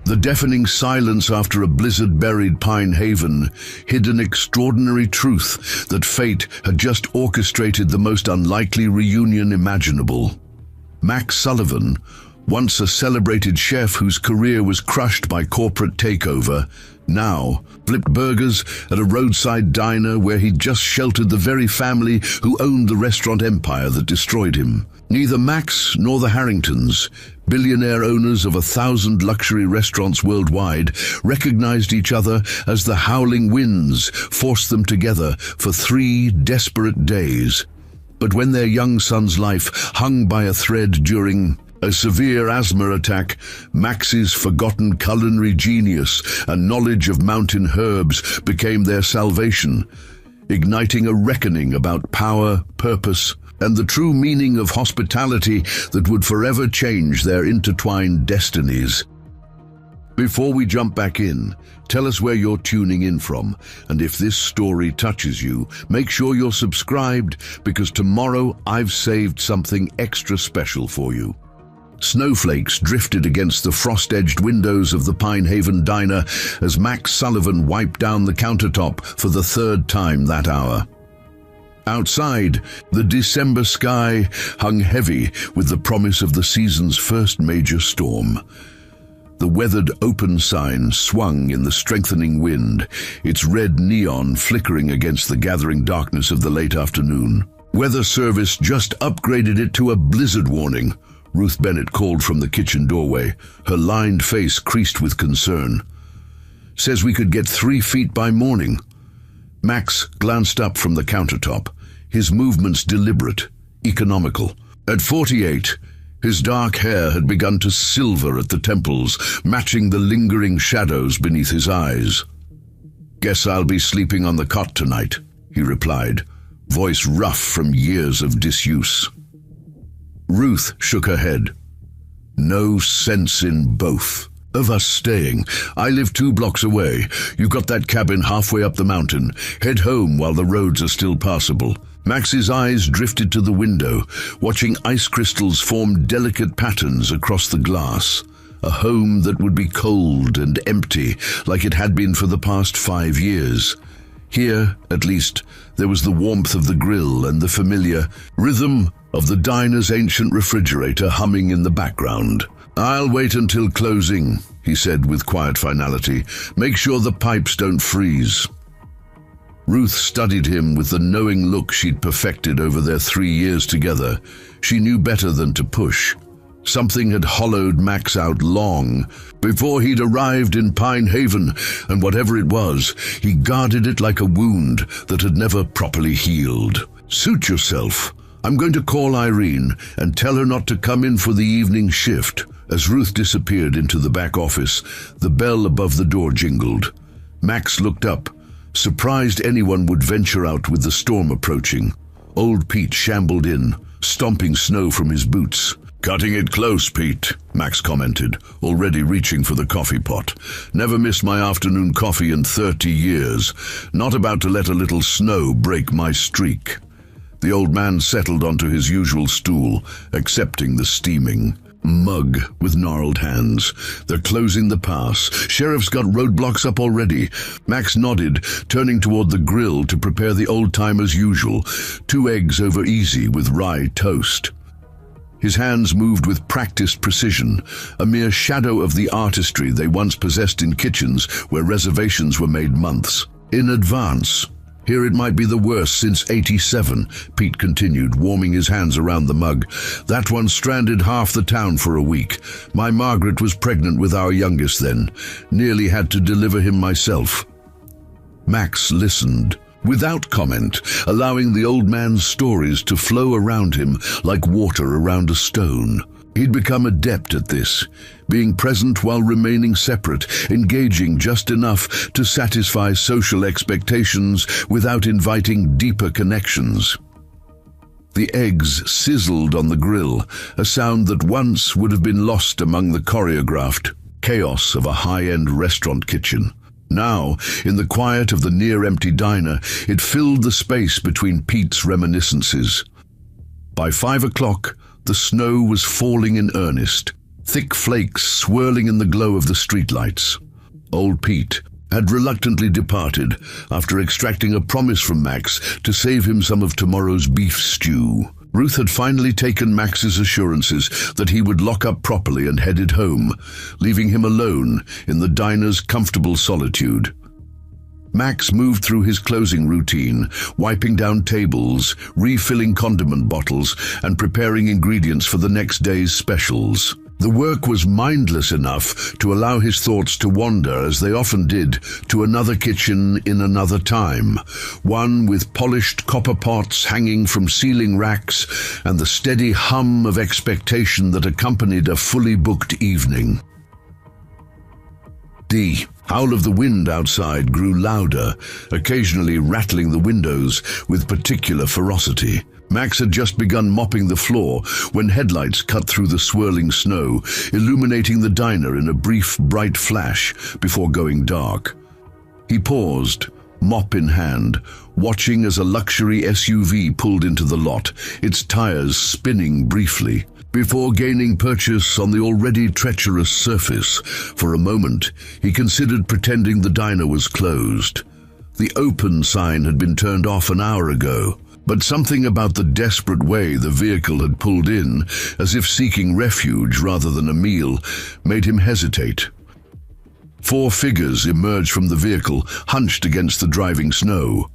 The deafening silence after a blizzard-buried Pine Haven hid an extraordinary truth that fate had just orchestrated the most unlikely reunion imaginable. Max Sullivan, once a celebrated chef whose career was crushed by corporate takeover, now flipped burgers at a roadside diner where he'd just sheltered the very family who owned the restaurant empire that destroyed him. Neither Max nor the Harringtons, billionaire owners of 1,000 luxury restaurants worldwide, recognized each other as the howling winds forced them together for 3 desperate days. But when their young son's life hung by a thread during a severe asthma attack, Max's forgotten culinary genius and knowledge of mountain herbs became their salvation, igniting a reckoning about power, purpose, and the true meaning of hospitality that would forever change their intertwined destinies. Before we jump back in, tell us where you're tuning in from, and if this story touches you, make sure you're subscribed, because tomorrow I've saved something extra special for you. Snowflakes drifted against the frost-edged windows of the Pine Haven diner as Max Sullivan wiped down the countertop for the 3rd time that hour. Outside, the December sky hung heavy with the promise of the season's first major storm. The weathered open sign swung in the strengthening wind, its red neon flickering against the gathering darkness of the late afternoon. Weather Service just upgraded it to a blizzard warning, Ruth Bennett called from the kitchen doorway, her lined face creased with concern. Says we could get 3 feet by morning. Max glanced up from the countertop, his movements deliberate, economical. At 48, his dark hair had begun to silver at the temples, matching the lingering shadows beneath his eyes. "Guess I'll be sleeping on the cot tonight," he replied, voice rough from years of disuse. Ruth shook her head. "No sense in both of us staying. I live 2 blocks away. You've got that cabin halfway up the mountain. Head home while the roads are still passable." Max's eyes drifted to the window, watching ice crystals form delicate patterns across the glass. A home that would be cold and empty, like it had been for the past 5 years. Here, at least, there was the warmth of the grill and the familiar rhythm of the diner's ancient refrigerator humming in the background. "I'll wait until closing," he said with quiet finality. "Make sure the pipes don't freeze." Ruth studied him with the knowing look she'd perfected over their 3 years together. She knew better than to push. Something had hollowed Max out long before he'd arrived in Pine Haven, and whatever it was, he guarded it like a wound that had never properly healed. "Suit yourself. I'm going to call Irene and tell her not to come in for the evening shift." As Ruth disappeared into the back office, the bell above the door jingled. Max looked up, surprised anyone would venture out with the storm approaching. Old Pete shambled in, stomping snow from his boots. "Cutting it close, Pete," Max commented, already reaching for the coffee pot. "Never missed my afternoon coffee in 30 years. Not about to let a little snow break my streak." The old man settled onto his usual stool, accepting the steaming mug with gnarled hands. "They're closing the pass. Sheriff's got roadblocks up already." Max nodded, turning toward the grill to prepare the old-timer's usual, 2 eggs over easy with rye toast. His hands moved with practiced precision, a mere shadow of the artistry they once possessed in kitchens where reservations were made months in advance. "Here it might be the worst since '87, Pete continued, warming his hands around the mug. "That one stranded half the town for a week. My Margaret was pregnant with our youngest then. Nearly had to deliver him myself." Max listened, without comment, allowing the old man's stories to flow around him like water around a stone. He'd become adept at this, being present while remaining separate, engaging just enough to satisfy social expectations without inviting deeper connections. The eggs sizzled on the grill, a sound that once would have been lost among the choreographed chaos of a high-end restaurant kitchen. Now, in the quiet of the near-empty diner, it filled the space between Pete's reminiscences. By 5 o'clock, the snow was falling in earnest, thick flakes swirling in the glow of the streetlights. Old Pete had reluctantly departed after extracting a promise from Max to save him some of tomorrow's beef stew. Ruth had finally taken Max's assurances that he would lock up properly and headed home, leaving him alone in the diner's comfortable solitude. Max moved through his closing routine, wiping down tables, refilling condiment bottles, and preparing ingredients for the next day's specials. The work was mindless enough to allow his thoughts to wander, as they often did, to another kitchen in another time, one with polished copper pots hanging from ceiling racks and the steady hum of expectation that accompanied a fully booked evening. The howl of the wind outside grew louder, occasionally rattling the windows with particular ferocity. Max had just begun mopping the floor when headlights cut through the swirling snow, illuminating the diner in a brief, bright flash before going dark. He paused, mop in hand, watching as a luxury SUV pulled into the lot, its tires spinning briefly, before gaining purchase on the already treacherous surface. For a moment, he considered pretending the diner was closed. The open sign had been turned off an hour ago, but something about the desperate way the vehicle had pulled in, as if seeking refuge rather than a meal, made him hesitate. 4 figures emerged from the vehicle, hunched against the driving snow.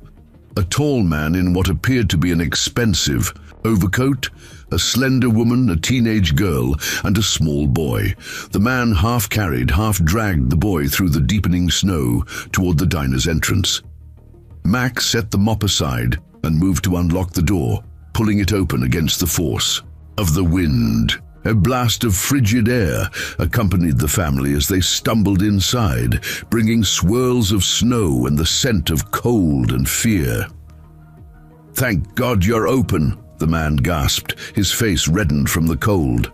A tall man in what appeared to be an expensive overcoat, a slender woman, a teenage girl, and a small boy. The man half carried, half dragged the boy through the deepening snow toward the diner's entrance. Max set the mop aside and moved to unlock the door, pulling it open against the force of the wind. A blast of frigid air accompanied the family as they stumbled inside, bringing swirls of snow and the scent of cold and fear. "Thank God you're open," the man gasped, his face reddened from the cold.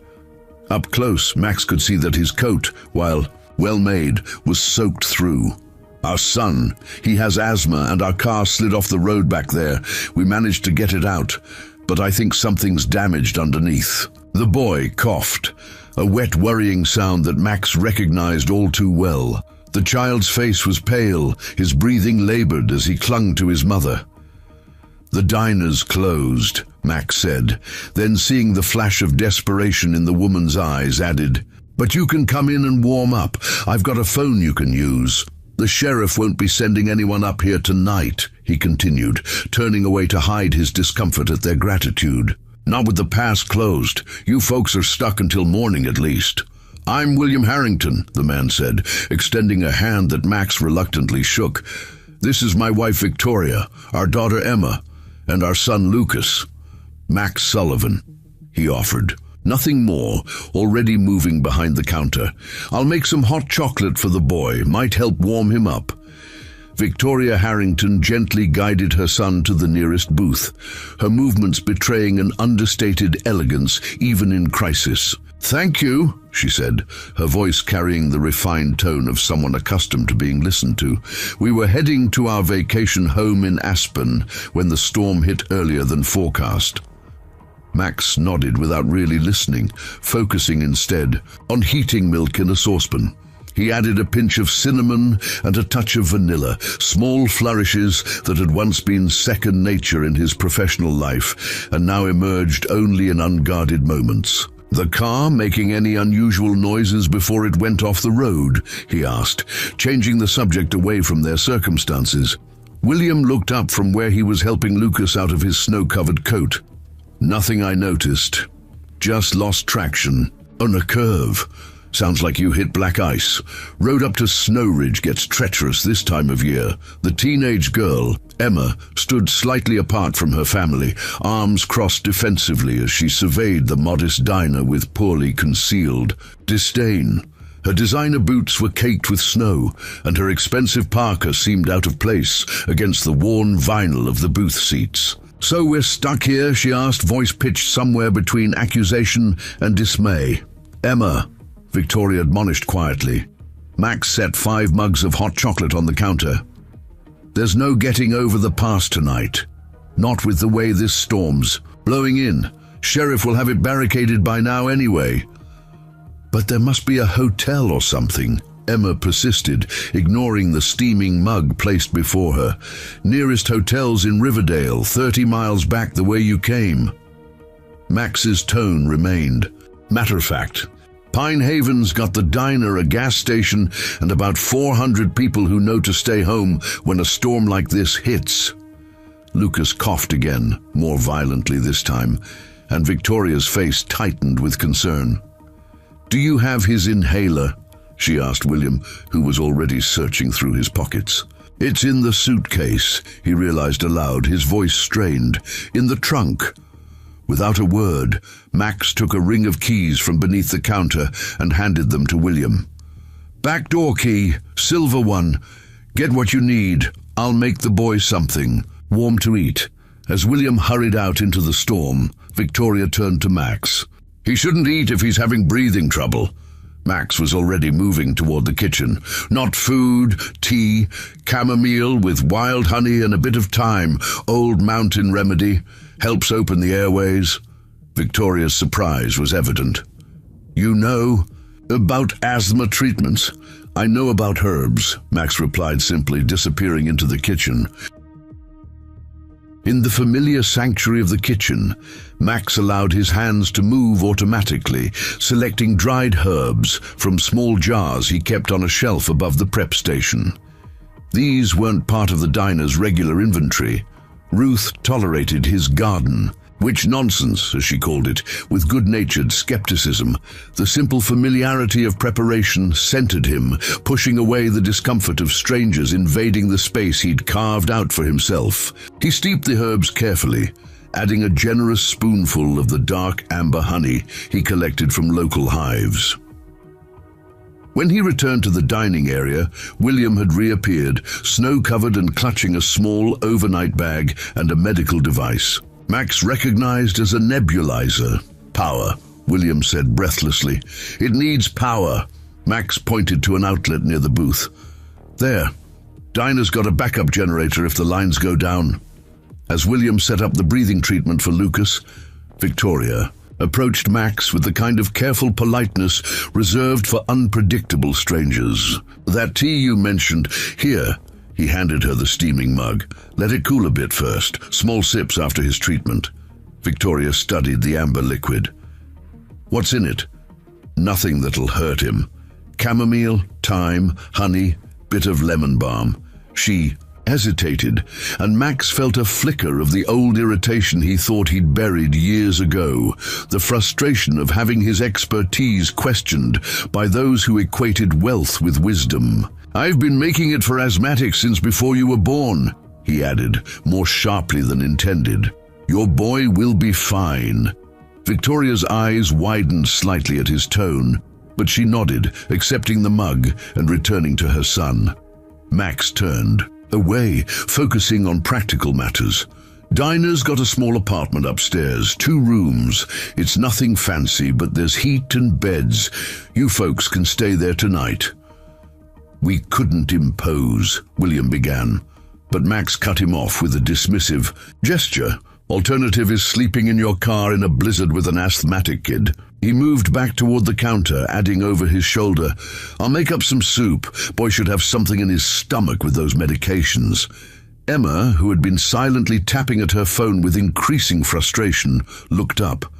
Up close, Max could see that his coat, while well-made, was soaked through. "Our son, he has asthma and our car slid off the road back there. We managed to get it out, but I think something's damaged underneath." The boy coughed, a wet, worrying sound that Max recognized all too well. The child's face was pale, his breathing labored as he clung to his mother. "The diner's closed," Max said, then seeing the flash of desperation in the woman's eyes, added, "But you can come in and warm up. I've got a phone you can use. The sheriff won't be sending anyone up here tonight," he continued, turning away to hide his discomfort at their gratitude. "Not with the pass closed. You folks are stuck until morning at least." "I'm William Harrington," the man said, extending a hand that Max reluctantly shook. "This is my wife Victoria, our daughter Emma, and our son Lucas." "Max Sullivan," he offered. Nothing more, already moving behind the counter. "I'll make some hot chocolate for the boy, might help warm him up." Victoria Harrington gently guided her son to the nearest booth, her movements betraying an understated elegance even in crisis. "Thank you," she said, her voice carrying the refined tone of someone accustomed to being listened to. "We were heading to our vacation home in Aspen when the storm hit earlier than forecast." Max nodded without really listening, focusing instead on heating milk in a saucepan. He added a pinch of cinnamon and a touch of vanilla, small flourishes that had once been second nature in his professional life and now emerged only in unguarded moments. "The car making any unusual noises before it went off the road?" he asked, changing the subject away from their circumstances. William looked up from where he was helping Lucas out of his snow-covered coat. "Nothing I noticed. Just lost traction. On a curve. Sounds like you hit black ice. Road up to Snow Ridge gets treacherous this time of year." The teenage girl, Emma, stood slightly apart from her family, arms crossed defensively as she surveyed the modest diner with poorly concealed disdain. Her designer boots were caked with snow, and her expensive parka seemed out of place against the worn vinyl of the booth seats. "So we're stuck here?" she asked, voice pitched somewhere between accusation and dismay. "Emma," Victoria admonished quietly. Max set 5 mugs of hot chocolate on the counter. "There's no getting over the pass tonight. Not with the way this storm's blowing in. Sheriff will have it barricaded by now anyway." But there must be a hotel or something, Emma persisted, ignoring the steaming mug placed before her. Nearest hotel's in Riverdale, 30 miles back the way you came. Max's tone remained matter of fact. Pine Haven's got the diner, a gas station, and about 400 people who know to stay home when a storm like this hits. Lucas coughed again, more violently this time, and Victoria's face tightened with concern. "Do you have his inhaler?" she asked William, who was already searching through his pockets. "It's in the suitcase," he realized aloud, his voice strained. "In the trunk." Without a word, Max took a ring of keys from beneath the counter and handed them to William. "Back door key, silver one. Get what you need. I'll make the boy something warm to eat." As William hurried out into the storm, Victoria turned to Max. "He shouldn't eat if he's having breathing trouble." Max was already moving toward the kitchen. "Not food, tea, chamomile with wild honey and a bit of thyme, old mountain remedy, helps open the airways." Victoria's surprise was evident. "You know about asthma treatments?" "I know about herbs," Max replied simply, disappearing into the kitchen. In the familiar sanctuary of the kitchen, Max allowed his hands to move automatically, selecting dried herbs from small jars he kept on a shelf above the prep station. These weren't part of the diner's regular inventory. Ruth tolerated his garden, witch nonsense, as she called it, with good-natured skepticism. The simple familiarity of preparation centered him, pushing away the discomfort of strangers invading the space he'd carved out for himself. He steeped the herbs carefully, adding a generous spoonful of the dark amber honey he collected from local hives. When he returned to the dining area, William had reappeared, snow-covered and clutching a small overnight bag and a medical device. Max recognized as a nebulizer. "Power," William said breathlessly. "It needs power." Max pointed to an outlet near the booth. "There. Diner's got a backup generator if the lines go down." As William set up the breathing treatment for Lucas, Victoria approached Max with the kind of careful politeness reserved for unpredictable strangers. "That tea you mentioned, here." He handed her the steaming mug. "Let it cool a bit first. Small sips after his treatment." Victoria studied the amber liquid. "What's in it?" "Nothing that'll hurt him. Chamomile, thyme, honey, bit of lemon balm." She hesitated, and Max felt a flicker of the old irritation he thought he'd buried years ago, the frustration of having his expertise questioned by those who equated wealth with wisdom. "I've been making it for asthmatics since before you were born," he added, more sharply than intended. "Your boy will be fine." Victoria's eyes widened slightly at his tone, but she nodded, accepting the mug and returning to her son. Max turned away, focusing on practical matters. "Diner's got a small apartment upstairs, 2 rooms. It's nothing fancy, but there's heat and beds. You folks can stay there tonight." "We couldn't impose," William began, but Max cut him off with a dismissive gesture. "Alternative is sleeping in your car in a blizzard with an asthmatic kid." He moved back toward the counter, adding over his shoulder, "I'll make up some soup. Boy should have something in his stomach with those medications." Emma, who had been silently tapping at her phone with increasing frustration, looked up.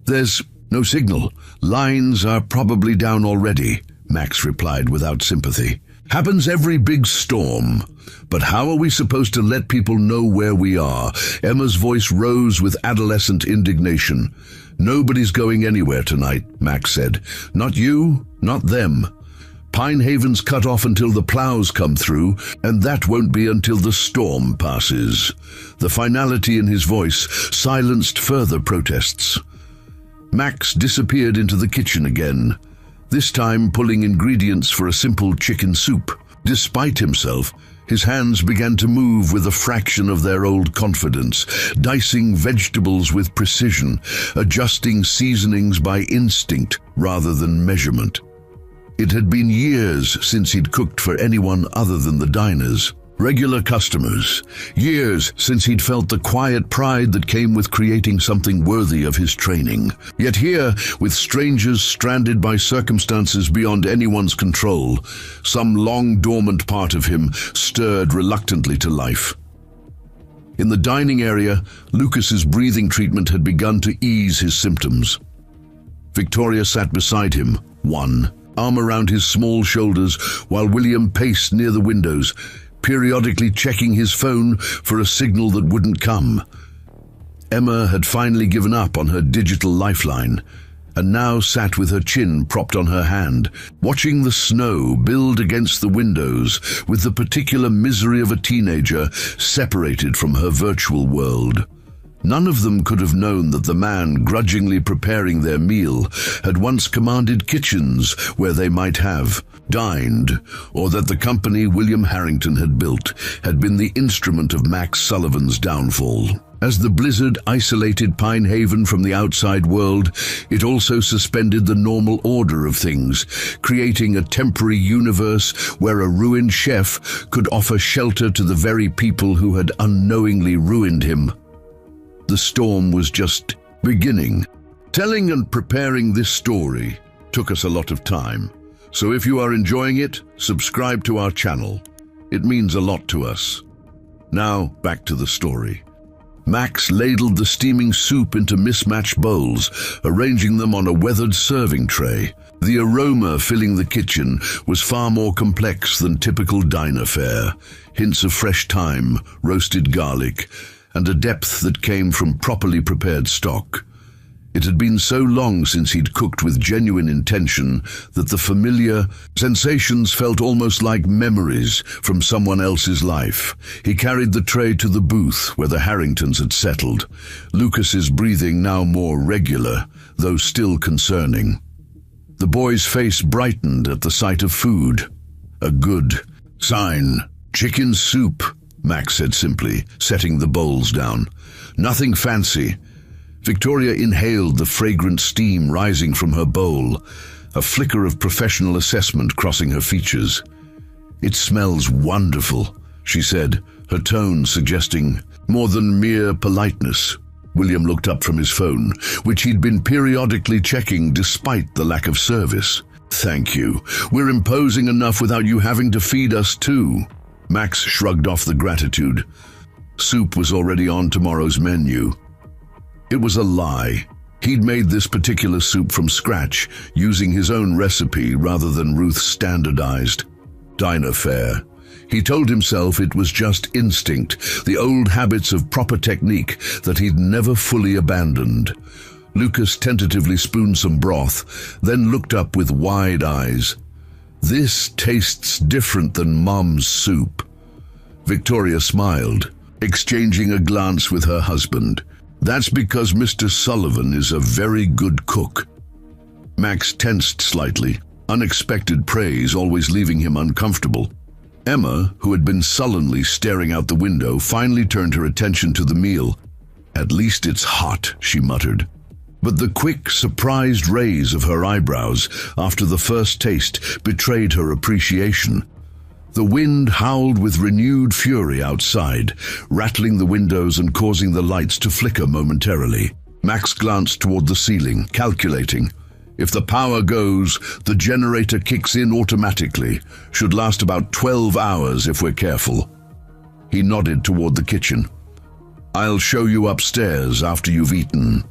"There's no signal. Lines are probably down already," Max replied without sympathy. "Happens every big storm. But how are we supposed to let people know where we are?" Emma's voice rose with adolescent indignation. "Nobody's going anywhere tonight," Max said. "Not you, not them. Pine Haven's cut off until the plows come through, and that won't be until the storm passes." The finality in his voice silenced further protests. Max disappeared into the kitchen again, this time pulling ingredients for a simple chicken soup. Despite himself, his hands began to move with a fraction of their old confidence, dicing vegetables with precision, adjusting seasonings by instinct rather than measurement. It had been years since he'd cooked for anyone other than the diners. Regular customers. Years since he'd felt the quiet pride that came with creating something worthy of his training. Yet here, with strangers stranded by circumstances beyond anyone's control, some long-dormant part of him stirred reluctantly to life. In the dining area, Lucas's breathing treatment had begun to ease his symptoms. Victoria sat beside him, one arm around his small shoulders, while William paced near the windows, periodically checking his phone for a signal that wouldn't come. Emma had finally given up on her digital lifeline, and now sat with her chin propped on her hand, watching the snow build against the windows with the particular misery of a teenager separated from her virtual world. None of them could have known that the man grudgingly preparing their meal had once commanded kitchens where they might have dined, or that the company William Harrington had built had been the instrument of Max Sullivan's downfall. As the blizzard isolated Pine Haven from the outside world, it also suspended the normal order of things, creating a temporary universe where a ruined chef could offer shelter to the very people who had unknowingly ruined him. The storm was just beginning. Telling and preparing this story took us a lot of time, so if you are enjoying it, subscribe to our channel. It means a lot to us. Now, back to the story. Max ladled the steaming soup into mismatched bowls, arranging them on a weathered serving tray. The aroma filling the kitchen was far more complex than typical diner fare. Hints of fresh thyme, roasted garlic, and a depth that came from properly prepared stock. It had been so long since he'd cooked with genuine intention that the familiar sensations felt almost like memories from someone else's life. He carried the tray to the booth where the Harringtons had settled, Lucas's breathing now more regular, though still concerning. The boy's face brightened at the sight of food. A good sign. "Chicken soup," Max said simply, setting the bowls down. "Nothing fancy." Victoria inhaled the fragrant steam rising from her bowl, a flicker of professional assessment crossing her features. "It smells wonderful," she said, her tone suggesting more than mere politeness. William looked up from his phone, which he'd been periodically checking despite the lack of service. "Thank you. We're imposing enough without you having to feed us too." Max shrugged off the gratitude. Soup was already on tomorrow's menu. It was a lie. He'd made this particular soup from scratch, using his own recipe rather than Ruth's standardized diner fare. He told himself it was just instinct, the old habits of proper technique that he'd never fully abandoned. Lucas tentatively spooned some broth, then looked up with wide eyes. "This tastes different than Mom's soup." Victoria smiled, exchanging a glance with her husband. "That's because Mr. Sullivan is a very good cook." Max tensed slightly, unexpected praise always leaving him uncomfortable. Emma, who had been sullenly staring out the window, finally turned her attention to the meal. "At least it's hot," she muttered. But the quick, surprised raise of her eyebrows after the first taste betrayed her appreciation. The wind howled with renewed fury outside, rattling the windows and causing the lights to flicker momentarily. Max glanced toward the ceiling, calculating. If the power goes, the generator kicks in automatically. Should last about 12 hours if we're careful. He nodded toward the kitchen. "I'll show you upstairs after you've eaten."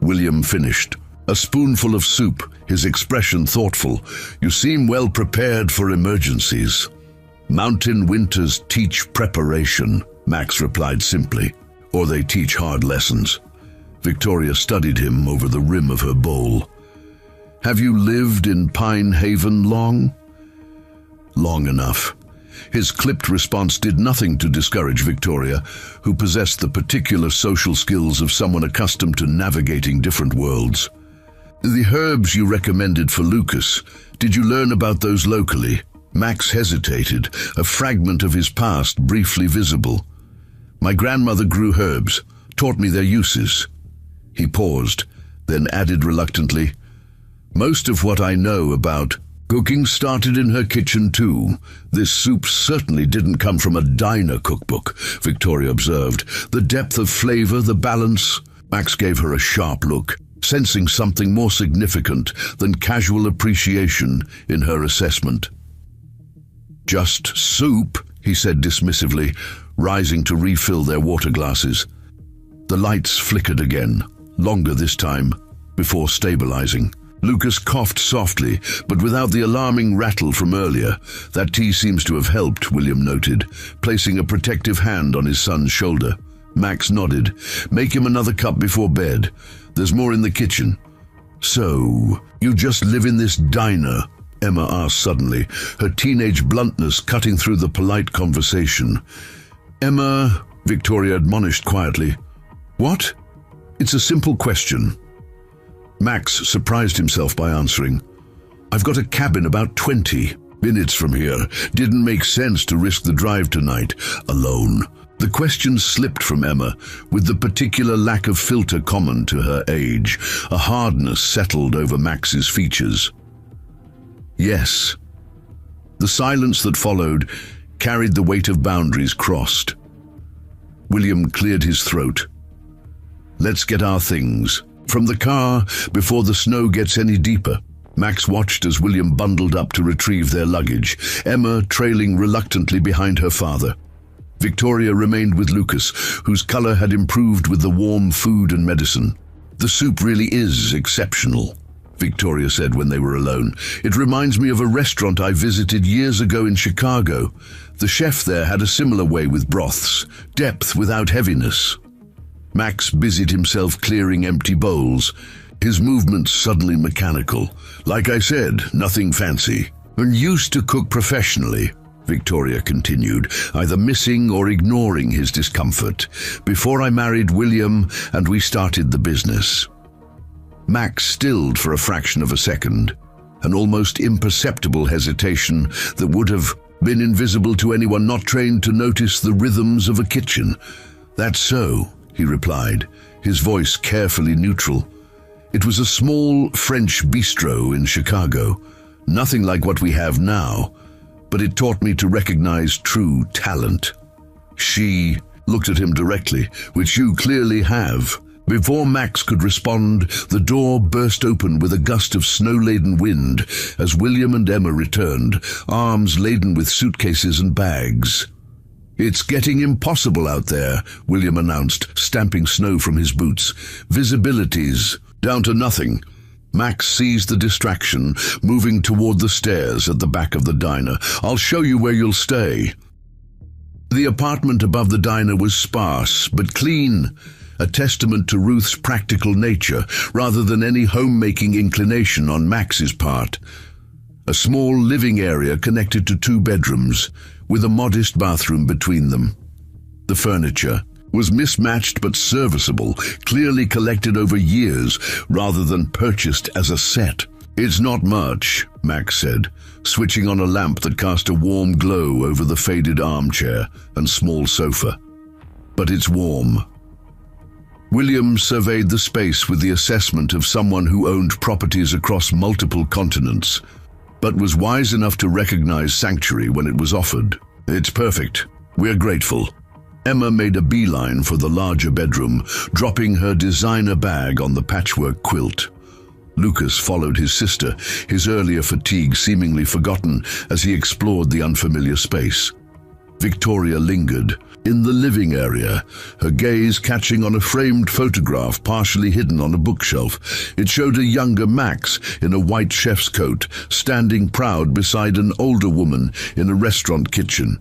William finished. A spoonful of soup, his expression thoughtful. "You seem well prepared for emergencies." "Mountain winters teach preparation," Max replied simply. "Or they teach hard lessons." Victoria studied him over the rim of her bowl. "Have you lived in Pine Haven long?" "Long enough." His clipped response did nothing to discourage Victoria, who possessed the particular social skills of someone accustomed to navigating different worlds. "The herbs you recommended for Lucas, did you learn about those locally?" Max hesitated, a fragment of his past briefly visible. "My grandmother grew herbs, taught me their uses." He paused, then added reluctantly, "Most of what I know about Cooking started in her kitchen too. This soup certainly didn't come from a diner cookbook, Victoria observed. The depth of flavor, the balance. Max gave her a sharp look, sensing something more significant than casual appreciation in her assessment. "Just soup," he said dismissively, rising to refill their water glasses. The lights flickered again, longer this time, before stabilizing. Lucas coughed softly, but without the alarming rattle from earlier. "That tea seems to have helped," William noted, placing a protective hand on his son's shoulder. Max nodded. "Make him another cup before bed. There's more in the kitchen." "So, you just live in this diner?" Emma asked suddenly, her teenage bluntness cutting through the polite conversation. "Emma," Victoria admonished quietly. "What?" "It's a simple question." Max surprised himself by answering. "I've got a cabin about 20 minutes from here. Didn't make sense to risk the drive tonight, alone." The question slipped from Emma, with the particular lack of filter common to her age. A hardness settled over Max's features. "Yes." The silence that followed carried the weight of boundaries crossed. William cleared his throat. "Let's get our things. From the car, before the snow gets any deeper." Max watched as William bundled up to retrieve their luggage, Emma trailing reluctantly behind her father. Victoria remained with Lucas, whose color had improved with the warm food and medicine. "The soup really is exceptional," Victoria said when they were alone. "It reminds me of a restaurant I visited years ago in Chicago. The chef there had a similar way with broths, depth without heaviness." Max busied himself clearing empty bowls, his movements suddenly mechanical. "Like I said, nothing fancy. And used to cook professionally," Victoria continued, either missing or ignoring his discomfort, "before I married William and we started the business." Max stilled for a fraction of a second, an almost imperceptible hesitation that would have been invisible to anyone not trained to notice the rhythms of a kitchen. "That's so," he replied, his voice carefully neutral. "It was a small French bistro in Chicago, nothing like what we have now, but it taught me to recognize true talent." She looked at him directly, "Which you clearly have." Before Max could respond, the door burst open with a gust of snow-laden wind as William and Emma returned, arms laden with suitcases and bags. "It's getting impossible out there," William announced, stamping snow from his boots. "Visibility's down to nothing." Max seized the distraction, moving toward the stairs at the back of the diner. "I'll show you where you'll stay." The apartment above the diner was sparse, but clean, a testament to Ruth's practical nature rather than any homemaking inclination on Max's part. A small living area connected to 2 bedrooms, with a modest bathroom between them. The furniture was mismatched but serviceable, clearly collected over years rather than purchased as a set. "It's not much," Max said, switching on a lamp that cast a warm glow over the faded armchair and small sofa. "But it's warm." William surveyed the space with the assessment of someone who owned properties across multiple continents, but was wise enough to recognize sanctuary when it was offered. "It's perfect. We're grateful." Emma made a beeline for the larger bedroom, dropping her designer bag on the patchwork quilt. Lucas followed his sister, his earlier fatigue seemingly forgotten as he explored the unfamiliar space. Victoria lingered in the living area, her gaze catching on a framed photograph partially hidden on a bookshelf. It showed a younger Max in a white chef's coat, standing proud beside an older woman in a restaurant kitchen.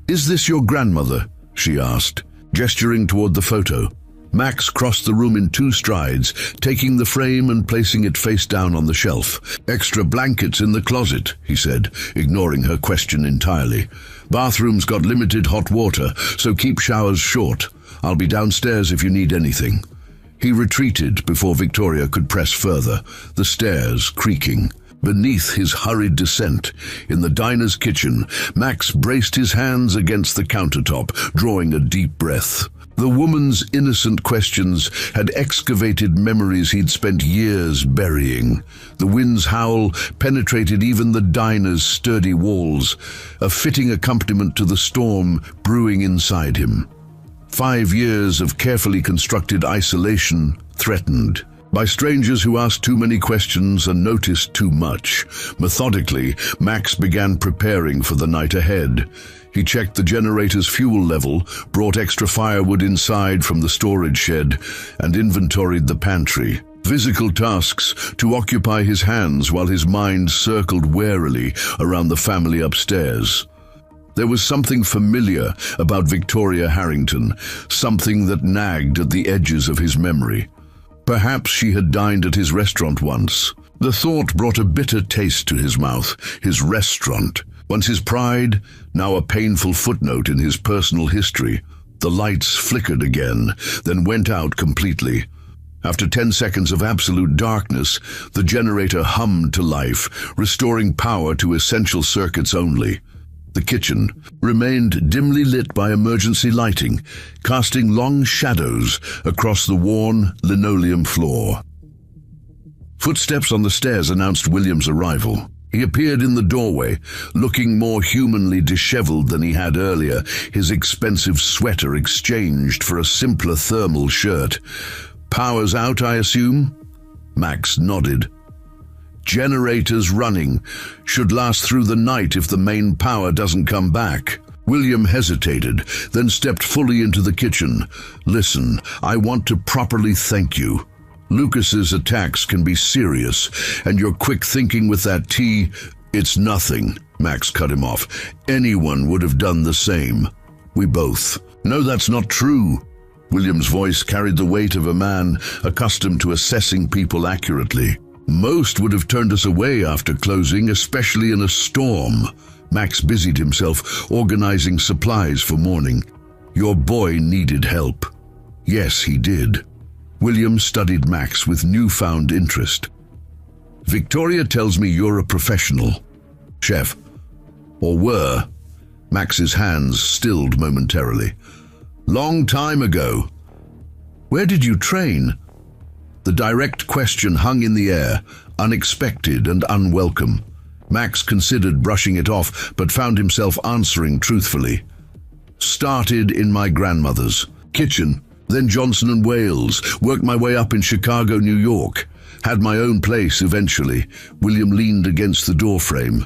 "Is this your grandmother?" she asked, gesturing toward the photo. Max crossed the room in 2 strides, taking the frame and placing it face down on the shelf. "Extra blankets in the closet," he said, ignoring her question entirely. "Bathroom's got limited hot water, so keep showers short. I'll be downstairs if you need anything." He retreated before Victoria could press further, the stairs creaking. Beneath his hurried descent, in the diner's kitchen, Max braced his hands against the countertop, drawing a deep breath. The woman's innocent questions had excavated memories he'd spent years burying. The wind's howl penetrated even the diner's sturdy walls, a fitting accompaniment to the storm brewing inside him. 5 years of carefully constructed isolation threatened. By strangers who asked too many questions and noticed too much. Methodically, Max began preparing for the night ahead. He checked the generator's fuel level, brought extra firewood inside from the storage shed, and inventoried the pantry. Physical tasks to occupy his hands while his mind circled warily around the family upstairs. There was something familiar about Victoria Harrington, something that nagged at the edges of his memory. Perhaps she had dined at his restaurant once. The thought brought a bitter taste to his mouth. His restaurant. Once his pride, now a painful footnote in his personal history. The lights flickered again, then went out completely. After 10 seconds of absolute darkness, the generator hummed to life, restoring power to essential circuits only. The kitchen remained dimly lit by emergency lighting, casting long shadows across the worn linoleum floor. Footsteps on the stairs announced William's arrival. He appeared in the doorway, looking more humanly disheveled than he had earlier, his expensive sweater exchanged for a simpler thermal shirt. "Power's out, I assume?" Max nodded. "Generators running. Should last through the night if the main power doesn't come back." William hesitated, then stepped fully into the kitchen. "Listen, I want to properly thank you. Lucas's attacks can be serious, and your quick thinking with that tea, it's nothing." Max cut him off. "Anyone would have done the same. We both." "No, that's not true." William's voice carried the weight of a man accustomed to assessing people accurately. "Most would have turned us away after closing, especially in a storm." Max busied himself organizing supplies for morning. "Your boy needed help." "Yes, he did." William studied Max with newfound interest. "Victoria tells me you're a professional. Chef. Or were." Max's hands stilled momentarily. "Long time ago." "Where did you train?" The direct question hung in the air, unexpected and unwelcome. Max considered brushing it off, but found himself answering truthfully. "Started in my grandmother's kitchen. Then Johnson & Wales, worked my way up in Chicago, New York. Had my own place eventually." William leaned against the doorframe.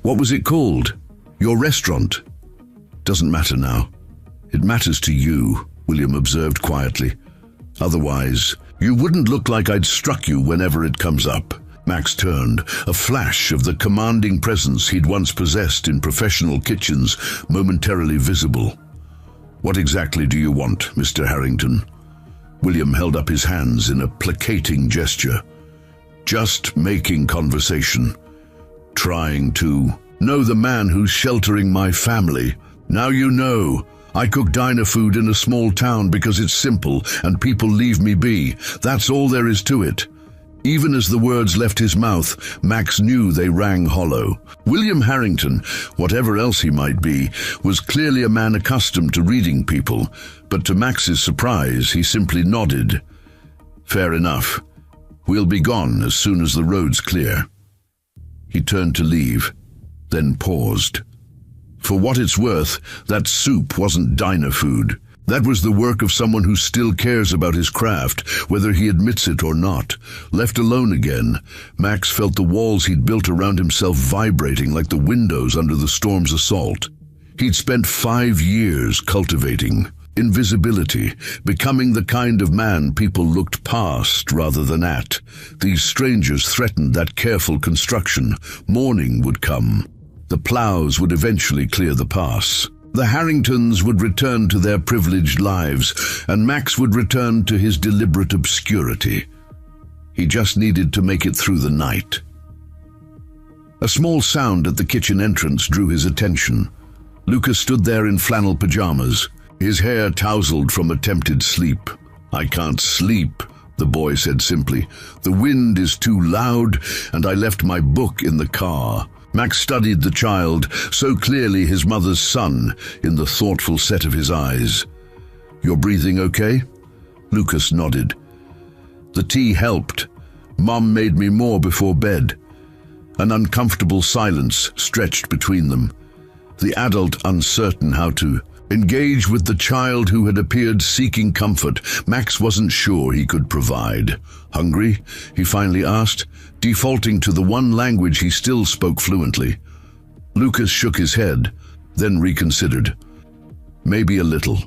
"What was it called? Your restaurant?" "Doesn't matter now." "It matters to you," William observed quietly. "Otherwise, you wouldn't look like I'd struck you whenever it comes up." Max turned, a flash of the commanding presence he'd once possessed in professional kitchens momentarily visible. "What exactly do you want, Mr. Harrington?" William held up his hands in a placating gesture. "Just making conversation. Trying to know the man who's sheltering my family. Now you know. I cook diner food in a small town because it's simple and people leave me be. That's all there is to it." Even as the words left his mouth, Max knew they rang hollow. William Harrington, whatever else he might be, was clearly a man accustomed to reading people, but to Max's surprise, he simply nodded. "Fair enough. We'll be gone as soon as the road's clear." He turned to leave, then paused. For what it's worth, that soup wasn't diner food. That was the work of someone who still cares about his craft, whether he admits it or not. Left alone again, Max felt the walls he'd built around himself vibrating like the windows under the storm's assault. He'd spent 5 years cultivating invisibility, becoming the kind of man people looked past rather than at. These strangers threatened that careful construction. Morning would come. The plows would eventually clear the pass. The Harringtons would return to their privileged lives, and Max would return to his deliberate obscurity. He just needed to make it through the night. A small sound at the kitchen entrance drew his attention. Lucas stood there in flannel pajamas, his hair tousled from attempted sleep. "I can't sleep," the boy said simply. "The wind is too loud, and I left my book in the car." Max studied the child, so clearly his mother's son, in the thoughtful set of his eyes. You're breathing okay? Lucas nodded. The tea helped. Mom made me more before bed. An uncomfortable silence stretched between them. The adult uncertain how to engage with the child who had appeared seeking comfort. Max wasn't sure he could provide. Hungry? He finally asked, defaulting to the one language he still spoke fluently. Lucas shook his head, then reconsidered. Maybe a little.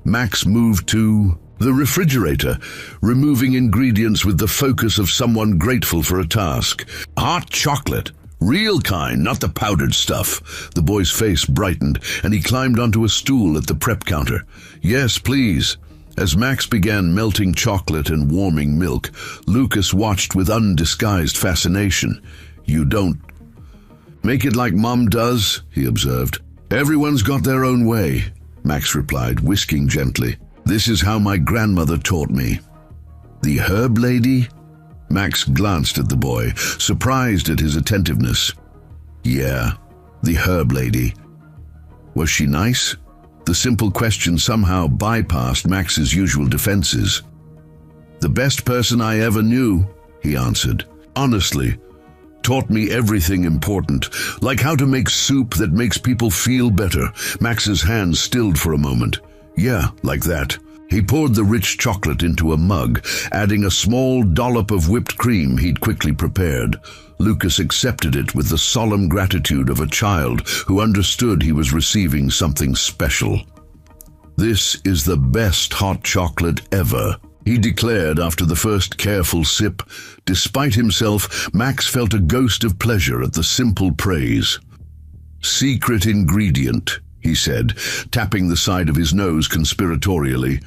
Max moved to the refrigerator, removing ingredients with the focus of someone grateful for a task. Hot chocolate. Real kind, not the powdered stuff. The boy's face brightened, and he climbed onto a stool at the prep counter. Yes, please. As Max began melting chocolate and warming milk, Lucas watched with undisguised fascination. You don't make it like Mom does, he observed. Everyone's got their own way, Max replied, whisking gently. This is how my grandmother taught me. The herb lady? Max glanced at the boy, surprised at his attentiveness. Yeah, the herb lady. Was she nice? The simple question somehow bypassed Max's usual defenses. The best person I ever knew, he answered. Honestly, taught me everything important, like how to make soup that makes people feel better. Max's hands stilled for a moment. Yeah, like that. He poured the rich chocolate into a mug, adding a small dollop of whipped cream he'd quickly prepared. Lucas accepted it with the solemn gratitude of a child who understood he was receiving something special. This is the best hot chocolate ever, he declared after the first careful sip. Despite himself, Max felt a ghost of pleasure at the simple praise. Secret ingredient, he said, tapping the side of his nose conspiratorially.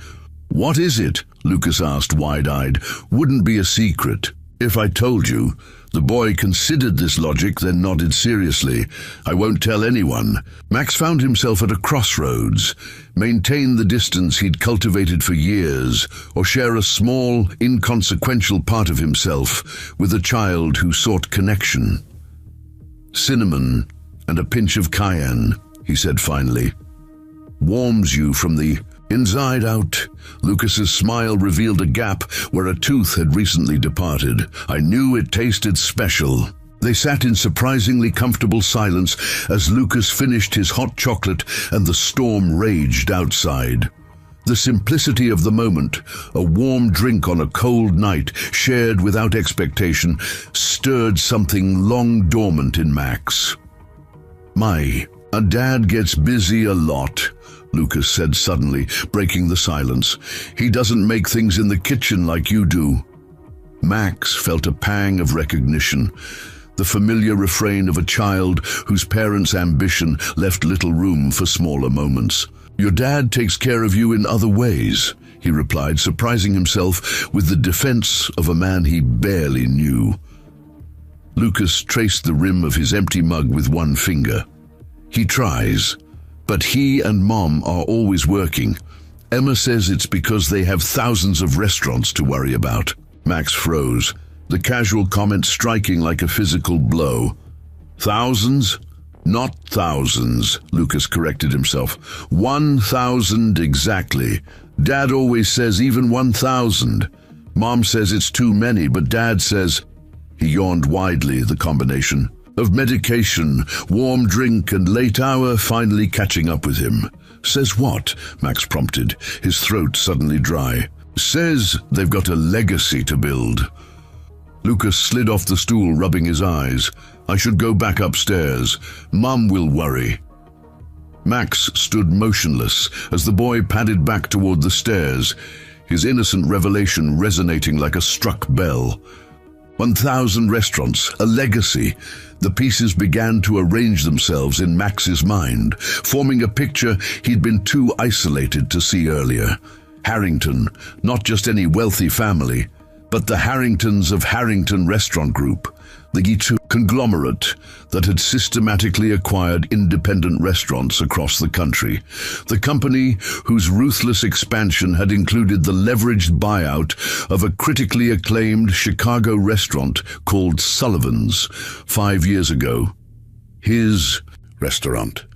What is it? Lucas asked, wide-eyed. Wouldn't be a secret. If I told you. The boy considered this logic, then nodded seriously. I won't tell anyone. Max found himself at a crossroads. Maintain the distance he'd cultivated for years, or share a small, inconsequential part of himself with a child who sought connection. Cinnamon and a pinch of cayenne, he said finally. Warms you from the inside out. Lucas's smile revealed a gap where a tooth had recently departed. I knew it tasted special. They sat in surprisingly comfortable silence as Lucas finished his hot chocolate and the storm raged outside. The simplicity of the moment, a warm drink on a cold night, shared without expectation, stirred something long dormant in Max. A dad gets busy a lot, Lucas said suddenly, breaking the silence. He doesn't make things in the kitchen like you do. Max felt a pang of recognition, the familiar refrain of a child whose parents' ambition left little room for smaller moments. Your dad takes care of you in other ways, he replied, surprising himself with the defense of a man he barely knew. Lucas traced the rim of his empty mug with one finger. He tries, but he and Mom are always working. Emma says it's because they have thousands of restaurants to worry about. Max froze, the casual comment striking like a physical blow. Thousands? Not thousands, Lucas corrected himself. 1,000 exactly. Dad always says even 1,000. Mom says it's too many, but Dad says... He yawned widely, the combination of medication, warm drink, and late hour finally catching up with him. Says what? Max prompted, his throat suddenly dry. Says they've got a legacy to build. Lucas slid off the stool, rubbing his eyes. I should go back upstairs. Mum will worry. Max stood motionless as the boy padded back toward the stairs, his innocent revelation resonating like a struck bell. 1,000 restaurants, a legacy. The pieces began to arrange themselves in Max's mind, forming a picture he'd been too isolated to see earlier. Harrington, not just any wealthy family, but the Harringtons of Harrington Restaurant Group, the conglomerate that had systematically acquired independent restaurants across the country. The company whose ruthless expansion had included the leveraged buyout of a critically acclaimed Chicago restaurant called Sullivan's 5 years ago. His restaurant.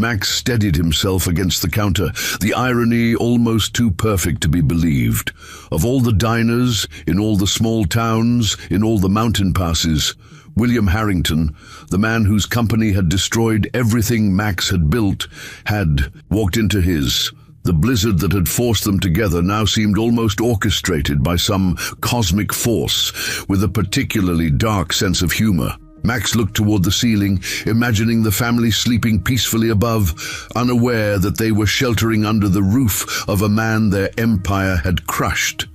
Max steadied himself against the counter, the irony almost too perfect to be believed. Of all the diners, in all the small towns, in all the mountain passes, William Harrington, the man whose company had destroyed everything Max had built, had walked into his. The blizzard that had forced them together now seemed almost orchestrated by some cosmic force, with a particularly dark sense of humor. Max looked toward the ceiling, imagining the family sleeping peacefully above, unaware that they were sheltering under the roof of a man their empire had crushed.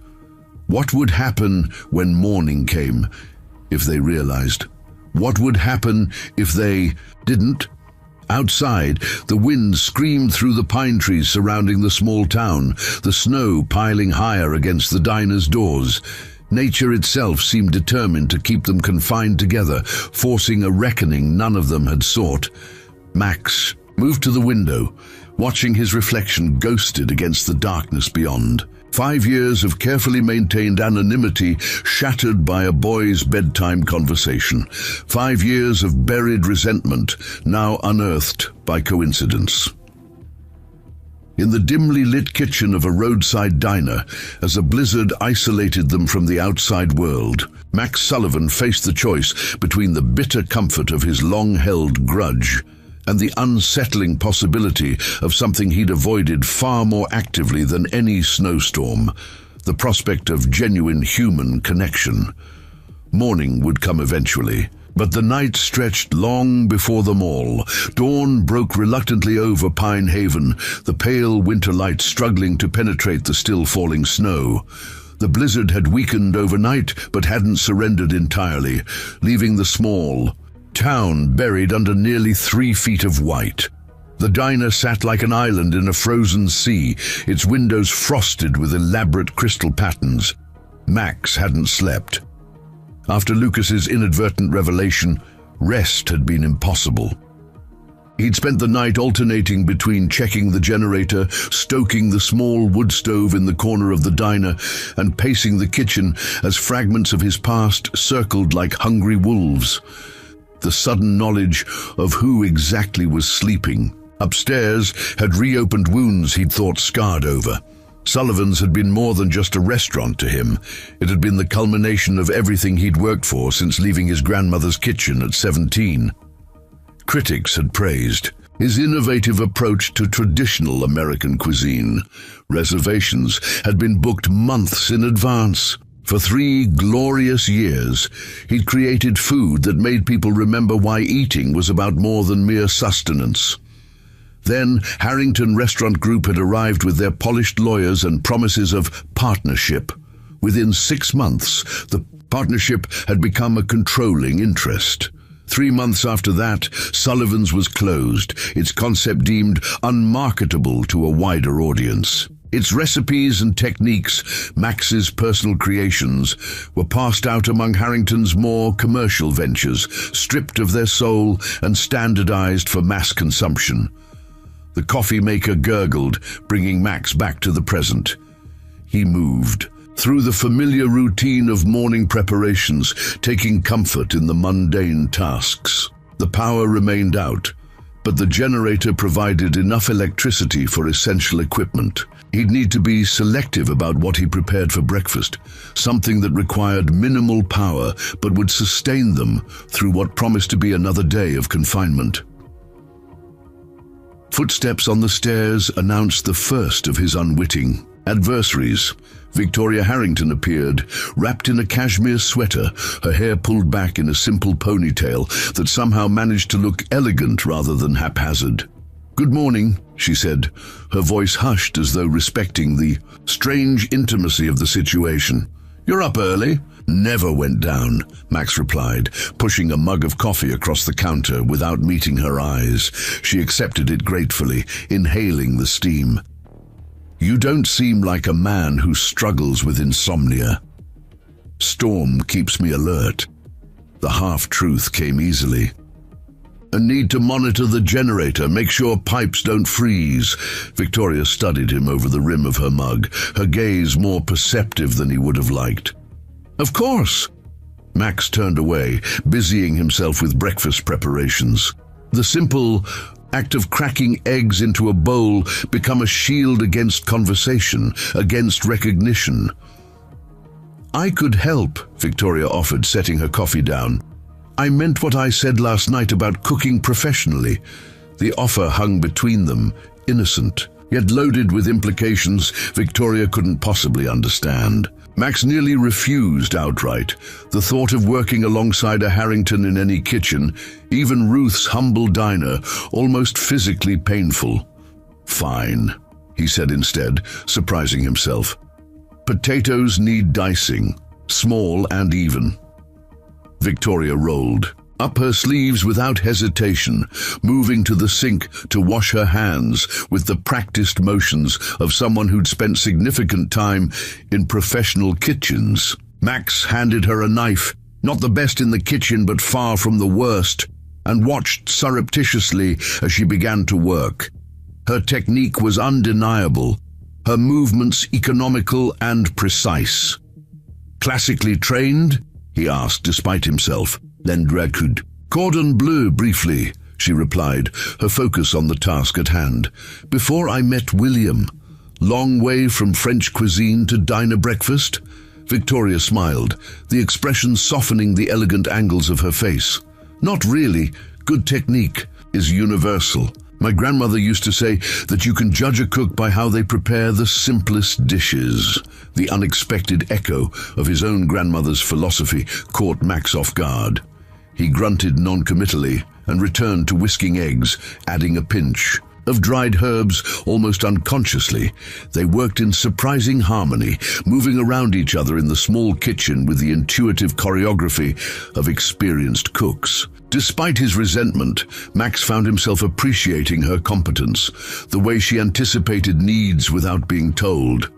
What would happen when morning came, if they realized? What would happen if they didn't? Outside, the wind screamed through the pine trees surrounding the small town, the snow piling higher against the diner's doors. Nature itself seemed determined to keep them confined together, forcing a reckoning none of them had sought. Max moved to the window, watching his reflection ghosted against the darkness beyond. 5 years of carefully maintained anonymity shattered by a boy's bedtime conversation. 5 years of buried resentment, now unearthed by coincidence. In the dimly lit kitchen of a roadside diner, as a blizzard isolated them from the outside world, Max Sullivan faced the choice between the bitter comfort of his long-held grudge and the unsettling possibility of something he'd avoided far more actively than any snowstorm, the prospect of genuine human connection. Morning would come eventually, but the night stretched long before them all. Dawn broke reluctantly over Pine Haven, the pale winter light struggling to penetrate the still-falling snow. The blizzard had weakened overnight, but hadn't surrendered entirely, leaving the small town buried under nearly 3 feet of white. The diner sat like an island in a frozen sea, its windows frosted with elaborate crystal patterns. Max hadn't slept. After Lucas's inadvertent revelation, rest had been impossible. He'd spent the night alternating between checking the generator, stoking the small wood stove in the corner of the diner, and pacing the kitchen as fragments of his past circled like hungry wolves. The sudden knowledge of who exactly was sleeping upstairs had reopened wounds he'd thought scarred over. Sullivan's had been more than just a restaurant to him. It had been the culmination of everything he'd worked for since leaving his grandmother's kitchen at 17. Critics had praised his innovative approach to traditional American cuisine. Reservations had been booked months in advance. For 3 glorious years, he'd created food that made people remember why eating was about more than mere sustenance. Then, Harrington Restaurant Group had arrived with their polished lawyers and promises of partnership. Within 6 months, the partnership had become a controlling interest. 3 months after that, Sullivan's was closed, its concept deemed unmarketable to a wider audience. Its recipes and techniques, Max's personal creations, were passed out among Harrington's more commercial ventures, stripped of their soul and standardized for mass consumption. The coffee maker gurgled, bringing Max back to the present. He moved through the familiar routine of morning preparations, taking comfort in the mundane tasks. The power remained out, but the generator provided enough electricity for essential equipment. He'd need to be selective about what he prepared for breakfast, something that required minimal power but would sustain them through what promised to be another day of confinement. Footsteps on the stairs announced the first of his unwitting adversaries. Victoria Harrington appeared, wrapped in a cashmere sweater, her hair pulled back in a simple ponytail that somehow managed to look elegant rather than haphazard. "Good morning," she said, her voice hushed as though respecting the strange intimacy of the situation. "You're up early?" "Never went down," Max replied, pushing a mug of coffee across the counter without meeting her eyes. She accepted it gratefully, inhaling the steam. "You don't seem like a man who struggles with insomnia." "Storm keeps me alert." The half-truth came easily. "I need to monitor the generator, make sure pipes don't freeze." Victoria studied him over the rim of her mug, her gaze more perceptive than he would have liked. "Of course." Max turned away, busying himself with breakfast preparations. The simple act of cracking eggs into a bowl become a shield against conversation, against recognition? I could help, Victoria offered, setting her coffee down. I meant what I said last night about cooking professionally. The offer hung between them, innocent, yet loaded with implications Victoria couldn't possibly understand. Max nearly refused outright. The thought of working alongside a Harrington in any kitchen, even Ruth's humble diner, almost physically painful. Fine, he said instead, surprising himself. Potatoes need dicing, small and even. Victoria rolled up her sleeves without hesitation, moving to the sink to wash her hands with the practiced motions of someone who'd spent significant time in professional kitchens. Max handed her a knife, not the best in the kitchen but far from the worst, and watched surreptitiously as she began to work. Her technique was undeniable, her movements economical and precise. Classically trained? He asked despite himself. L'Endrekud. Cordon bleu, briefly, she replied, her focus on the task at hand. Before I met William. Long way from French cuisine to diner breakfast? Victoria smiled, the expression softening the elegant angles of her face. Not really. Good technique is universal. My grandmother used to say that you can judge a cook by how they prepare the simplest dishes. The unexpected echo of his own grandmother's philosophy caught Max off guard. He grunted non-committally and returned to whisking eggs, adding a pinch of dried herbs almost unconsciously. They worked in surprising harmony, moving around each other in the small kitchen with the intuitive choreography of experienced cooks. Despite his resentment, Max found himself appreciating her competence, the way she anticipated needs without being told.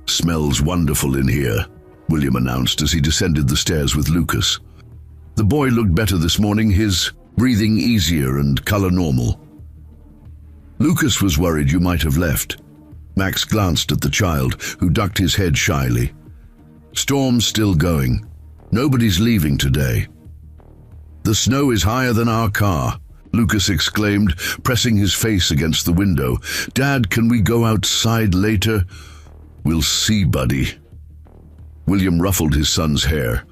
"Smells wonderful in here," William announced as he descended the stairs with Lucas. The boy looked better this morning, his breathing easier and color normal. Lucas was worried you might have left. Max glanced at the child, who ducked his head shyly. "Storm's still going. Nobody's leaving today." "The snow is higher than our car," Lucas exclaimed, pressing his face against the window. "Dad, can we go outside later?" "We'll see, buddy." William ruffled his son's hair,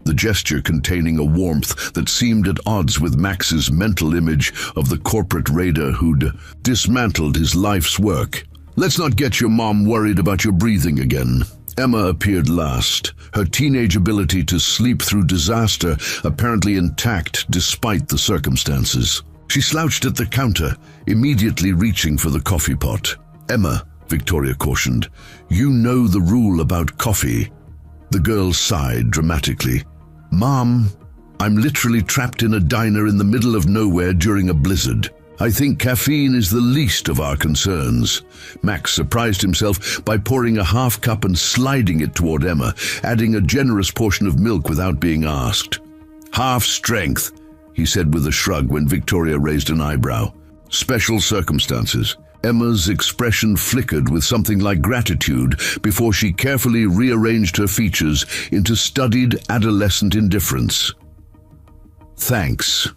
the gesture containing a warmth that seemed at odds with Max's mental image of the corporate raider who'd dismantled his life's work. "Let's not get your mom worried about your breathing again." Emma appeared last, her teenage ability to sleep through disaster apparently intact despite the circumstances. She slouched at the counter, immediately reaching for the coffee pot. "Emma," Victoria cautioned, "you know the rule about coffee." The girl sighed dramatically. "Mom, I'm literally trapped in a diner in the middle of nowhere during a blizzard. I think caffeine is the least of our concerns." Max surprised himself by pouring a half cup and sliding it toward Emma, adding a generous portion of milk without being asked. "Half strength," he said with a shrug when Victoria raised an eyebrow. "Special circumstances." Emma's expression flickered with something like gratitude before she carefully rearranged her features into studied adolescent indifference. "Thanks."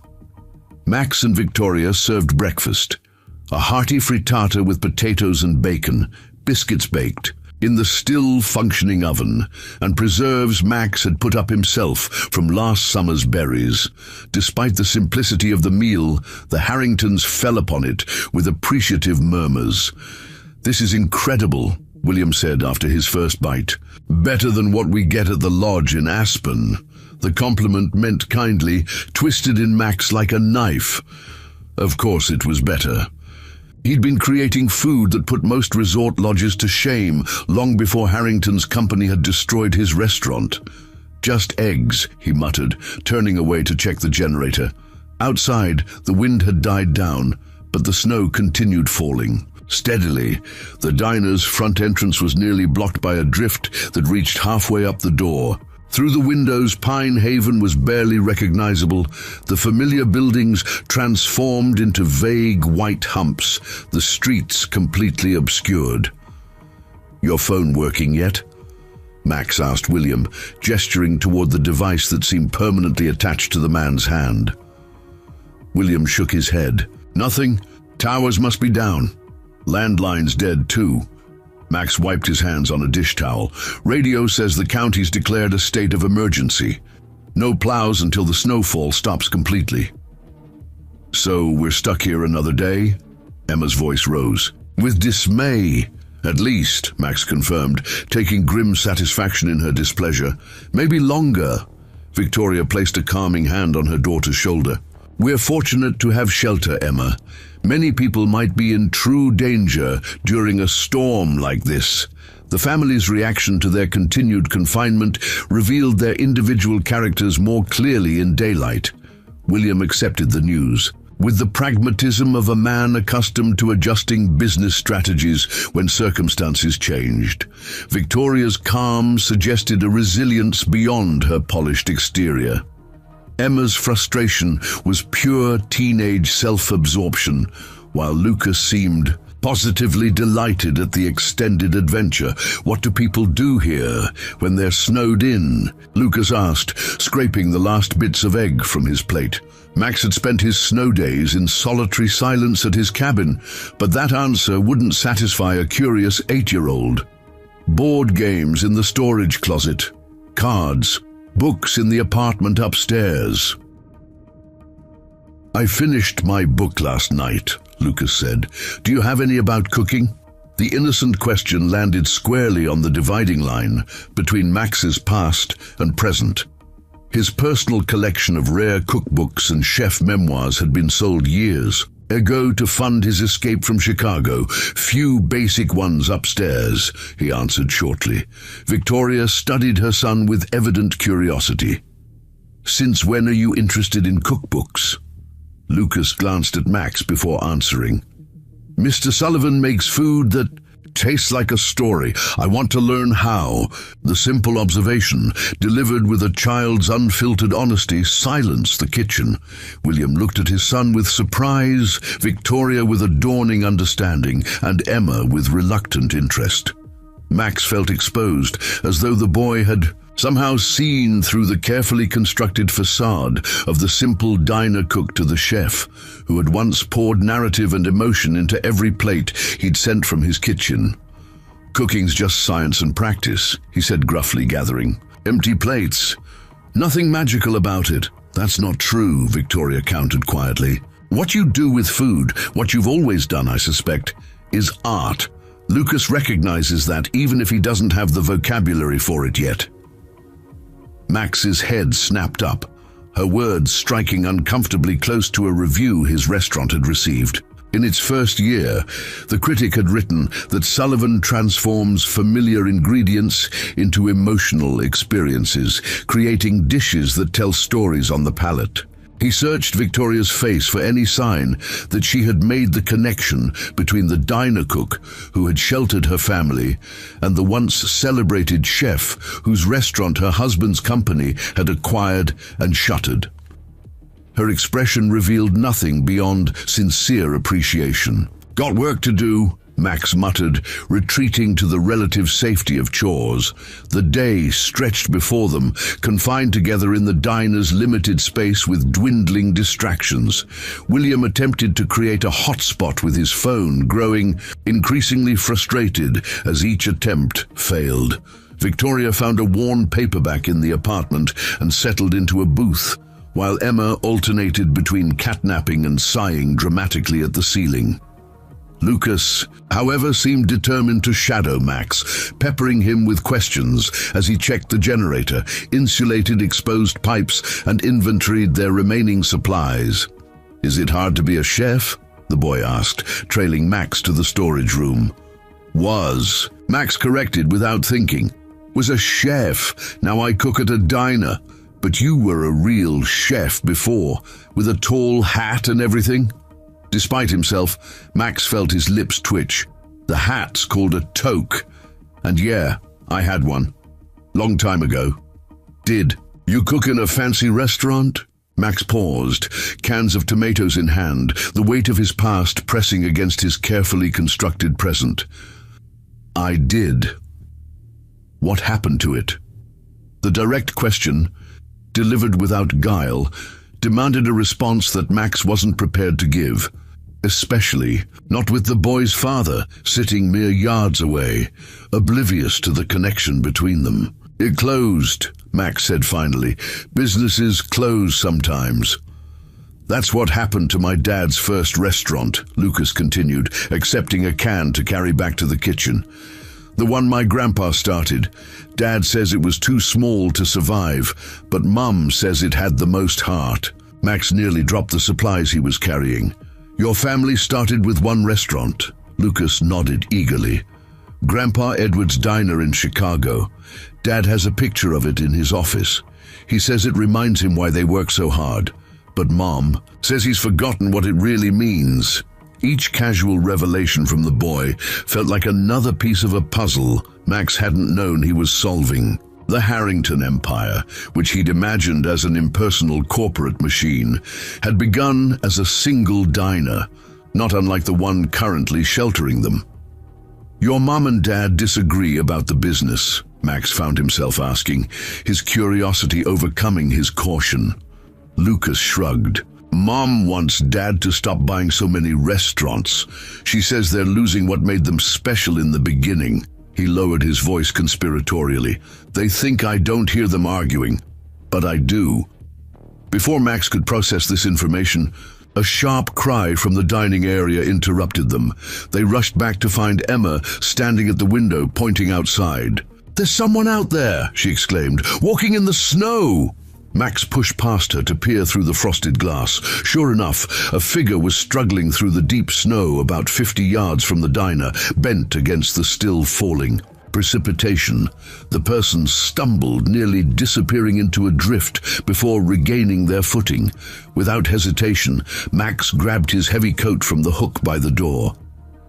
Max and Victoria served breakfast, a hearty frittata with potatoes and bacon, biscuits baked, in the still functioning oven, and preserves Max had put up himself from last summer's berries. Despite the simplicity of the meal, the Harringtons fell upon it with appreciative murmurs. "This is incredible," William said after his first bite. "Better than what we get at the lodge in Aspen." The compliment, meant kindly, twisted in Max like a knife. Of course it was better. He'd been creating food that put most resort lodges to shame long before Harrington's company had destroyed his restaurant. "Just eggs," he muttered, turning away to check the generator. Outside, the wind had died down, but the snow continued falling. Steadily, the diner's front entrance was nearly blocked by a drift that reached halfway up the door. Through the windows, Pine Haven was barely recognizable, the familiar buildings transformed into vague white humps, the streets completely obscured. "Your phone working yet?" Max asked William, gesturing toward the device that seemed permanently attached to the man's hand. William shook his head. "Nothing. Towers must be down. Landlines dead too. Max wiped his hands on a dish towel. Radio says the county's declared a state of emergency. No plows until the snowfall stops completely. So we're stuck here another day? Emma's voice rose. With dismay. At least, Max confirmed, taking grim satisfaction in her displeasure. Maybe longer. Victoria placed a calming hand on her daughter's shoulder. We're fortunate to have shelter, Emma. Many people might be in true danger during a storm like this. The family's reaction to their continued confinement revealed their individual characters more clearly in daylight. William accepted the news. With the pragmatism of a man accustomed to adjusting business strategies when circumstances changed, Victoria's calm suggested a resilience beyond her polished exterior. Emma's frustration was pure teenage self-absorption, while Lucas seemed positively delighted at the extended adventure. What do people do here when they're snowed in? Lucas asked, scraping the last bits of egg from his plate. Max had spent his snow days in solitary silence at his cabin, but that answer wouldn't satisfy a curious 8-year-old. Board games in the storage closet, cards, books in the apartment upstairs. I finished my book last night, Lucas said. Do you have any about cooking? The innocent question landed squarely on the dividing line between Max's past and present. His personal collection of rare cookbooks and chef memoirs had been sold years ago to fund his escape from Chicago. Few basic ones upstairs, he answered shortly. Victoria studied her son with evident curiosity. Since when are you interested in cookbooks? Lucas glanced at Max before answering. Mr. Sullivan makes food that tastes like a story. I want to learn how. The simple observation, delivered with a child's unfiltered honesty, silenced the kitchen. William looked at his son with surprise, Victoria with a dawning understanding, and Emma with reluctant interest. Max felt exposed, as though the boy had somehow seen through the carefully constructed facade of the simple diner cook to the chef, who had once poured narrative and emotion into every plate he'd sent from his kitchen. Cooking's just science and practice, he said gruffly, gathering. Empty plates. Nothing magical about it. That's not true, Victoria countered quietly. What you do with food, what you've always done, I suspect, is art. Lucas recognizes that, even if he doesn't have the vocabulary for it yet. Max's head snapped up, her words striking uncomfortably close to a review his restaurant had received. In its first year, the critic had written that Sullivan transforms familiar ingredients into emotional experiences, creating dishes that tell stories on the palate. He searched Victoria's face for any sign that she had made the connection between the diner cook who had sheltered her family and the once celebrated chef whose restaurant her husband's company had acquired and shuttered. Her expression revealed nothing beyond sincere appreciation. Got work to do, Max muttered, retreating to the relative safety of chores. The day stretched before them, confined together in the diner's limited space with dwindling distractions. William attempted to create a hotspot with his phone, growing increasingly frustrated as each attempt failed. Victoria found a worn paperback in the apartment and settled into a booth, while Emma alternated between catnapping and sighing dramatically at the ceiling. Lucas, however, seemed determined to shadow Max, peppering him with questions as he checked the generator, insulated exposed pipes, and inventoried their remaining supplies. Is it hard to be a chef? The boy asked, trailing Max to the storage room. Was, Max corrected without thinking. Was a chef. Now I cook at a diner. But you were a real chef before, with a tall hat and everything? Despite himself, Max felt his lips twitch. The hat's called a toque. And yeah, I had one. Long time ago. Did you cook in a fancy restaurant? Max paused, cans of tomatoes in hand, the weight of his past pressing against his carefully constructed present. I did. What happened to it? The direct question, delivered without guile, demanded a response that Max wasn't prepared to give. Especially not with the boy's father sitting mere yards away, oblivious to the connection between them. "It closed," Max said finally. "Businesses close sometimes." "That's what happened to my dad's first restaurant," Lucas continued, accepting a can to carry back to the kitchen. "The one my grandpa started. Dad says it was too small to survive, but Mum says it had the most heart." Max nearly dropped the supplies he was carrying. "Your family started with one restaurant?" Lucas nodded eagerly. "Grandpa Edward's Diner in Chicago. Dad has a picture of it in his office. He says it reminds him why they work so hard. But Mom says he's forgotten what it really means." Each casual revelation from the boy felt like another piece of a puzzle Max hadn't known he was solving. The Harrington Empire, which he'd imagined as an impersonal corporate machine, had begun as a single diner, not unlike the one currently sheltering them. "Your mom and dad disagree about the business?" Max found himself asking, his curiosity overcoming his caution. Lucas shrugged. "Mom wants Dad to stop buying so many restaurants. She says they're losing what made them special in the beginning." He lowered his voice conspiratorially. "They think I don't hear them arguing, but I do." Before Max could process this information, a sharp cry from the dining area interrupted them. They rushed back to find Emma standing at the window, pointing outside. "There's someone out there," she exclaimed, "walking in the snow." Max pushed past her to peer through the frosted glass. Sure enough, a figure was struggling through the deep snow about 50 yards from the diner, bent against the still falling precipitation. The person stumbled, nearly disappearing into a drift before regaining their footing. Without hesitation, Max grabbed his heavy coat from the hook by the door.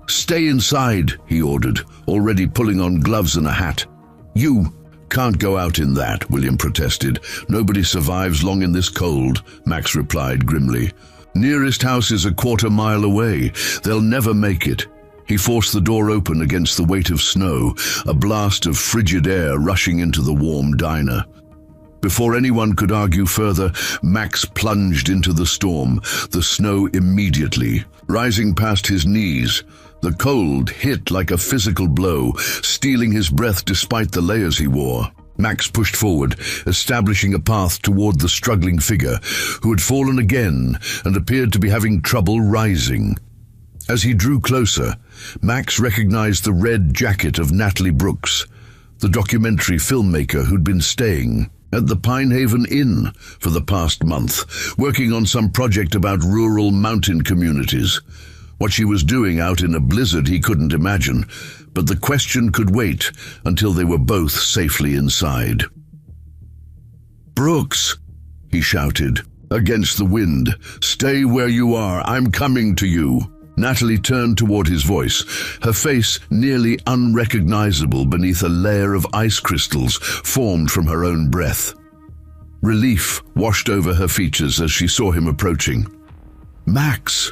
"Stay inside," he ordered, already pulling on gloves and a hat. "You can't go out in that," William protested. "Nobody survives long in this cold," Max replied grimly. "Nearest house is a quarter-mile away. They'll never make it." He forced the door open against the weight of snow, a blast of frigid air rushing into the warm diner. Before anyone could argue further, Max plunged into the storm, the snow immediately rising past his knees. The cold hit like a physical blow, stealing his breath despite the layers he wore. Max pushed forward, establishing a path toward the struggling figure, who had fallen again and appeared to be having trouble rising. As he drew closer, Max recognized the red jacket of Natalie Brooks, the documentary filmmaker who'd been staying at the Pinehaven Inn for the past month, working on some project about rural mountain communities. What she was doing out in a blizzard he couldn't imagine, but the question could wait until they were both safely inside. "Brooks," he shouted, against the wind, "stay where you are, I'm coming to you." Natalie turned toward his voice, her face nearly unrecognizable beneath a layer of ice crystals formed from her own breath. Relief washed over her features as she saw him approaching. "Max,"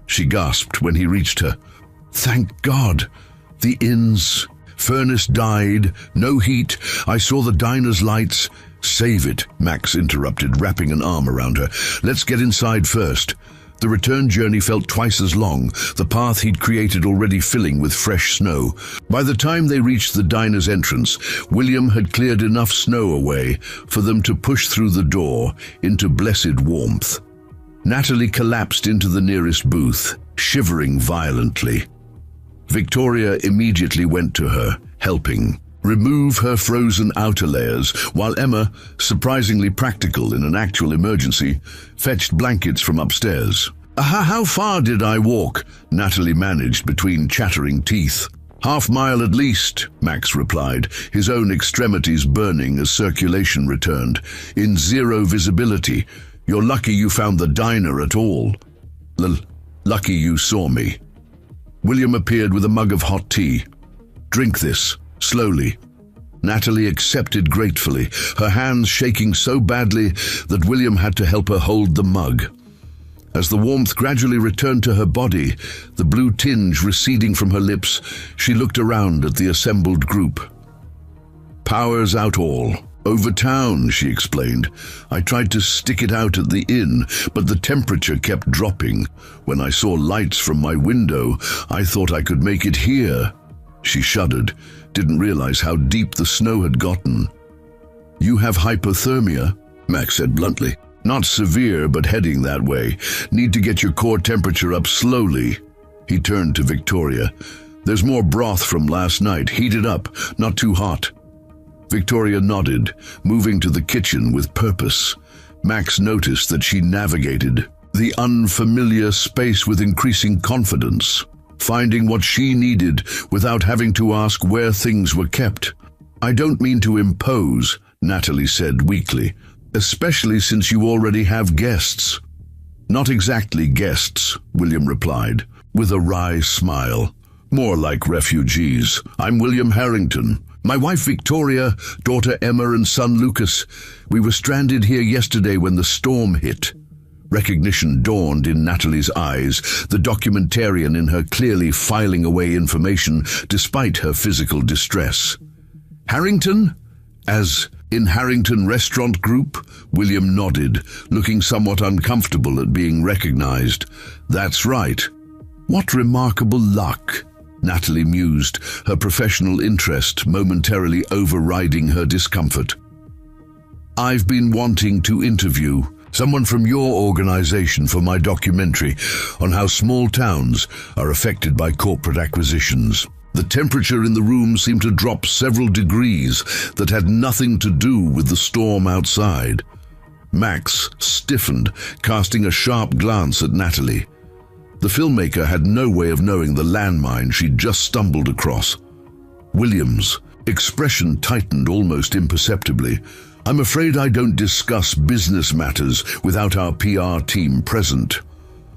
she gasped when he reached her. "Thank God. The inn's furnace died, no heat. I saw the diner's lights." "Save it," Max interrupted, wrapping an arm around her. "Let's get inside first." The return journey felt twice as long, the path he'd created already filling with fresh snow. By the time they reached the diner's entrance, William had cleared enough snow away for them to push through the door into blessed warmth. Natalie collapsed into the nearest booth, shivering violently. Victoria immediately went to her, helping remove her frozen outer layers, while Emma, surprisingly practical in an actual emergency, fetched blankets from upstairs. How far did I walk?" Natalie managed between chattering teeth. "Half-mile at least," Max replied, his own extremities burning as circulation returned. "In zero visibility. You're lucky you found the diner at all." Lucky you saw me." William appeared with a mug of hot tea. "Drink this, slowly." Natalie accepted gratefully, her hands shaking so badly that William had to help her hold the mug. As the warmth gradually returned to her body, the blue tinge receding from her lips, she looked around at the assembled group. "Power's out all," "Over town," she explained. "I tried to stick it out at the inn, but the temperature kept dropping. When I saw lights from my window, I thought I could make it here." She shuddered, didn't realize how deep the snow had gotten. "You have hypothermia," Max said bluntly. "Not severe, but heading that way. Need to get your core temperature up slowly." He turned to Victoria. "There's more broth from last night. Heat it up, not too hot." Victoria nodded, moving to the kitchen with purpose. Max noticed that she navigated the unfamiliar space with increasing confidence, finding what she needed without having to ask where things were kept. "I don't mean to impose," Natalie said weakly, "especially since you already have guests." "Not exactly guests," William replied, with a wry smile. "More like refugees. I'm William Harrington. My wife Victoria, daughter Emma and son Lucas. We were stranded here yesterday when the storm hit." Recognition dawned in Natalie's eyes, the documentarian in her clearly filing away information despite her physical distress. "Harrington? As in Harrington Restaurant Group?" William nodded, looking somewhat uncomfortable at being recognized. "That's right." "What remarkable luck," Natalie mused, her professional interest momentarily overriding her discomfort. "I've been wanting to interview someone from your organization for my documentary on how small towns are affected by corporate acquisitions. The temperature in the room seemed to drop several degrees that had nothing to do with the storm outside." Max stiffened, casting a sharp glance at Natalie. The filmmaker had no way of knowing the landmine she'd just stumbled across. William's expression tightened almost imperceptibly. "I'm afraid I don't discuss business matters without our PR team present."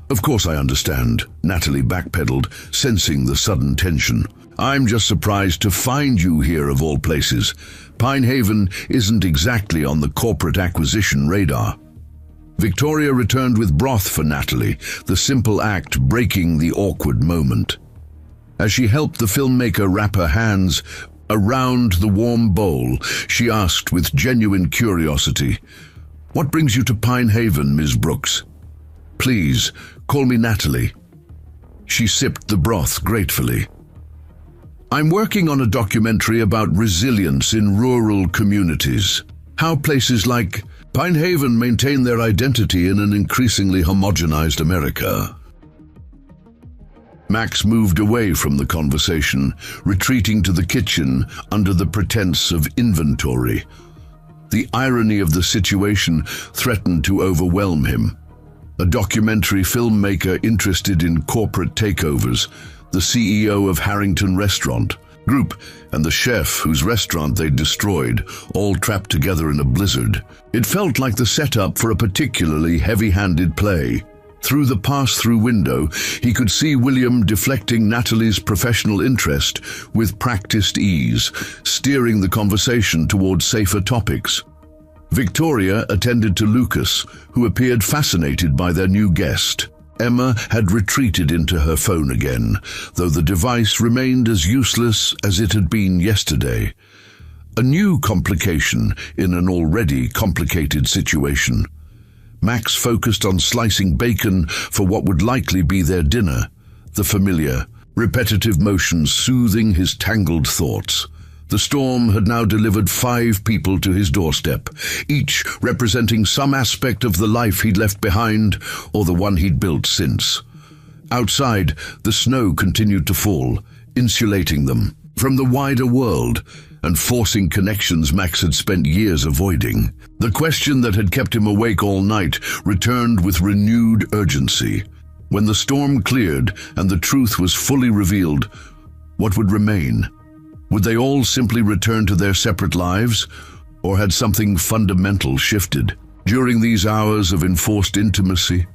"Of course I understand," Natalie backpedaled, sensing the sudden tension. "I'm just surprised to find you here of all places. Pine Haven isn't exactly on the corporate acquisition radar." Victoria returned with broth for Natalie, the simple act breaking the awkward moment. As she helped the filmmaker wrap her hands around the warm bowl, she asked with genuine curiosity, "What brings you to Pine Haven, Ms. Brooks?" "Please, call me Natalie." She sipped the broth gratefully. "I'm working on a documentary about resilience in rural communities. How places like Pine Haven maintain their identity in an increasingly homogenized America." Max moved away from the conversation, retreating to the kitchen under the pretense of inventory. The irony of the situation threatened to overwhelm him. A documentary filmmaker interested in corporate takeovers, the CEO of Harrington Restaurant Group, and the chef whose restaurant they'd destroyed, all trapped together in a blizzard. It felt like the setup for a particularly heavy-handed play. Through the pass-through window, he could see William deflecting Natalie's professional interest with practiced ease, steering the conversation toward safer topics. Victoria attended to Lucas, who appeared fascinated by their new guest. Emma had retreated into her phone again, though the device remained as useless as it had been yesterday. A new complication in an already complicated situation. Max focused on slicing bacon for what would likely be their dinner, the familiar, repetitive motions soothing his tangled thoughts. The storm had now delivered 5 people to his doorstep, each representing some aspect of the life he'd left behind or the one he'd built since. Outside, the snow continued to fall, insulating them from the wider world and forcing connections Max had spent years avoiding. The question that had kept him awake all night returned with renewed urgency. When the storm cleared and the truth was fully revealed, what would remain? Would they all simply return to their separate lives, or had something fundamental shifted? During these hours of enforced intimacy,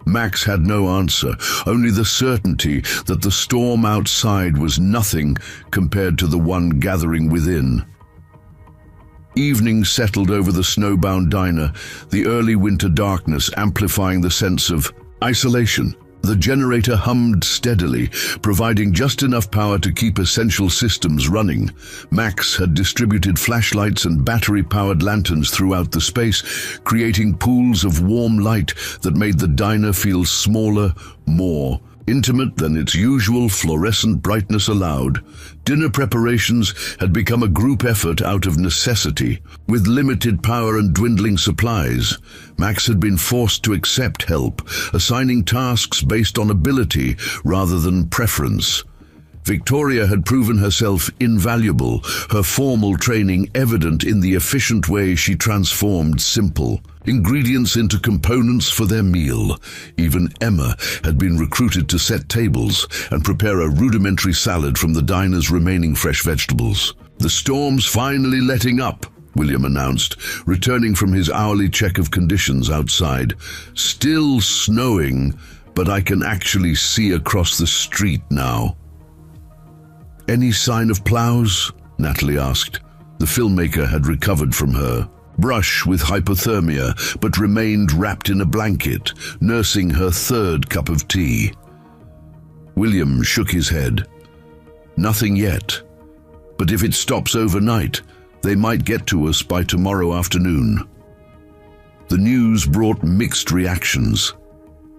Max had no answer, only the certainty that the storm outside was nothing compared to the one gathering within. Evening settled over the snowbound diner, the early winter darkness amplifying the sense of isolation. The generator hummed steadily, providing just enough power to keep essential systems running. Max had distributed flashlights and battery-powered lanterns throughout the space, creating pools of warm light that made the diner feel smaller, more intimate than its usual fluorescent brightness allowed. Dinner preparations had become a group effort out of necessity. With limited power and dwindling supplies, Max had been forced to accept help, assigning tasks based on ability rather than preference. Victoria had proven herself invaluable, her formal training evident in the efficient way she transformed simple ingredients into components for their meal. Even Emma had been recruited to set tables and prepare a rudimentary salad from the diner's remaining fresh vegetables. "The storm's finally letting up," William announced, returning from his hourly check of conditions outside. "Still snowing, but I can actually see across the street now." "Any sign of plows?" Natalie asked. The filmmaker had recovered from her brush with hypothermia, but remained wrapped in a blanket, nursing her third cup of tea. William shook his head. "Nothing yet. But if it stops overnight, they might get to us by tomorrow afternoon." The news brought mixed reactions.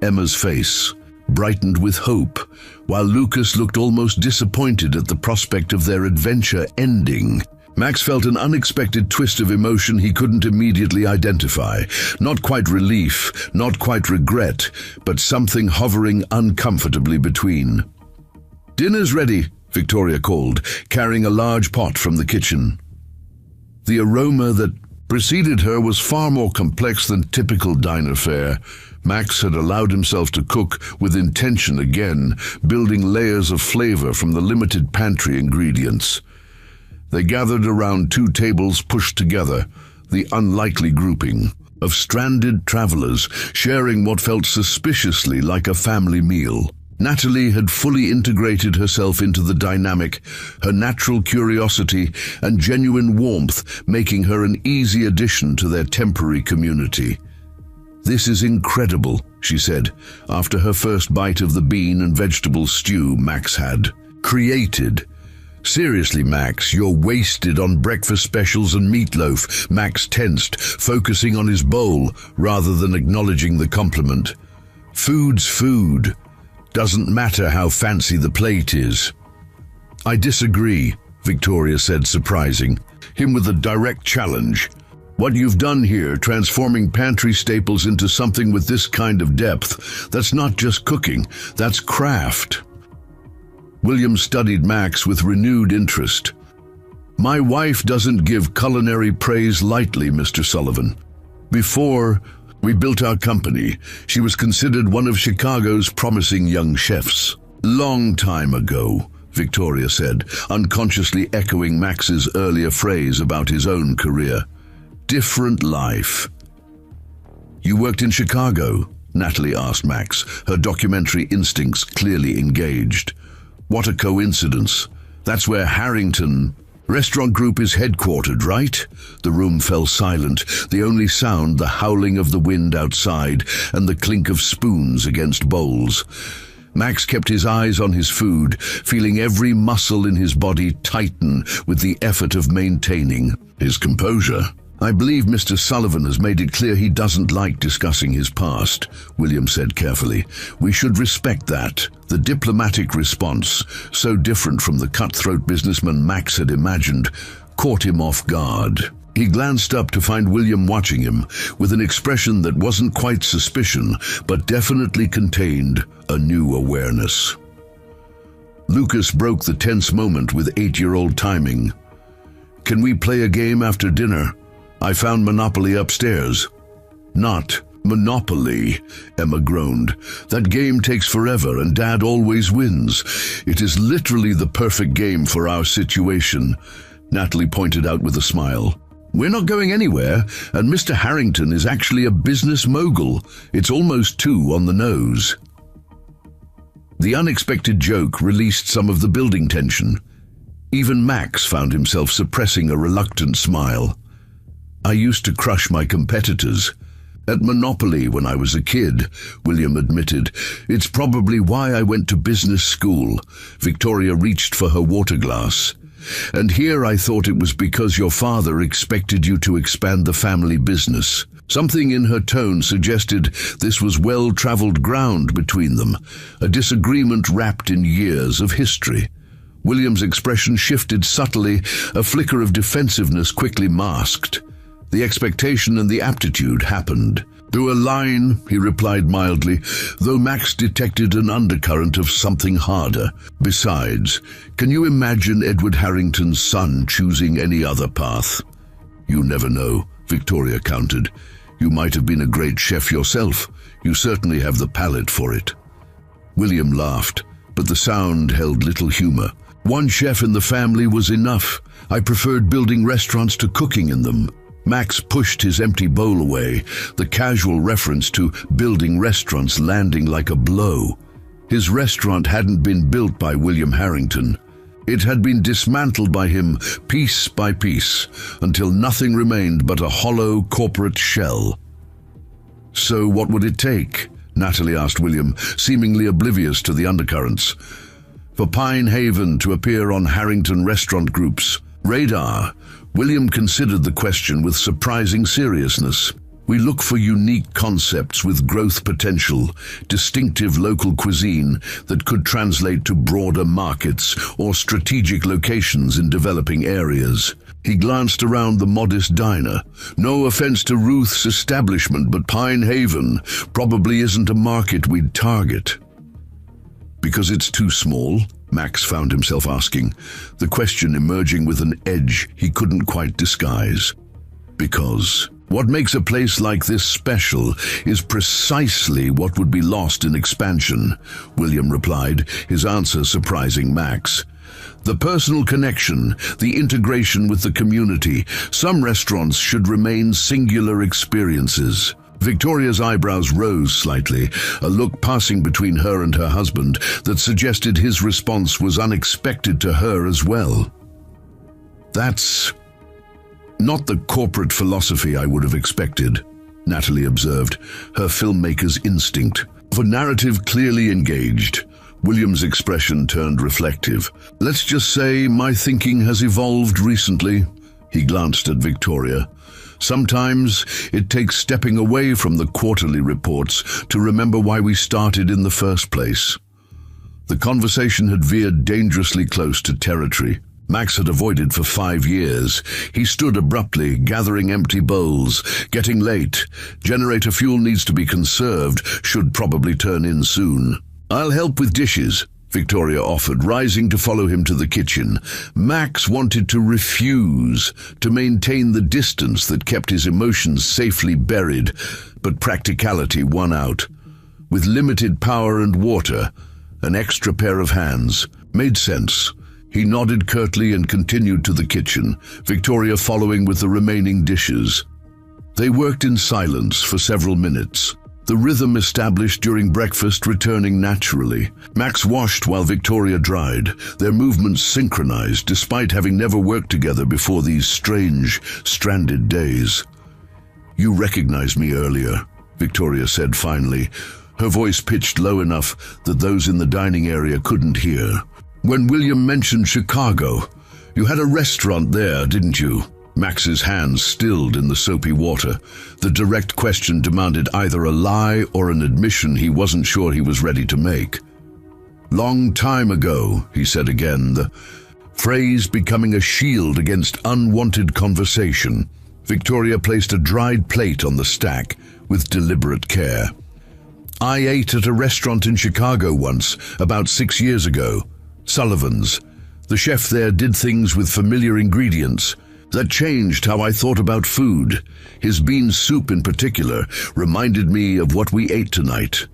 Emma's face brightened with hope, while Lucas looked almost disappointed at the prospect of their adventure ending. Max felt an unexpected twist of emotion he couldn't immediately identify. Not quite relief, not quite regret, but something hovering uncomfortably between. "Dinner's ready," Victoria called, carrying a large pot from the kitchen. The aroma that preceded her was far more complex than typical diner fare. Max had allowed himself to cook with intention again, building layers of flavor from the limited pantry ingredients. They gathered around two tables pushed together, the unlikely grouping of stranded travelers sharing what felt suspiciously like a family meal. Natalie had fully integrated herself into the dynamic, her natural curiosity and genuine warmth making her an easy addition to their temporary community. "This is incredible," she said, after her first bite of the bean and vegetable stew Max had created. "Seriously, Max, you're wasted on breakfast specials and meatloaf." Max tensed, focusing on his bowl rather than acknowledging the compliment. "Food's food. Doesn't matter how fancy the plate is." "I disagree," Victoria said, surprising him with a direct challenge. "What you've done here, transforming pantry staples into something with this kind of depth, that's not just cooking, that's craft." William studied Max with renewed interest. "My wife doesn't give culinary praise lightly, Mr. Sullivan. Before we built our company, she was considered one of Chicago's promising young chefs." "Long time ago," Victoria said, unconsciously echoing Max's earlier phrase about his own career. "Different life." "You worked in Chicago?" Natalie asked Max, her documentary instincts clearly engaged. "What a coincidence. That's where Harrington Restaurant Group is headquartered, right?" The room fell silent, the only sound the howling of the wind outside and the clink of spoons against bowls. Max kept his eyes on his food, feeling every muscle in his body tighten with the effort of maintaining his composure. "I believe Mr. Sullivan has made it clear he doesn't like discussing his past," William said carefully. "We should respect that." The diplomatic response, so different from the cutthroat businessman Max had imagined, caught him off guard. He glanced up to find William watching him, with an expression that wasn't quite suspicion, but definitely contained a new awareness. Lucas broke the tense moment with 8-year-old timing. "Can we play a game after dinner? I found Monopoly upstairs." "Not Monopoly," Emma groaned. "That game takes forever and Dad always wins. It is literally the perfect game for our situation," Natalie pointed out with a smile. "We're not going anywhere, and Mr. Harrington is actually a business mogul. It's almost 2 on the nose." The unexpected joke released some of the building tension. Even Max found himself suppressing a reluctant smile. "I used to crush my competitors. At Monopoly when I was a kid, William admitted. It's probably why I went to business school. Victoria reached for her water glass. And here I thought it was because your father expected you to expand the family business. Something in her tone suggested this was well-traveled ground between them, a disagreement wrapped in years of history. William's expression shifted subtly, a flicker of defensiveness quickly masked. The expectation and the aptitude happened. "To a line," he replied mildly, though Max detected an undercurrent of something harder. "Besides, can you imagine Edward Harrington's son choosing any other path?" "You never know," Victoria countered. "You might have been a great chef yourself. You certainly have the palate for it." William laughed, but the sound held little humor. "One chef in the family was enough. I preferred building restaurants to cooking in them." Max pushed his empty bowl away, the casual reference to building restaurants landing like a blow. His restaurant hadn't been built by William Harrington. It had been dismantled by him piece by piece, until nothing remained but a hollow corporate shell. "So what would it take?" Natalie asked William, seemingly oblivious to the undercurrents. "For Pine Haven to appear on Harrington Restaurant Group's radar?" William considered the question with surprising seriousness. "We look for unique concepts with growth potential, distinctive local cuisine that could translate to broader markets or strategic locations in developing areas." He glanced around the modest diner. "No offense to Ruth's establishment, but Pine Haven probably isn't a market we'd target." "Because it's too small?" Max found himself asking, the question emerging with an edge he couldn't quite disguise. "Because what makes a place like this special is precisely what would be lost in expansion," William replied, his answer surprising Max. "The personal connection, the integration with the community. Some restaurants should remain singular experiences." Victoria's eyebrows rose slightly, a look passing between her and her husband that suggested his response was unexpected to her as well. "That's not the corporate philosophy I would have expected," Natalie observed, her filmmaker's instinct. For narrative clearly engaged, William's expression turned reflective. "Let's just say my thinking has evolved recently." He glanced at Victoria. "Sometimes it takes stepping away from the quarterly reports to remember why we started in the first place." The conversation had veered dangerously close to territory Max had avoided for 5 years. He stood abruptly, gathering empty bowls. "Getting late. Generator fuel needs to be conserved, should probably turn in soon." "I'll help with dishes," Victoria offered, rising to follow him to the kitchen. Max wanted to refuse, to maintain the distance that kept his emotions safely buried, but practicality won out. With limited power and water, an extra pair of hands made sense. He nodded curtly and continued to the kitchen, Victoria following with the remaining dishes. They worked in silence for several minutes, the rhythm established during breakfast returning naturally. Max washed while Victoria dried, their movements synchronized despite having never worked together before these strange, stranded days. "You recognized me earlier," Victoria said finally, her voice pitched low enough that those in the dining area couldn't hear. "When William mentioned Chicago, you had a restaurant there, didn't you?" Max's hands stilled in the soapy water. The direct question demanded either a lie or an admission he wasn't sure he was ready to make. "Long time ago," he said again, the phrase becoming a shield against unwanted conversation. Victoria placed a dried plate on the stack with deliberate care. "I ate at a restaurant in Chicago once, about 6 years ago. Sullivan's. The chef there did things with familiar ingredients. That changed how I thought about food. His bean soup in particular reminded me of what we ate tonight."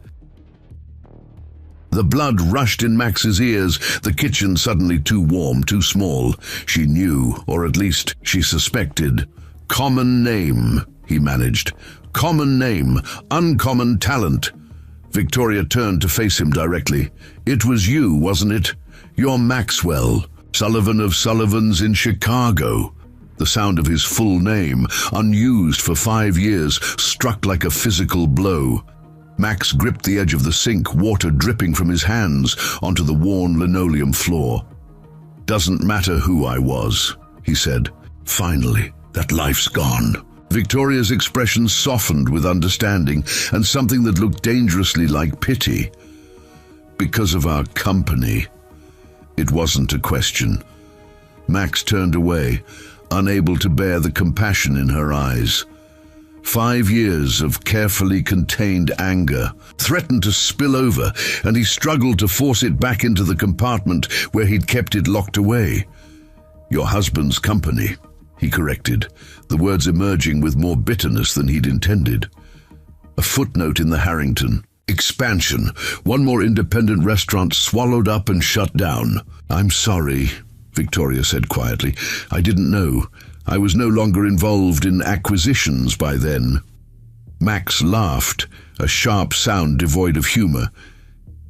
The blood rushed in Max's ears, the kitchen suddenly too warm, too small. She knew, or at least she suspected. "Common name," he managed. "Common name, uncommon talent." Victoria turned to face him directly. "It was you, wasn't it? You're Maxwell, Sullivan of Sullivan's in Chicago." The sound of his full name, unused for 5 years, struck like a physical blow. Max gripped the edge of the sink, water dripping from his hands onto the worn linoleum floor. "Doesn't matter who I was," he said. "Finally, that life's gone." Victoria's expression softened with understanding and something that looked dangerously like pity. "Because of our company." It wasn't a question. Max turned away, unable to bear the compassion in her eyes. 5 years of carefully contained anger threatened to spill over, and he struggled to force it back into the compartment where he'd kept it locked away. "Your husband's company," he corrected, the words emerging with more bitterness than he'd intended. A footnote in the Harrington. Expansion. One more independent restaurant swallowed up and shut down. "I'm sorry," Victoria said quietly. "I didn't know. I was no longer involved in acquisitions by then." Max laughed, a sharp sound devoid of humor.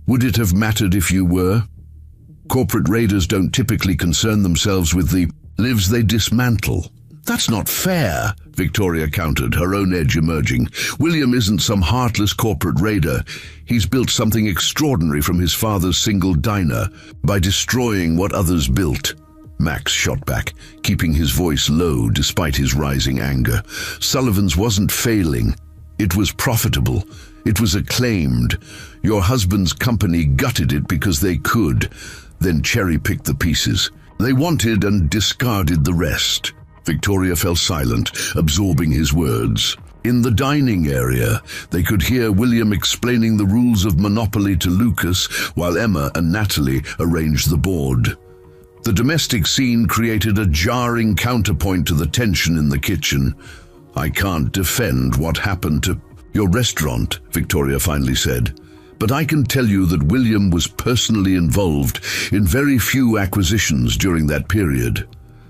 "Would it have mattered if you were? Corporate raiders don't typically concern themselves with the lives they dismantle." "That's not fair," Victoria countered, her own edge emerging. "William isn't some heartless corporate raider. He's built something extraordinary from his father's single diner by destroying what others built." Max shot back, keeping his voice low despite his rising anger. "Sullivan's wasn't failing. It was profitable. It was acclaimed. Your husband's company gutted it because they could, then cherry-picked the pieces. They wanted and discarded the rest." Victoria fell silent, absorbing his words. In the dining area, they could hear William explaining the rules of Monopoly to Lucas while Emma and Natalie arranged the board. The domestic scene created a jarring counterpoint to the tension in the kitchen. "I can't defend what happened to your restaurant," Victoria finally said. "But I can tell you that William was personally involved in very few acquisitions during that period.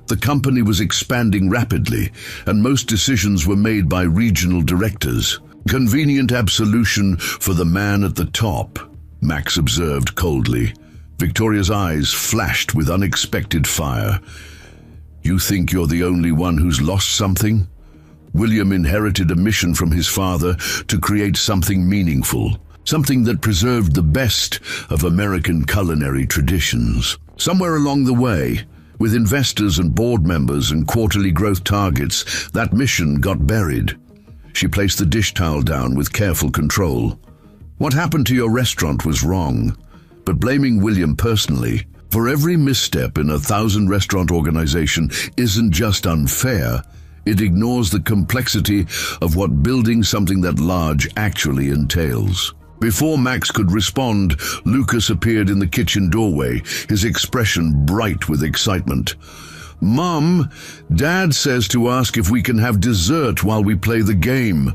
The company was expanding rapidly, and most decisions were made by regional directors. Convenient absolution for the man at the top," Max observed coldly. Victoria's eyes flashed with unexpected fire. "You think you're the only one who's lost something? William inherited a mission from his father to create something meaningful, something that preserved the best of American culinary traditions. Somewhere along the way, with investors and board members and quarterly growth targets, that mission got buried." She placed the dish towel down with careful control. "What happened to your restaurant was wrong, but blaming William personally for every misstep in a 1,000-restaurant organization isn't just unfair, it ignores the complexity of what building something that large actually entails." Before Max could respond, Lucas appeared in the kitchen doorway, his expression bright with excitement. "Mom, Dad says to ask if we can have dessert while we play the game."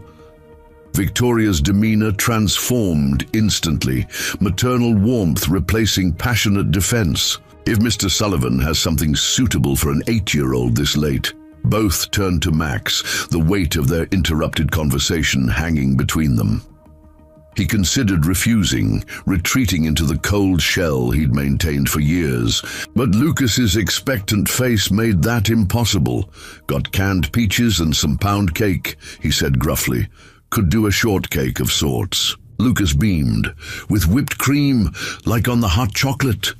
Victoria's demeanor transformed instantly, maternal warmth replacing passionate defense. "If Mr. Sullivan has something suitable for an 8-year-old this late." Both turned to Max, the weight of their interrupted conversation hanging between them. He considered refusing, retreating into the cold shell he'd maintained for years. But Lucas's expectant face made that impossible. "Got canned peaches and some pound cake," he said gruffly. "Could do a shortcake of sorts." Lucas beamed. "With whipped cream, like on the hot chocolate?"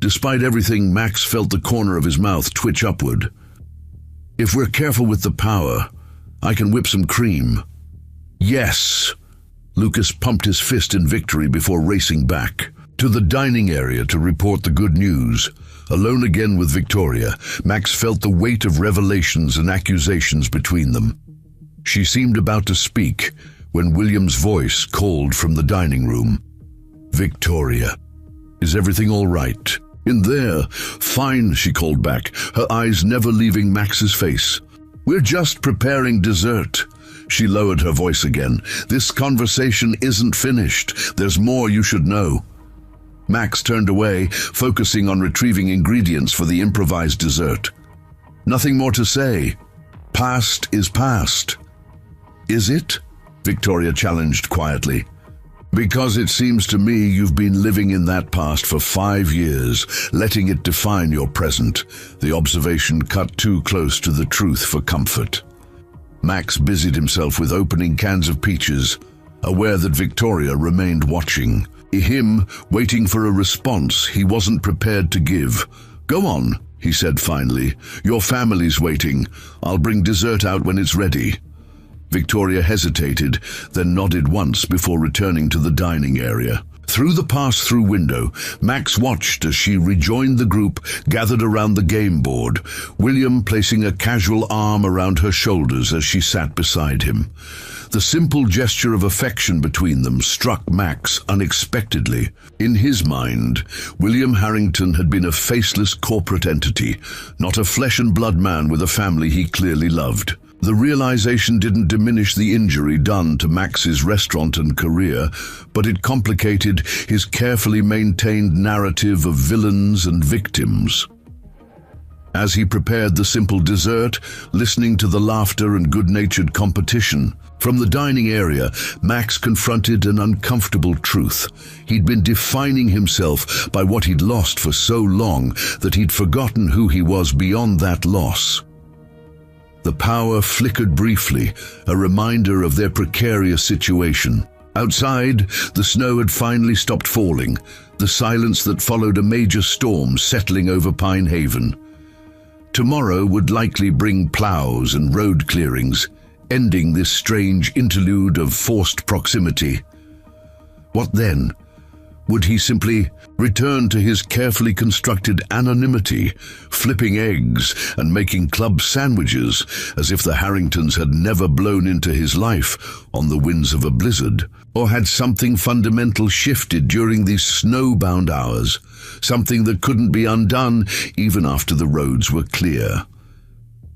Despite everything, Max felt the corner of his mouth twitch upward. "If we're careful with the power, I can whip some cream." "Yes!" Lucas pumped his fist in victory before racing back to the dining area to report the good news. Alone again with Victoria, Max felt the weight of revelations and accusations between them. She seemed about to speak when William's voice called from the dining room. "Victoria, is everything all right?" "In there, fine," she called back, her eyes never leaving Max's face. "We're just preparing dessert." She lowered her voice again. "This conversation isn't finished. There's more you should know." Max turned away, focusing on retrieving ingredients for the improvised dessert. "Nothing more to say. Past is past." "Is it?" Victoria challenged quietly. Because it seems to me you've been living in that past for 5 years, letting it define your present. The observation cut too close to the truth for comfort. Max busied himself with opening cans of peaches, aware that Victoria remained watching. Him, waiting for a response he wasn't prepared to give. "Go on," he said finally. "Your family's waiting. I'll bring dessert out when it's ready." Victoria hesitated, then nodded once before returning to the dining area. Through the pass-through window, Max watched as she rejoined the group gathered around the game board, William placing a casual arm around her shoulders as she sat beside him. The simple gesture of affection between them struck Max unexpectedly. In his mind, William Harrington had been a faceless corporate entity, not a flesh-and-blood man with a family he clearly loved. The realization didn't diminish the injury done to Max's restaurant and career, but it complicated his carefully maintained narrative of villains and victims. As he prepared the simple dessert, listening to the laughter and good-natured competition, from the dining area, Max confronted an uncomfortable truth. He'd been defining himself by what he'd lost for so long that he'd forgotten who he was beyond that loss. The power flickered briefly, a reminder of their precarious situation. Outside, the snow had finally stopped falling, the silence that followed a major storm settling over Pine Haven. Tomorrow would likely bring plows and road clearings, ending this strange interlude of forced proximity. What then? Would he simply return to his carefully constructed anonymity, flipping eggs and making club sandwiches as if the Harringtons had never blown into his life on the winds of a blizzard? Or had something fundamental shifted during these snowbound hours, something that couldn't be undone even after the roads were clear?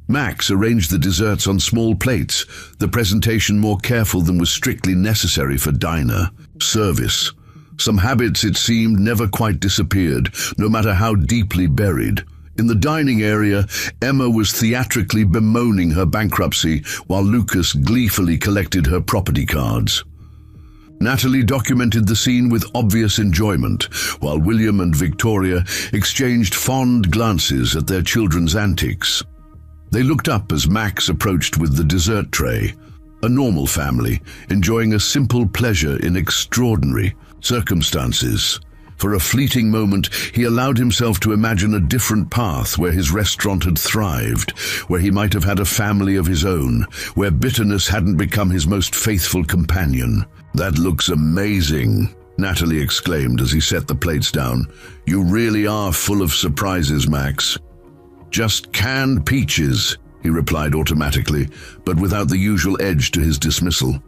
Max arranged the desserts on small plates, the presentation more careful than was strictly necessary for diner service. Some habits, it seemed, never quite disappeared, no matter how deeply buried. In the dining area, Emma was theatrically bemoaning her bankruptcy, while Lucas gleefully collected her property cards. Natalie documented the scene with obvious enjoyment, while William and Victoria exchanged fond glances at their children's antics. They looked up as Max approached with the dessert tray. A normal family, enjoying a simple pleasure in extraordinary circumstances. For a fleeting moment, he allowed himself to imagine a different path where his restaurant had thrived, where he might have had a family of his own, where bitterness hadn't become his most faithful companion. "That looks amazing," Natalie exclaimed as he set the plates down. "You really are full of surprises, Max." "Just canned peaches," he replied automatically, but without the usual edge to his dismissal.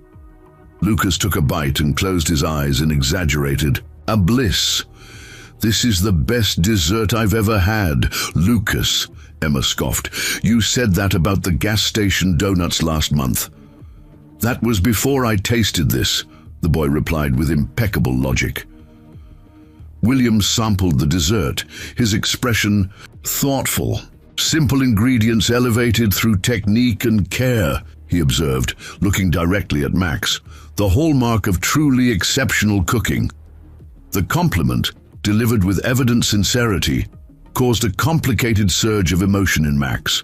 Lucas took a bite and closed his eyes and exaggerated. "A bliss. This is the best dessert I've ever had." "Lucas," Emma scoffed, "you said that about the gas station donuts last month." "That was before I tasted this," the boy replied with impeccable logic. William sampled the dessert, his expression thoughtful. "Simple ingredients elevated through technique and care," he observed, looking directly at Max. "The hallmark of truly exceptional cooking." The compliment, delivered with evident sincerity, caused a complicated surge of emotion in Max.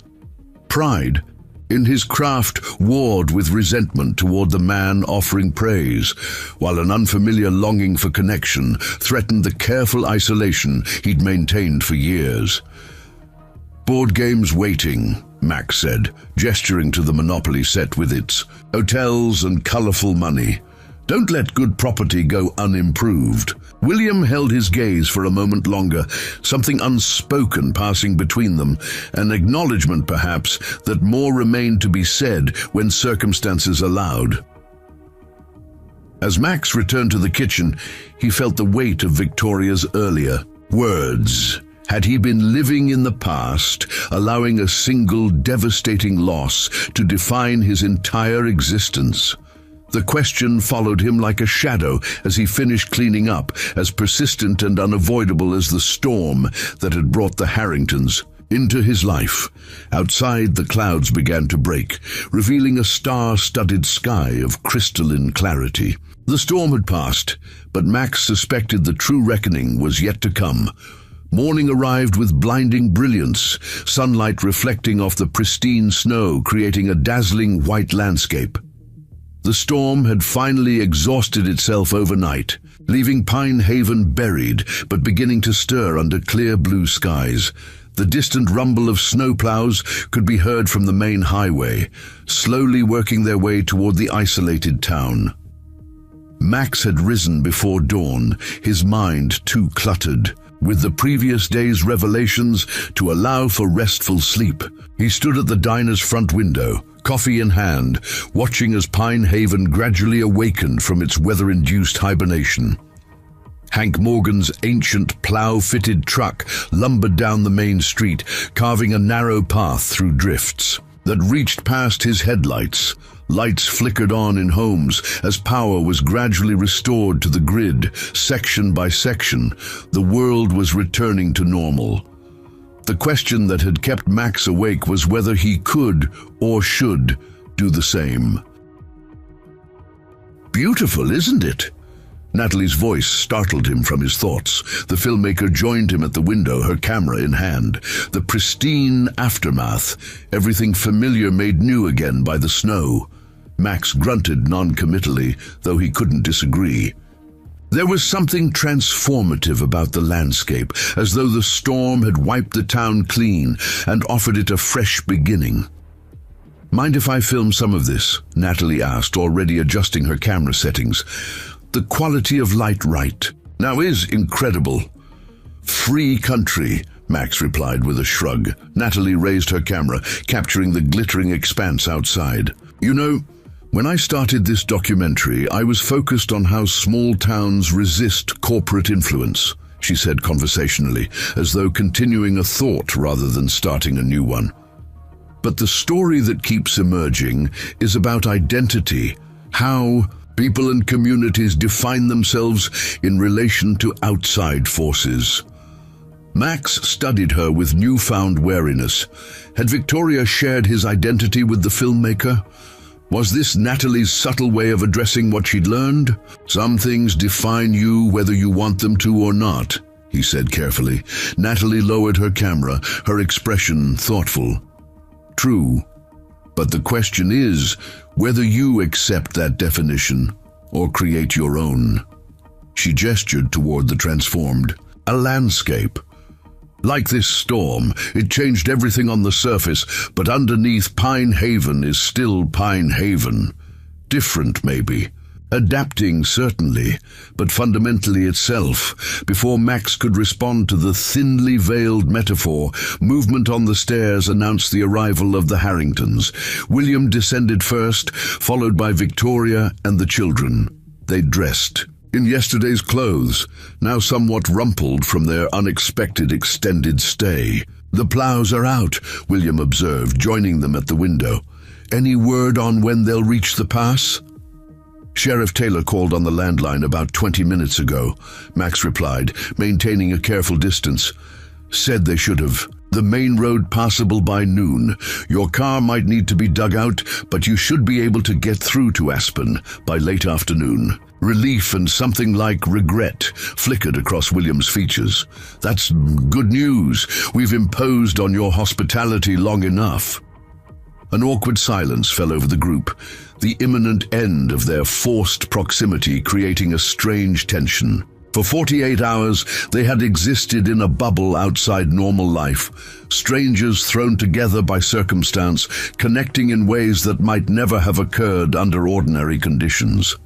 Pride in his craft warred with resentment toward the man offering praise, while an unfamiliar longing for connection threatened the careful isolation he'd maintained for years. "Board games waiting," Max said, gesturing to the Monopoly set with its hotels and colorful money. "Don't let good property go unimproved." William held his gaze for a moment longer, something unspoken passing between them, an acknowledgement perhaps that more remained to be said when circumstances allowed. As Max returned to the kitchen, he felt the weight of Victoria's earlier words. Had he been living in the past, allowing a single devastating loss to define his entire existence? The question followed him like a shadow as he finished cleaning up, as persistent and unavoidable as the storm that had brought the Harringtons into his life. Outside, the clouds began to break, revealing a star-studded sky of crystalline clarity. The storm had passed, but Max suspected the true reckoning was yet to come. Morning arrived with blinding brilliance, sunlight reflecting off the pristine snow, creating a dazzling white landscape. The storm had finally exhausted itself overnight, leaving Pine Haven buried but beginning to stir under clear blue skies. The distant rumble of snowplows could be heard from the main highway, slowly working their way toward the isolated town. Max had risen before dawn, his mind too cluttered with the previous day's revelations to allow for restful sleep. He stood at the diner's front window, coffee in hand, watching as Pine Haven gradually awakened from its weather-induced hibernation. Hank Morgan's ancient plow-fitted truck lumbered down the main street, carving a narrow path through drifts that reached past his headlights. Lights flickered on in homes as power was gradually restored to the grid, section by section. The world was returning to normal. The question that had kept Max awake was whether he could or should do the same. "Beautiful, isn't it?" Natalie's voice startled him from his thoughts. The filmmaker joined him at the window, her camera in hand. The pristine aftermath, everything familiar made new again by the snow. Max grunted non-committally, though he couldn't disagree. There was something transformative about the landscape, as though the storm had wiped the town clean and offered it a fresh beginning. "Mind if I film some of this?" Natalie asked, already adjusting her camera settings. "The quality of light now is incredible." "Free country," Max replied with a shrug. Natalie raised her camera, capturing the glittering expanse outside. "You know, when I started this documentary, I was focused on how small towns resist corporate influence," she said conversationally, as though continuing a thought rather than starting a new one. "But the story that keeps emerging is about identity, how people and communities define themselves in relation to outside forces." Max studied her with newfound wariness. Had Victoria shared his identity with the filmmaker? Was this Natalie's subtle way of addressing what she'd learned? "Some things define you whether you want them to or not," he said carefully. Natalie lowered her camera, her expression thoughtful. "True. But the question is whether you accept that definition or create your own." She gestured toward the transformed. "A landscape. Like this storm, it changed everything on the surface, but underneath Pine Haven is still Pine Haven. Different, maybe. Adapting, certainly, but fundamentally itself." Before Max could respond to the thinly veiled metaphor, movement on the stairs announced the arrival of the Harringtons. William descended first, followed by Victoria and the children. They dressed in yesterday's clothes, now somewhat rumpled from their unexpected extended stay. "The plows are out," William observed, joining them at the window. "Any word on when they'll reach the pass?" "Sheriff Taylor called on the landline about 20 minutes ago," Max replied, maintaining a careful distance. "Said they should have. The main road passable by noon. Your car might need to be dug out, but you should be able to get through to Aspen by late afternoon." Relief and something like regret flickered across William's features. "That's good news. We've imposed on your hospitality long enough." An awkward silence fell over the group, the imminent end of their forced proximity creating a strange tension. For 48 hours, they had existed in a bubble outside normal life, strangers thrown together by circumstance, connecting in ways that might never have occurred under ordinary conditions.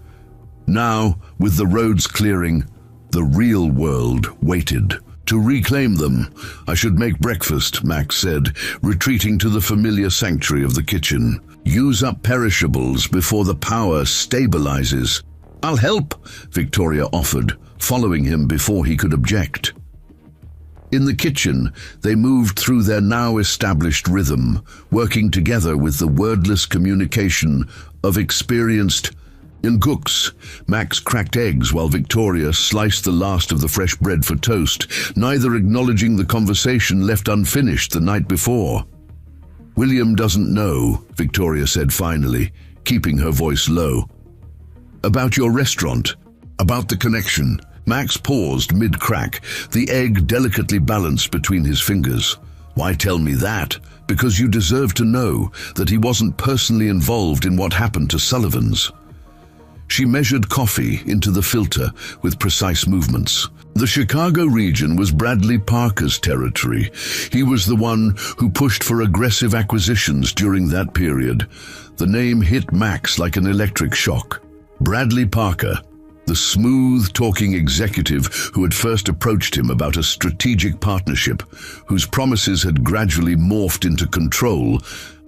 Now, with the roads clearing, the real world waited. "To reclaim them, I should make breakfast," Max said, retreating to the familiar sanctuary of the kitchen. "Use up perishables before the power stabilizes." "I'll help," Victoria offered, following him before he could object. In the kitchen, they moved through their now established rhythm, working together with the wordless communication of experienced cooks. Max cracked eggs while Victoria sliced the last of the fresh bread for toast, neither acknowledging the conversation left unfinished the night before. "William doesn't know," Victoria said finally, keeping her voice low. About your restaurant. About the connection. Max paused mid-crack, the egg delicately balanced between his fingers. Why tell me that? Because you deserve to know that he wasn't personally involved in what happened to Sullivan's. She measured coffee into the filter with precise movements. The Chicago region was Bradley Parker's territory. He was the one who pushed for aggressive acquisitions during that period. The name hit Max like an electric shock. Bradley Parker, the smooth-talking executive who had first approached him about a strategic partnership, whose promises had gradually morphed into control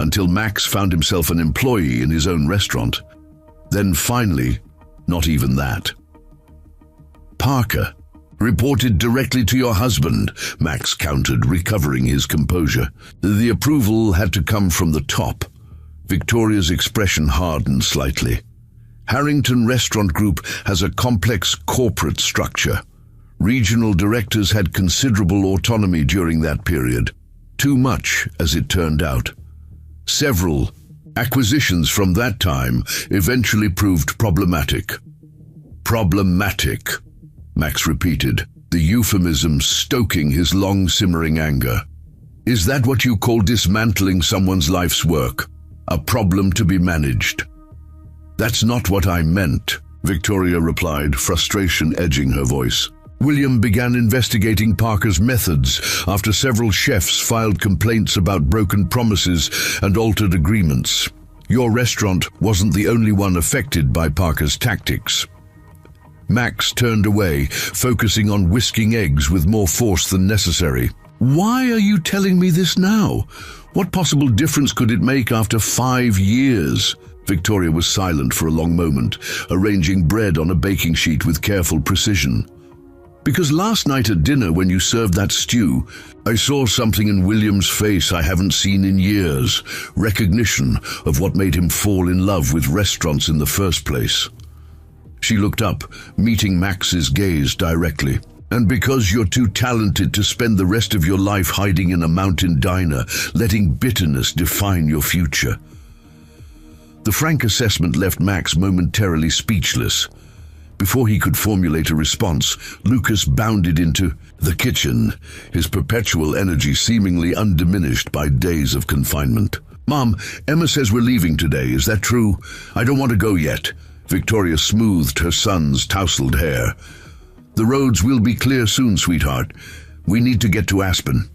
until Max found himself an employee in his own restaurant. Then finally, not even that. Parker, reported directly to your husband, Max countered, recovering his composure. The approval had to come from the top. Victoria's expression hardened slightly. Harrington Restaurant Group has a complex corporate structure. Regional directors had considerable autonomy during that period. Too much, as it turned out. Several acquisitions from that time eventually proved problematic. Problematic, Max repeated, the euphemism stoking his long-simmering anger. Is that what you call dismantling someone's life's work? A problem to be managed? That's not what I meant, Victoria replied, frustration edging her voice. William began investigating Parker's methods after several chefs filed complaints about broken promises and altered agreements. Your restaurant wasn't the only one affected by Parker's tactics. Max turned away, focusing on whisking eggs with more force than necessary. Why are you telling me this now? What possible difference could it make after 5 years? Victoria was silent for a long moment, arranging bread on a baking sheet with careful precision. Because last night at dinner when you served that stew, I saw something in William's face I haven't seen in years. Recognition of what made him fall in love with restaurants in the first place. She looked up, meeting Max's gaze directly. And because you're too talented to spend the rest of your life hiding in a mountain diner, letting bitterness define your future. The frank assessment left Max momentarily speechless. Before he could formulate a response, Lucas bounded into the kitchen, his perpetual energy seemingly undiminished by days of confinement. Mom, Emma says we're leaving today, is that true? I don't want to go yet. Victoria smoothed her son's tousled hair. The roads will be clear soon, sweetheart. We need to get to Aspen.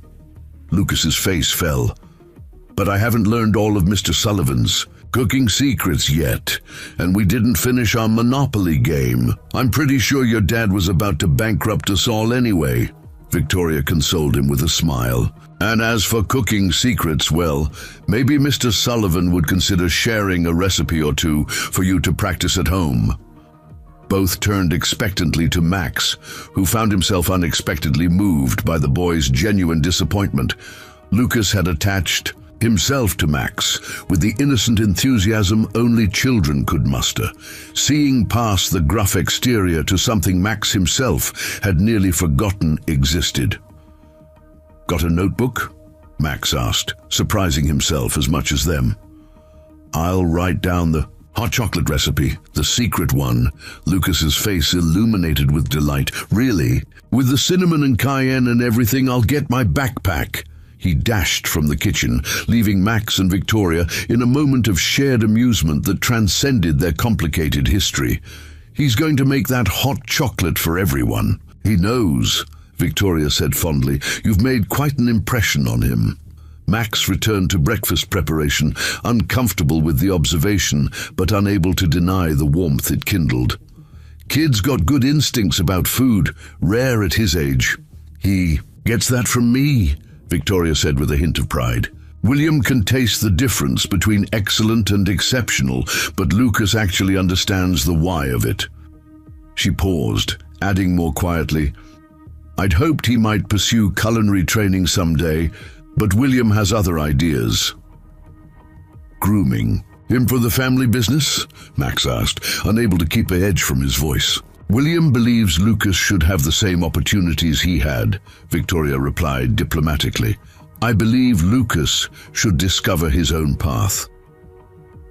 Lucas's face fell. But I haven't learned all of Mr. Sullivan's cooking secrets yet, and we didn't finish our Monopoly game. I'm pretty sure your dad was about to bankrupt us all anyway. Victoria consoled him with a smile. And as for cooking secrets, well, maybe Mr. Sullivan would consider sharing a recipe or two for you to practice at home. Both turned expectantly to Max, who found himself unexpectedly moved by the boy's genuine disappointment. Lucas had attached himself to Max with the innocent enthusiasm only children could muster, seeing past the gruff exterior to something Max himself had nearly forgotten existed. Got a notebook? Max asked, surprising himself as much as them. I'll write down the hot chocolate recipe, the secret one. Lucas's face illuminated with delight. Really? With the cinnamon and cayenne and everything, I'll get my backpack. He dashed from the kitchen, leaving Max and Victoria in a moment of shared amusement that transcended their complicated history. He's going to make that hot chocolate for everyone. He knows, Victoria said fondly. You've made quite an impression on him. Max returned to breakfast preparation, uncomfortable with the observation, but unable to deny the warmth it kindled. Kid's got good instincts about food, rare at his age. He gets that from me, Victoria said with a hint of pride. William can taste the difference between excellent and exceptional, but Lucas actually understands the why of it. She paused, adding more quietly, I'd hoped he might pursue culinary training someday, but William has other ideas. Grooming him for the family business? Max asked, unable to keep a edge from his voice. William believes Lucas should have the same opportunities he had, Victoria replied diplomatically. I believe Lucas should discover his own path.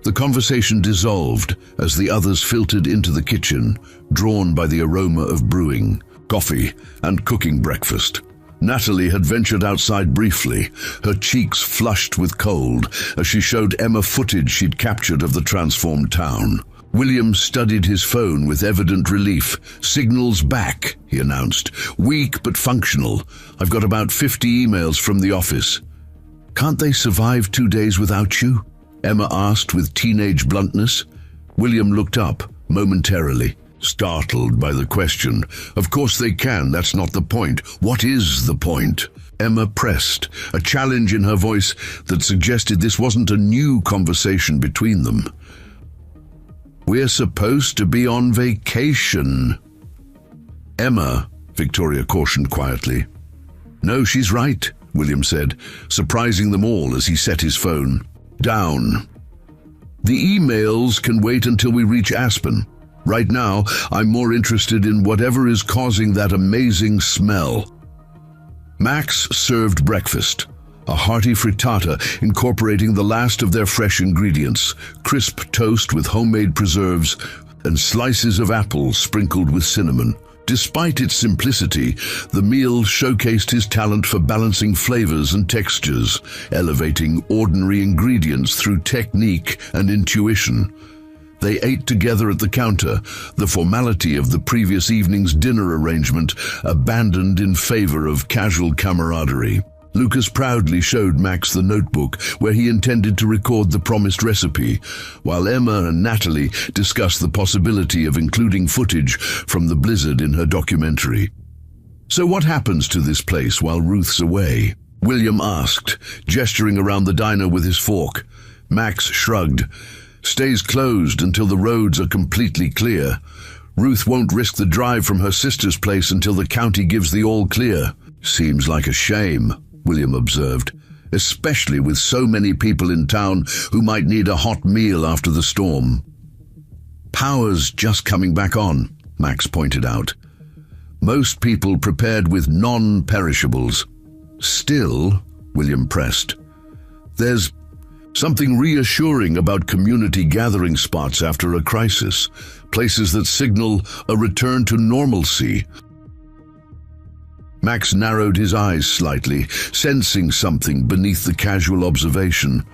The conversation dissolved as the others filtered into the kitchen, drawn by the aroma of brewing, coffee, and cooking breakfast. Natalie had ventured outside briefly, her cheeks flushed with cold as she showed Emma footage she'd captured of the transformed town. William studied his phone with evident relief. "Signal's back," he announced. "Weak but functional. I've got about 50 emails from the office." "Can't they survive 2 days without you?" Emma asked with teenage bluntness. William looked up, momentarily, startled by the question. "Of course they can, that's not the point. What is the point?" Emma pressed, a challenge in her voice that suggested this wasn't a new conversation between them. "We're supposed to be on vacation." "Emma," Victoria cautioned quietly. "No, she's right," William said, surprising them all as he set his phone down. "The emails can wait until we reach Aspen. Right now, I'm more interested in whatever is causing that amazing smell." Max served breakfast, a hearty frittata incorporating the last of their fresh ingredients, crisp toast with homemade preserves, and slices of apple sprinkled with cinnamon. Despite its simplicity, the meal showcased his talent for balancing flavors and textures, elevating ordinary ingredients through technique and intuition. They ate together at the counter, the formality of the previous evening's dinner arrangement abandoned in favor of casual camaraderie. Lucas proudly showed Max the notebook where he intended to record the promised recipe, while Emma and Natalie discussed the possibility of including footage from the blizzard in her documentary. "So what happens to this place while Ruth's away?" William asked, gesturing around the diner with his fork. Max shrugged. "Stays closed until the roads are completely clear. Ruth won't risk the drive from her sister's place until the county gives the all clear." "Seems like a shame," William observed, "especially with so many people in town who might need a hot meal after the storm." "Power's just coming back on," Max pointed out. "Most people prepared with non-perishables." "Still," William pressed, "there's something reassuring about community gathering spots after a crisis, places that signal a return to normalcy." Max narrowed his eyes slightly, sensing something beneath the casual observation.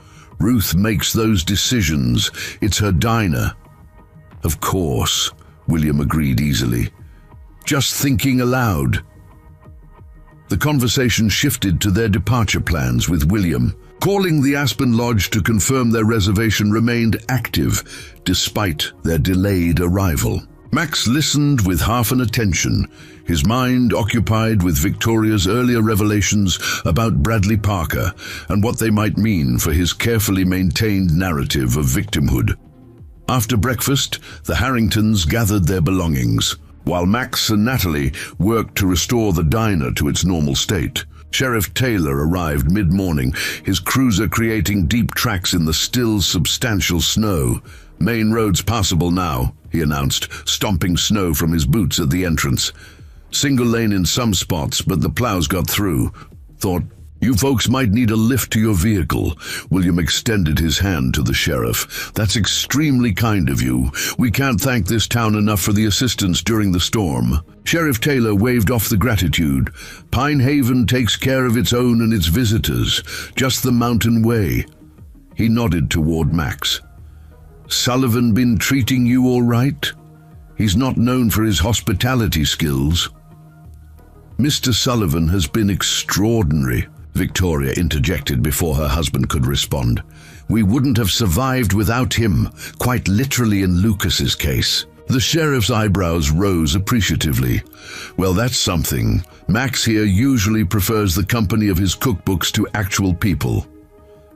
"Ruth makes those decisions. It's her diner." "Of course," William agreed easily. "Just thinking aloud." The conversation shifted to their departure plans, with William calling the Aspen Lodge to confirm their reservation remained active despite their delayed arrival. Max listened with half an attention, his mind occupied with Victoria's earlier revelations about Bradley Parker and what they might mean for his carefully maintained narrative of victimhood. After breakfast, the Harringtons gathered their belongings, while Max and Natalie worked to restore the diner to its normal state. Sheriff Taylor arrived mid-morning, his cruiser creating deep tracks in the still substantial snow. "Main road's passable now," he announced, stomping snow from his boots at the entrance. "Single lane in some spots, but the plows got through. Thought you folks might need a lift to your vehicle." William extended his hand to the sheriff. "That's extremely kind of you. We can't thank this town enough for the assistance during the storm." Sheriff Taylor waved off the gratitude. "Pine Haven takes care of its own and its visitors, just the mountain way." He nodded toward Max. "Sullivan been treating you all right? He's not known for his hospitality skills." "Mr. Sullivan has been extraordinary," Victoria interjected before her husband could respond. "We wouldn't have survived without him, quite literally in Lucas's case." The sheriff's eyebrows rose appreciatively. "Well, that's something. Max here usually prefers the company of his cookbooks to actual people."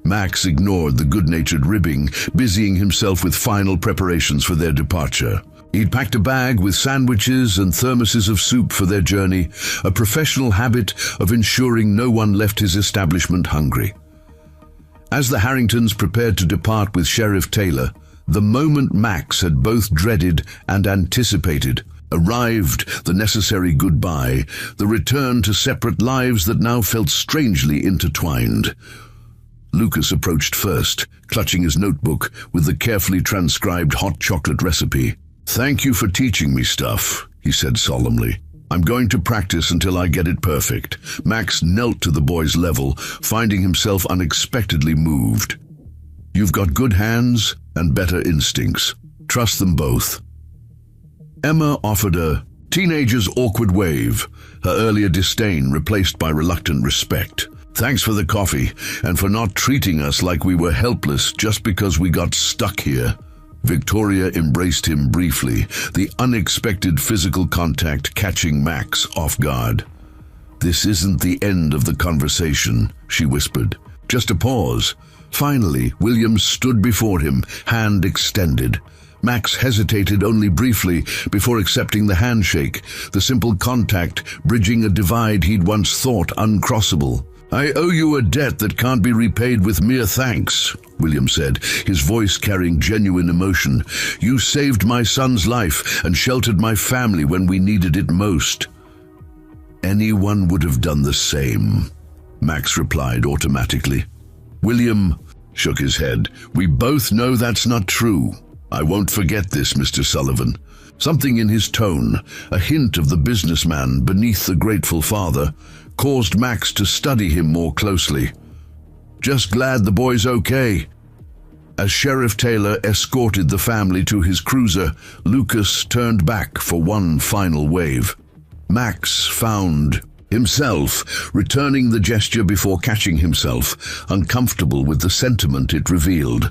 Max ignored the good-natured ribbing, busying himself with final preparations for their departure. He'd packed a bag with sandwiches and thermoses of soup for their journey, a professional habit of ensuring no one left his establishment hungry. As the Harringtons prepared to depart with Sheriff Taylor, the moment Max had both dreaded and anticipated arrived, the necessary goodbye, the return to separate lives that now felt strangely intertwined. Lucas approached first, clutching his notebook with the carefully transcribed hot chocolate recipe. "Thank you for teaching me stuff," he said solemnly. "I'm going to practice until I get it perfect." Max knelt to the boy's level, finding himself unexpectedly moved. "You've got good hands and better instincts. Trust them both." Emma offered a teenager's awkward wave, her earlier disdain replaced by reluctant respect. "Thanks for the coffee, and for not treating us like we were helpless just because we got stuck here." Victoria embraced him briefly, the unexpected physical contact catching Max off guard. "This isn't the end of the conversation," she whispered. "Just a pause." Finally, William stood before him, hand extended. Max hesitated only briefly before accepting the handshake, the simple contact bridging a divide he'd once thought uncrossable. "I owe you a debt that can't be repaid with mere thanks," William said, his voice carrying genuine emotion. "You saved my son's life and sheltered my family when we needed it most." "Anyone would have done the same," Max replied automatically. William shook his head. "We both know that's not true. I won't forget this, Mr. Sullivan." Something in his tone, a hint of the businessman beneath the grateful father, caused Max to study him more closely. "Just glad the boy's okay." As Sheriff Taylor escorted the family to his cruiser, Lucas turned back for one final wave. Max found himself returning the gesture before catching himself, uncomfortable with the sentiment it revealed.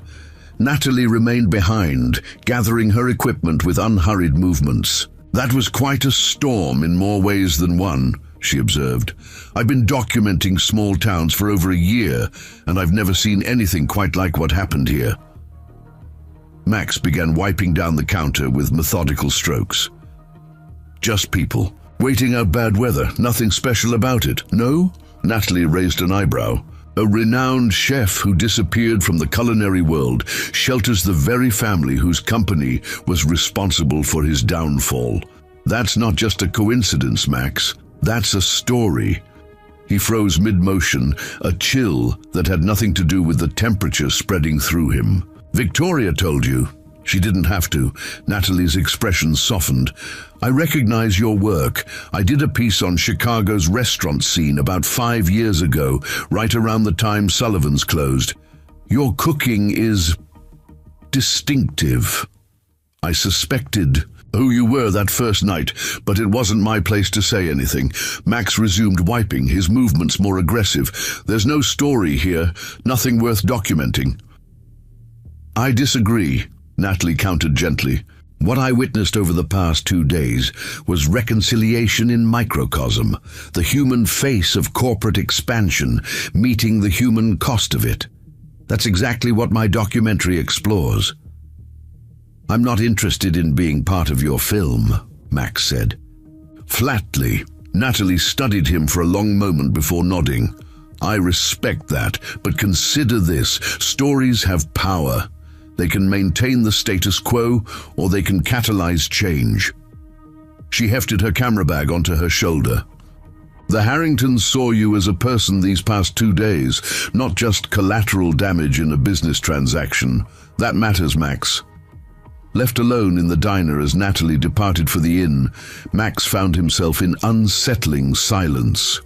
Natalie remained behind, gathering her equipment with unhurried movements. "That was quite a storm in more ways than one," she observed. "I've been documenting small towns for over a year, and I've never seen anything quite like what happened here." Max began wiping down the counter with methodical strokes. "Just people, waiting out bad weather, nothing special about it, no?" Natalie raised an eyebrow. "A renowned chef who disappeared from the culinary world shelters the very family whose company was responsible for his downfall. That's not just a coincidence, Max. That's a story." He froze mid-motion, a chill that had nothing to do with the temperature spreading through him. "Victoria told you." She didn't have to. Natalie's expression softened. "I recognize your work. I did a piece on Chicago's restaurant scene about 5 years ago, right around the time Sullivan's closed. Your cooking is distinctive. I suspected who you were that first night, but it wasn't my place to say anything." Max resumed wiping, his movements more aggressive. "There's no story here, nothing worth documenting." "I disagree," Natalie countered gently. "What I witnessed over the past 2 days was reconciliation in microcosm, the human face of corporate expansion meeting the human cost of it. That's exactly what my documentary explores." "I'm not interested in being part of your film," Max said. Flatly, Natalie studied him for a long moment before nodding. "I respect that, but consider this. Stories have power. They can maintain the status quo, or they can catalyze change." She hefted her camera bag onto her shoulder. "The Harringtons saw you as a person these past 2 days, not just collateral damage in a business transaction. That matters, Max." Left alone in the diner as Natalie departed for the inn, Max found himself in unsettling silence.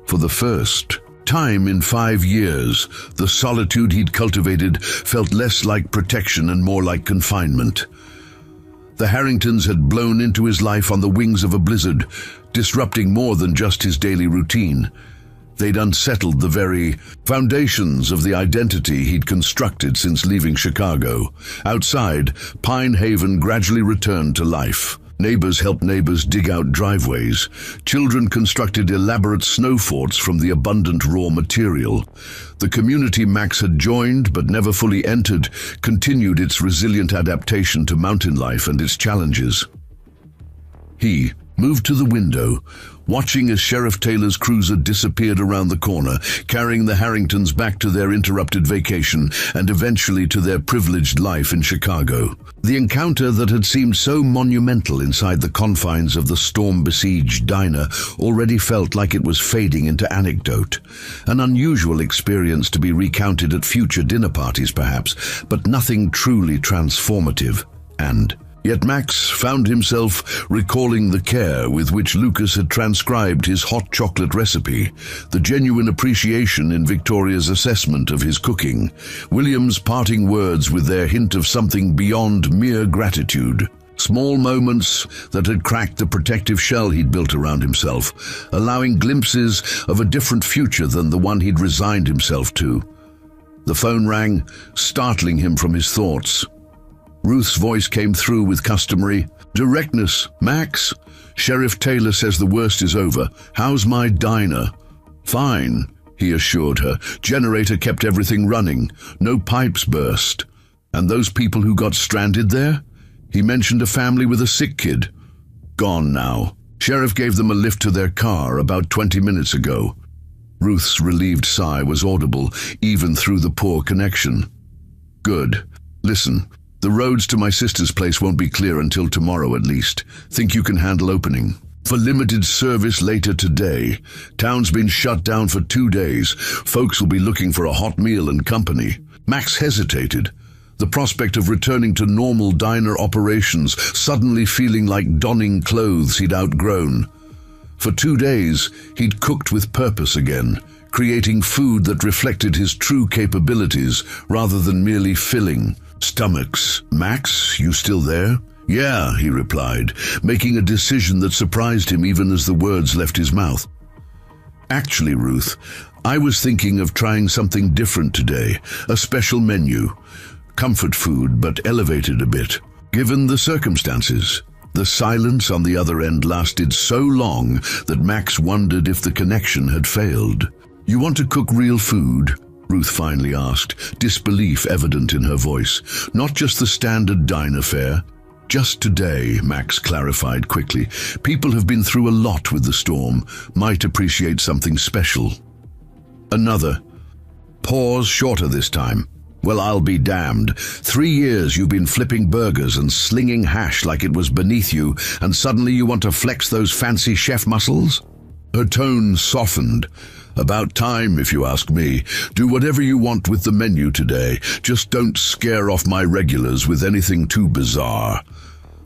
For the first time in 5 years, the solitude he'd cultivated felt less like protection and more like confinement. The Harringtons had blown into his life on the wings of a blizzard, disrupting more than just his daily routine. They'd unsettled the very foundations of the identity he'd constructed since leaving Chicago. Outside, Pine Haven gradually returned to life. Neighbors helped neighbors dig out driveways. Children constructed elaborate snow forts from the abundant raw material. The community Max had joined but never fully entered continued its resilient adaptation to mountain life and its challenges. He moved to the window, watching as Sheriff Taylor's cruiser disappeared around the corner, carrying the Harringtons back to their interrupted vacation and eventually to their privileged life in Chicago. The encounter that had seemed so monumental inside the confines of the storm-besieged diner already felt like it was fading into anecdote. An unusual experience to be recounted at future dinner parties, perhaps, but nothing truly transformative. And yet Max found himself recalling the care with which Lucas had transcribed his hot chocolate recipe, the genuine appreciation in Victoria's assessment of his cooking, William's parting words with their hint of something beyond mere gratitude. Small moments that had cracked the protective shell he'd built around himself, allowing glimpses of a different future than the one he'd resigned himself to. The phone rang, startling him from his thoughts. Ruth's voice came through with customary directness. "Max, Sheriff Taylor says the worst is over. How's my diner?" "Fine," he assured her. "Generator kept everything running. No pipes burst." "And those people who got stranded there?" He mentioned a family with a sick kid. "Gone now. Sheriff gave them a lift to their car about 20 minutes ago." Ruth's relieved sigh was audible, even through the poor connection. "Good. Listen, the roads to my sister's place won't be clear until tomorrow at least. Think you can handle opening?" "For limited service later today. Town's been shut down for 2 days. Folks will be looking for a hot meal and company." Max hesitated, the prospect of returning to normal diner operations suddenly feeling like donning clothes he'd outgrown. For 2 days, he'd cooked with purpose again, creating food that reflected his true capabilities rather than merely filling stomachs. "Max, you still there?" "Yeah," he replied, making a decision that surprised him even as the words left his mouth. "Actually, Ruth, I was thinking of trying something different today, a special menu. Comfort food, but elevated a bit, given the circumstances." The silence on the other end lasted so long that Max wondered if the connection had failed. "You want to cook real food?" Ruth finally asked, disbelief evident in her voice. "Not just the standard diner fare?" "Just today," Max clarified quickly. "People have been through a lot with the storm, might appreciate something special." Another pause, shorter this time. "Well, I'll be damned. 3 years you've been flipping burgers and slinging hash like it was beneath you, and suddenly you want to flex those fancy chef muscles?" Her tone softened. "About time, if you ask me. Do whatever you want with the menu today. Just don't scare off my regulars with anything too bizarre."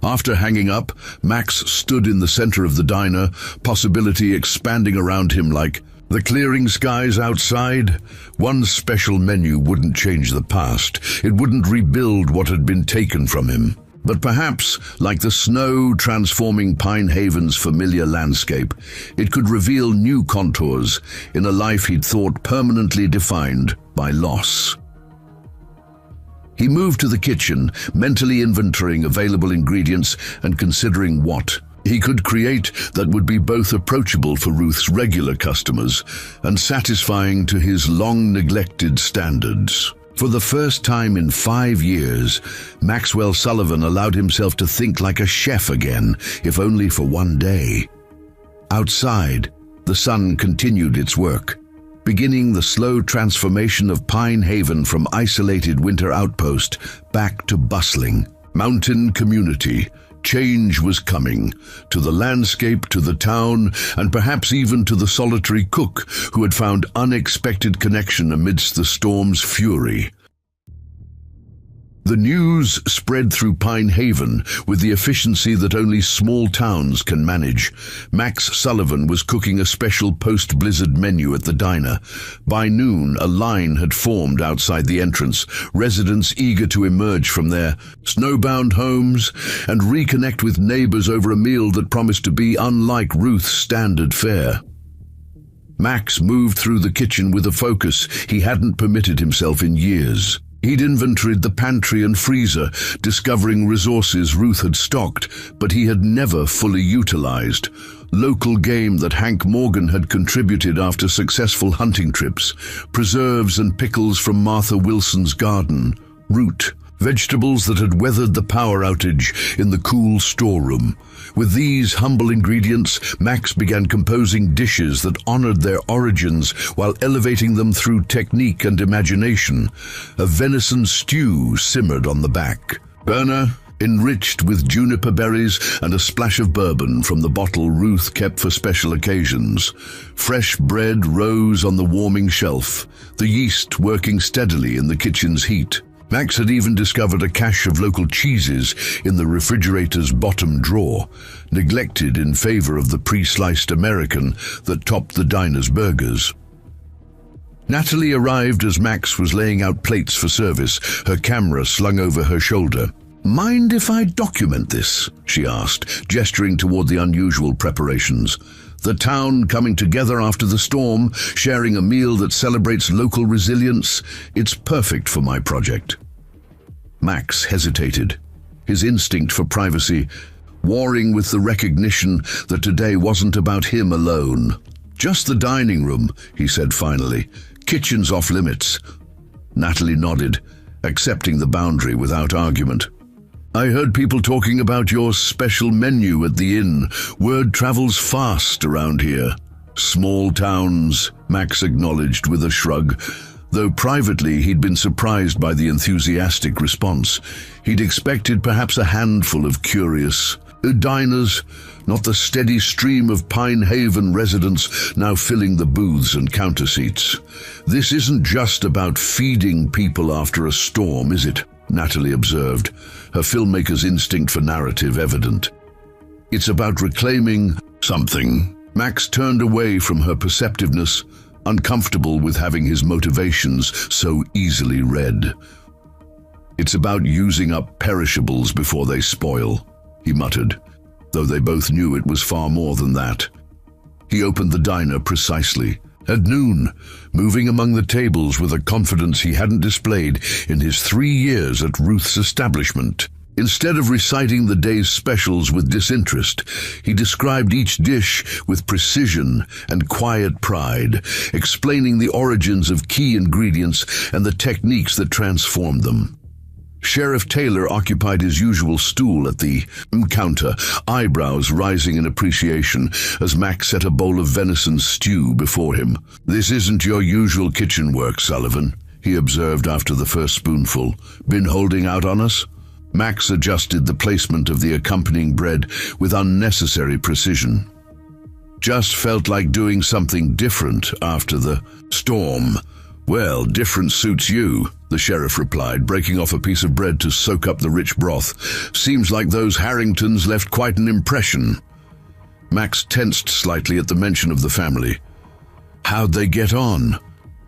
After hanging up, Max stood in the center of the diner, possibility expanding around him like the clearing skies outside. One special menu wouldn't change the past. It wouldn't rebuild what had been taken from him. But perhaps, like the snow transforming Pine Haven's familiar landscape, it could reveal new contours in a life he'd thought permanently defined by loss. He moved to the kitchen, mentally inventorying available ingredients and considering what he could create that would be both approachable for Ruth's regular customers and satisfying to his long-neglected standards. For the first time in 5 years, Maxwell Sullivan allowed himself to think like a chef again, if only for one day. Outside, the sun continued its work, beginning the slow transformation of Pine Haven from isolated winter outpost back to bustling mountain community. Change was coming, to the landscape, to the town, and perhaps even to the solitary cook who had found unexpected connection amidst the storm's fury. The news spread through Pine Haven with the efficiency that only small towns can manage. Max Sullivan was cooking a special post-blizzard menu at the diner. By noon, a line had formed outside the entrance, residents eager to emerge from their snowbound homes and reconnect with neighbors over a meal that promised to be unlike Ruth's standard fare. Max moved through the kitchen with a focus he hadn't permitted himself in years. He'd inventoried the pantry and freezer, discovering resources Ruth had stocked, but he had never fully utilized. Local game that Hank Morgan had contributed after successful hunting trips, preserves and pickles from Martha Wilson's garden, root vegetables that had weathered the power outage in the cool storeroom. With these humble ingredients, Max began composing dishes that honored their origins while elevating them through technique and imagination. A venison stew simmered on the back burner, enriched with juniper berries and a splash of bourbon from the bottle Ruth kept for special occasions. Fresh bread rose on the warming shelf, the yeast working steadily in the kitchen's heat. Max had even discovered a cache of local cheeses in the refrigerator's bottom drawer, neglected in favor of the pre-sliced American that topped the diner's burgers. Natalie arrived as Max was laying out plates for service, her camera slung over her shoulder. "Mind if I document this?" she asked, gesturing toward the unusual preparations. The town coming together after the storm, sharing a meal that celebrates local resilience. It's perfect for my project. Max hesitated, his instinct for privacy warring with the recognition that today wasn't about him alone. "Just the dining room," he said finally. "Kitchen's off limits." Natalie nodded, accepting the boundary without argument. "I heard people talking about your special menu at the inn. Word travels fast around here." "Small towns," Max acknowledged with a shrug. Though privately he'd been surprised by the enthusiastic response. He'd expected perhaps a handful of curious diners, not the steady stream of Pine Haven residents now filling the booths and counter seats. "This isn't just about feeding people after a storm, is it?" Natalie observed, her filmmaker's instinct for narrative evident. "It's about reclaiming something." Max turned away from her perceptiveness, uncomfortable with having his motivations so easily read. "It's about using up perishables before they spoil," he muttered, though they both knew it was far more than that. He opened the diner precisely at noon, moving among the tables with a confidence he hadn't displayed in his 3 years at Ruth's establishment. Instead of reciting the day's specials with disinterest, he described each dish with precision and quiet pride, explaining the origins of key ingredients and the techniques that transformed them. Sheriff Taylor occupied his usual stool at the counter, eyebrows rising in appreciation as Max set a bowl of venison stew before him. "This isn't your usual kitchen work, Sullivan," he observed after the first spoonful. "Been holding out on us?" Max adjusted the placement of the accompanying bread with unnecessary precision. "Just felt like doing something different after the storm." "Well, different suits you," the sheriff replied, breaking off a piece of bread to soak up the rich broth. "Seems like those Harringtons left quite an impression." Max tensed slightly at the mention of the family. "How'd they get on?"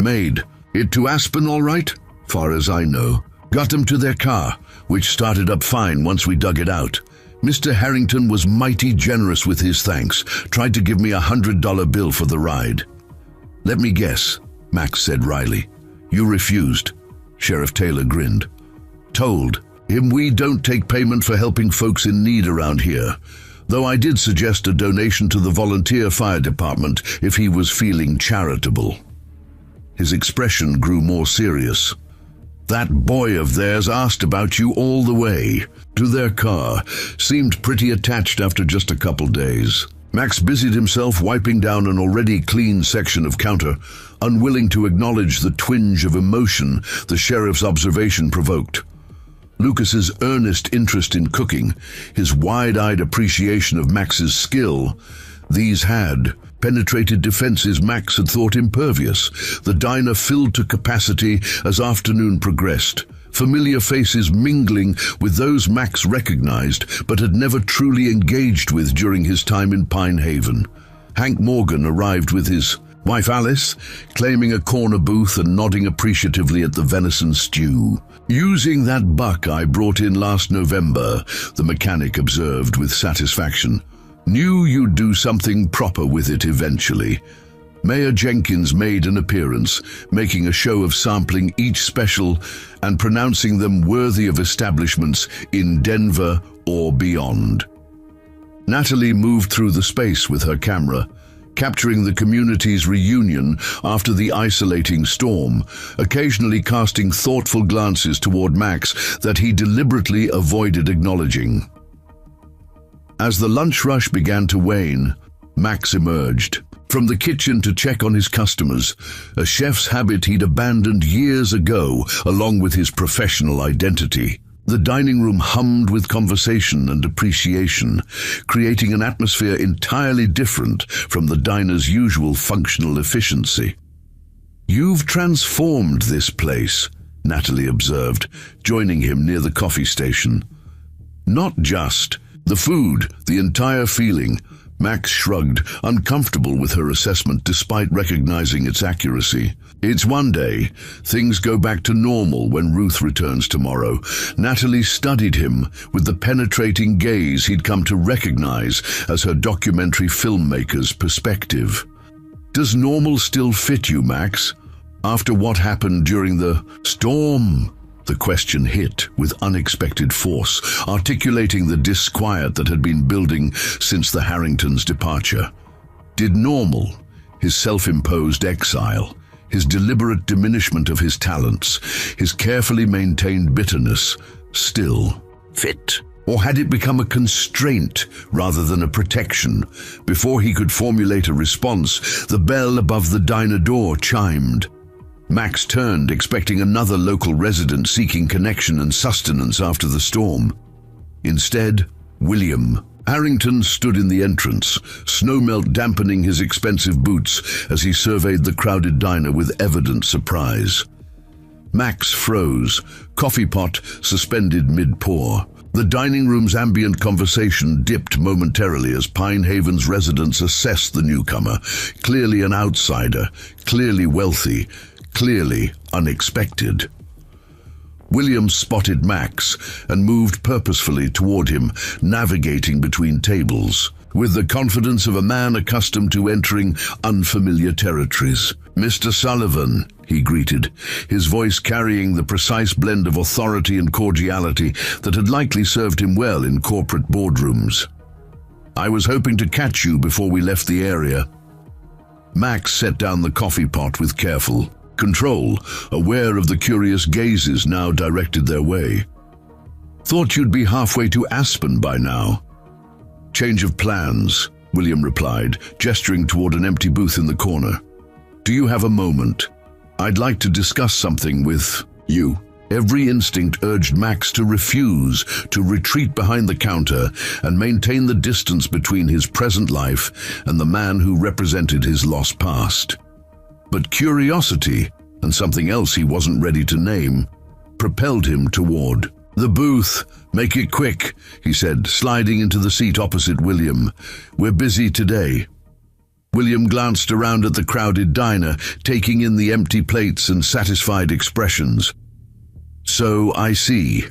"Made it to Aspen all right, far as I know. Got them to their car, which started up fine once we dug it out. Mr. Harrington was mighty generous with his thanks, tried to give me a $100 bill for the ride." "Let me guess," Max said wryly. "You refused?" Sheriff Taylor grinned. "Told him we don't take payment for helping folks in need around here, though I did suggest a donation to the volunteer fire department if he was feeling charitable." His expression grew more serious. "That boy of theirs asked about you all the way to their car. Seemed pretty attached after just a couple days." Max busied himself wiping down an already clean section of counter, unwilling to acknowledge the twinge of emotion the sheriff's observation provoked. Lucas's earnest interest in cooking, his wide-eyed appreciation of Max's skill, these had penetrated defenses Max had thought impervious. The diner filled to capacity as afternoon progressed, familiar faces mingling with those Max recognized but had never truly engaged with during his time in Pine Haven. Hank Morgan arrived with his wife Alice, claiming a corner booth and nodding appreciatively at the venison stew. "Using that buck I brought in last November," the mechanic observed with satisfaction. "Knew you'd do something proper with it eventually." Mayor Jenkins made an appearance, making a show of sampling each special and pronouncing them worthy of establishments in Denver or beyond. Natalie moved through the space with her camera, capturing the community's reunion after the isolating storm, occasionally casting thoughtful glances toward Max that he deliberately avoided acknowledging. As the lunch rush began to wane, Max emerged from the kitchen to check on his customers, a chef's habit he'd abandoned years ago along with his professional identity. The dining room hummed with conversation and appreciation, creating an atmosphere entirely different from the diner's usual functional efficiency. "You've transformed this place," Natalie observed, joining him near the coffee station. "Not just the food, the entire feeling." Max shrugged, uncomfortable with her assessment despite recognizing its accuracy. "It's one day. Things go back to normal when Ruth returns tomorrow." Natalie studied him with the penetrating gaze he'd come to recognize as her documentary filmmaker's perspective. "Does normal still fit you, Max? After what happened during the storm?" The question hit with unexpected force, articulating the disquiet that had been building since the Harringtons' departure. Did normal, his self-imposed exile, his deliberate diminishment of his talents, his carefully maintained bitterness, still fit? Or had it become a constraint rather than a protection? Before he could formulate a response, the bell above the diner door chimed. Max turned, expecting another local resident seeking connection and sustenance after the storm. Instead, William Harrington stood in the entrance, snowmelt dampening his expensive boots as he surveyed the crowded diner with evident surprise. Max froze, coffee pot suspended mid-pour. The dining room's ambient conversation dipped momentarily as Pine Haven's residents assessed the newcomer, clearly an outsider, clearly wealthy, clearly unexpected. William spotted Max and moved purposefully toward him, navigating between tables, with the confidence of a man accustomed to entering unfamiliar territories. "Mr. Sullivan," he greeted, his voice carrying the precise blend of authority and cordiality that had likely served him well in corporate boardrooms. "I was hoping to catch you before we left the area." Max set down the coffee pot with careful control, aware of the curious gazes now directed their way. "Thought you'd be halfway to Aspen by now." "Change of plans," William replied, gesturing toward an empty booth in the corner. "Do you have a moment? I'd like to discuss something with you." Every instinct urged Max to refuse, to retreat behind the counter and maintain the distance between his present life and the man who represented his lost past. But curiosity, and something else he wasn't ready to name, propelled him toward the booth. "Make it quick," he said, sliding into the seat opposite William. "We're busy today." William glanced around at the crowded diner, taking in the empty plates and satisfied expressions. "So I see.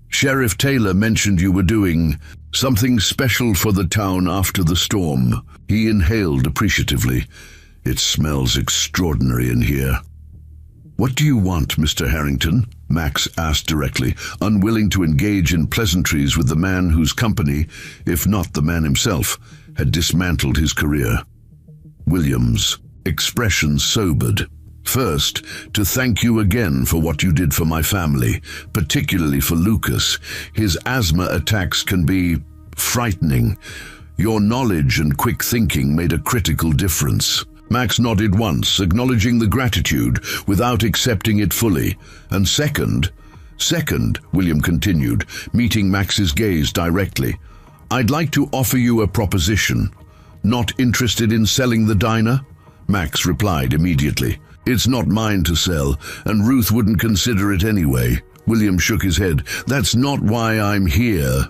Sheriff Taylor mentioned you were doing something special for the town after the storm." He inhaled appreciatively. "It smells extraordinary in here." "What do you want, Mr. Harrington?" Max asked directly, unwilling to engage in pleasantries with the man whose company, if not the man himself, had dismantled his career. William's expression sobered. "First, to thank you again for what you did for my family, particularly for Lucas. His asthma attacks can be frightening. Your knowledge and quick thinking made a critical difference." Max nodded once, acknowledging the gratitude without accepting it fully. "And second, William continued, meeting Max's gaze directly, "I'd like to offer you a proposition." "Not interested in selling the diner?" Max replied immediately. "It's not mine to sell, and Ruth wouldn't consider it anyway." William shook his head. "That's not why I'm here."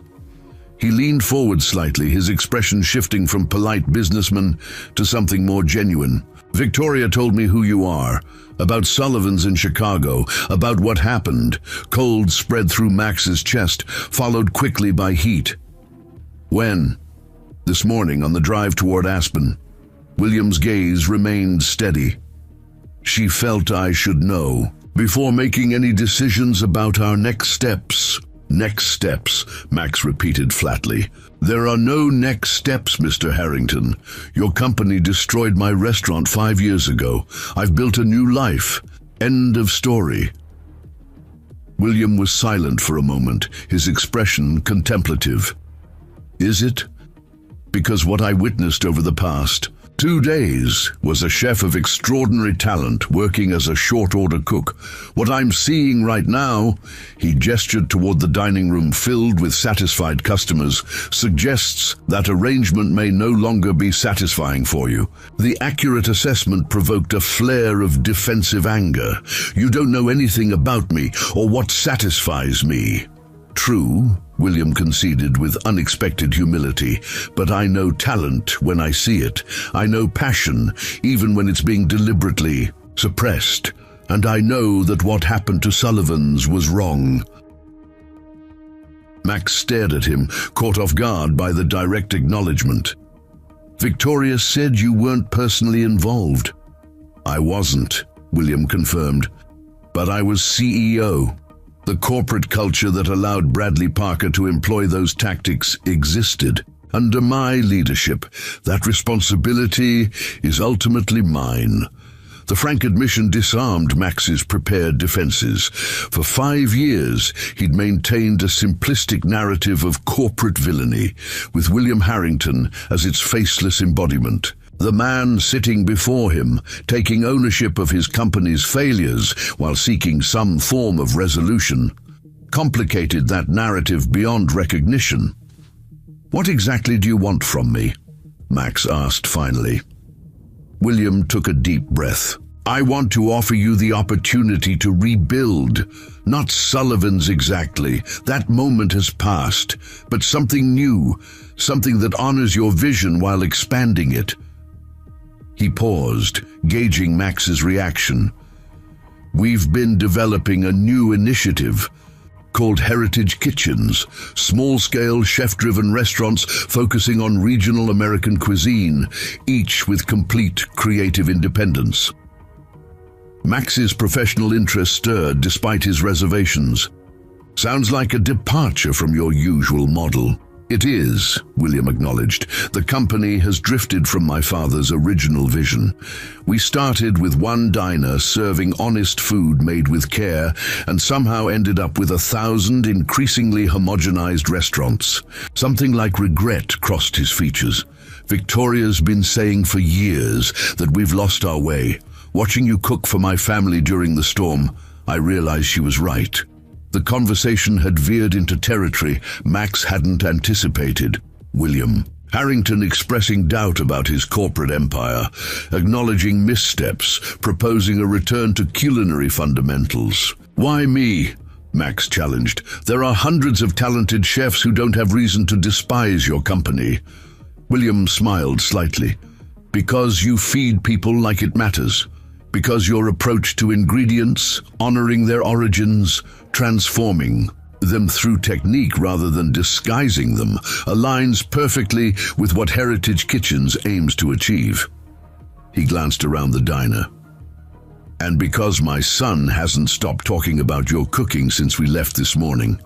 He leaned forward slightly, his expression shifting from polite businessman to something more genuine. "Victoria told me who you are, about Sullivan's in Chicago, about what happened." Cold spread through Max's chest, followed quickly by heat. "When?" "This morning on the drive toward Aspen." William's gaze remained steady. "She felt I should know, before making any decisions about our next steps." Next steps, Max repeated flatly. There are no next steps, Mr. Harrington. Your company destroyed my restaurant 5 years ago. I've built a new life. End of story. William was silent for a moment, his expression contemplative. Is it? Because what I witnessed over the past 2 days was a chef of extraordinary talent working as a short-order cook. What I'm seeing right now, he gestured toward the dining room filled with satisfied customers, suggests that arrangement may no longer be satisfying for you. The accurate assessment provoked a flare of defensive anger. You don't know anything about me or what satisfies me. True, William conceded with unexpected humility, but I know talent when I see it. I know passion, even when it's being deliberately suppressed. And I know that what happened to Sullivan's was wrong. Max stared at him, caught off guard by the direct acknowledgement. Victoria said you weren't personally involved. I wasn't, William confirmed, but I was CEO. The corporate culture that allowed Bradley Parker to employ those tactics existed. Under my leadership, that responsibility is ultimately mine. The frank admission disarmed Max's prepared defenses. For 5 years, he'd maintained a simplistic narrative of corporate villainy, with William Harrington as its faceless embodiment. The man sitting before him, taking ownership of his company's failures while seeking some form of resolution, complicated that narrative beyond recognition. What exactly do you want from me? Max asked finally. William took a deep breath. I want to offer you the opportunity to rebuild. Not Sullivan's exactly. That moment has passed. But something new, something that honors your vision while expanding it. He paused, gauging Max's reaction. We've been developing a new initiative called Heritage Kitchens, small-scale chef-driven restaurants focusing on regional American cuisine, each with complete creative independence. Max's professional interest stirred despite his reservations. Sounds like a departure from your usual model. It is, William acknowledged. The company has drifted from my father's original vision. We started with one diner serving honest food made with care and somehow ended up with 1,000 increasingly homogenized restaurants. Something like regret crossed his features. Victoria's been saying for years that we've lost our way. Watching you cook for my family during the storm, I realized she was right. The conversation had veered into territory Max hadn't anticipated. William Harrington expressing doubt about his corporate empire, acknowledging missteps, proposing a return to culinary fundamentals. Why me? Max challenged. There are hundreds of talented chefs who don't have reason to despise your company. William smiled slightly. Because you feed people like it matters. Because your approach to ingredients, honoring their origins, transforming them through technique rather than disguising them, aligns perfectly with what Heritage Kitchens aims to achieve. He glanced around the diner. And because my son hasn't stopped talking about your cooking since we left this morning.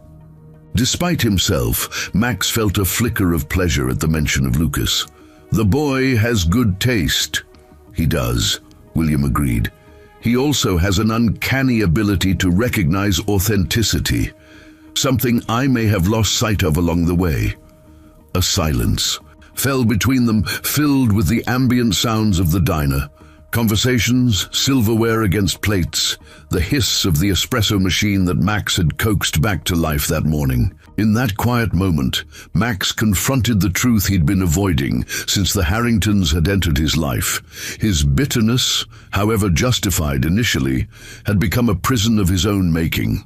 Despite himself, Max felt a flicker of pleasure at the mention of Lucas. The boy has good taste. He does, William agreed. He also has an uncanny ability to recognize authenticity, something I may have lost sight of along the way. A silence fell between them, filled with the ambient sounds of the diner. Conversations, silverware against plates, the hiss of the espresso machine that Max had coaxed back to life that morning. In that quiet moment, Max confronted the truth he'd been avoiding since the Harringtons had entered his life. His bitterness, however justified initially, had become a prison of his own making.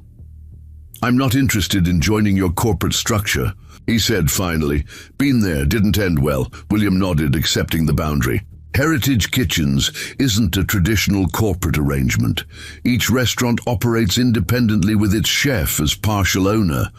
I'm not interested in joining your corporate structure, he said finally. Been there, didn't end well. William nodded, accepting the boundary. Heritage Kitchens isn't a traditional corporate arrangement. Each restaurant operates independently with its chef as partial owner.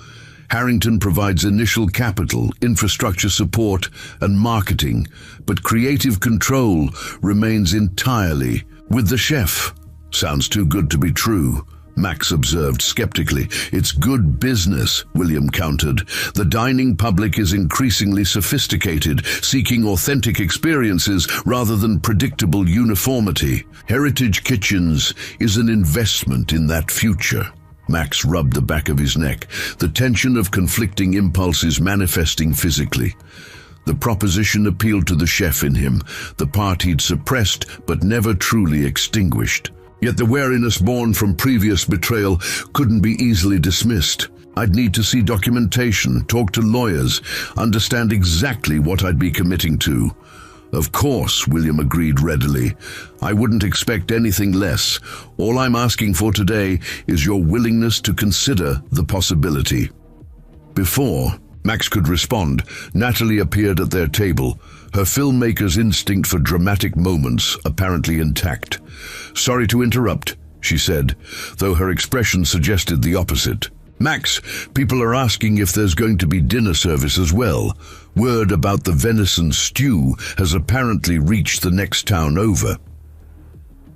Harrington provides initial capital, infrastructure support, and marketing, but creative control remains entirely with the chef. Sounds too good to be true, Max observed skeptically. It's good business, William countered. The dining public is increasingly sophisticated, seeking authentic experiences rather than predictable uniformity. Heritage Kitchens is an investment in that future. Max rubbed the back of his neck, the tension of conflicting impulses manifesting physically. The proposition appealed to the chef in him, the part he'd suppressed but never truly extinguished. Yet the wariness born from previous betrayal couldn't be easily dismissed. I'd need to see documentation, talk to lawyers, understand exactly what I'd be committing to. Of course, William agreed readily. I wouldn't expect anything less. All I'm asking for today is your willingness to consider the possibility. Before Max could respond, Natalie appeared at their table, her filmmaker's instinct for dramatic moments apparently intact. "Sorry to interrupt," she said, though her expression suggested the opposite. "Max, people are asking if there's going to be dinner service as well. Word about the venison stew has apparently reached the next town over."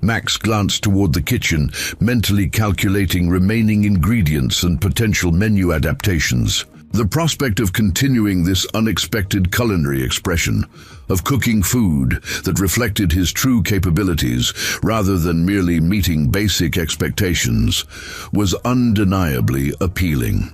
Max glanced toward the kitchen, mentally calculating remaining ingredients and potential menu adaptations. The prospect of continuing this unexpected culinary expression, of cooking food that reflected his true capabilities rather than merely meeting basic expectations, was undeniably appealing.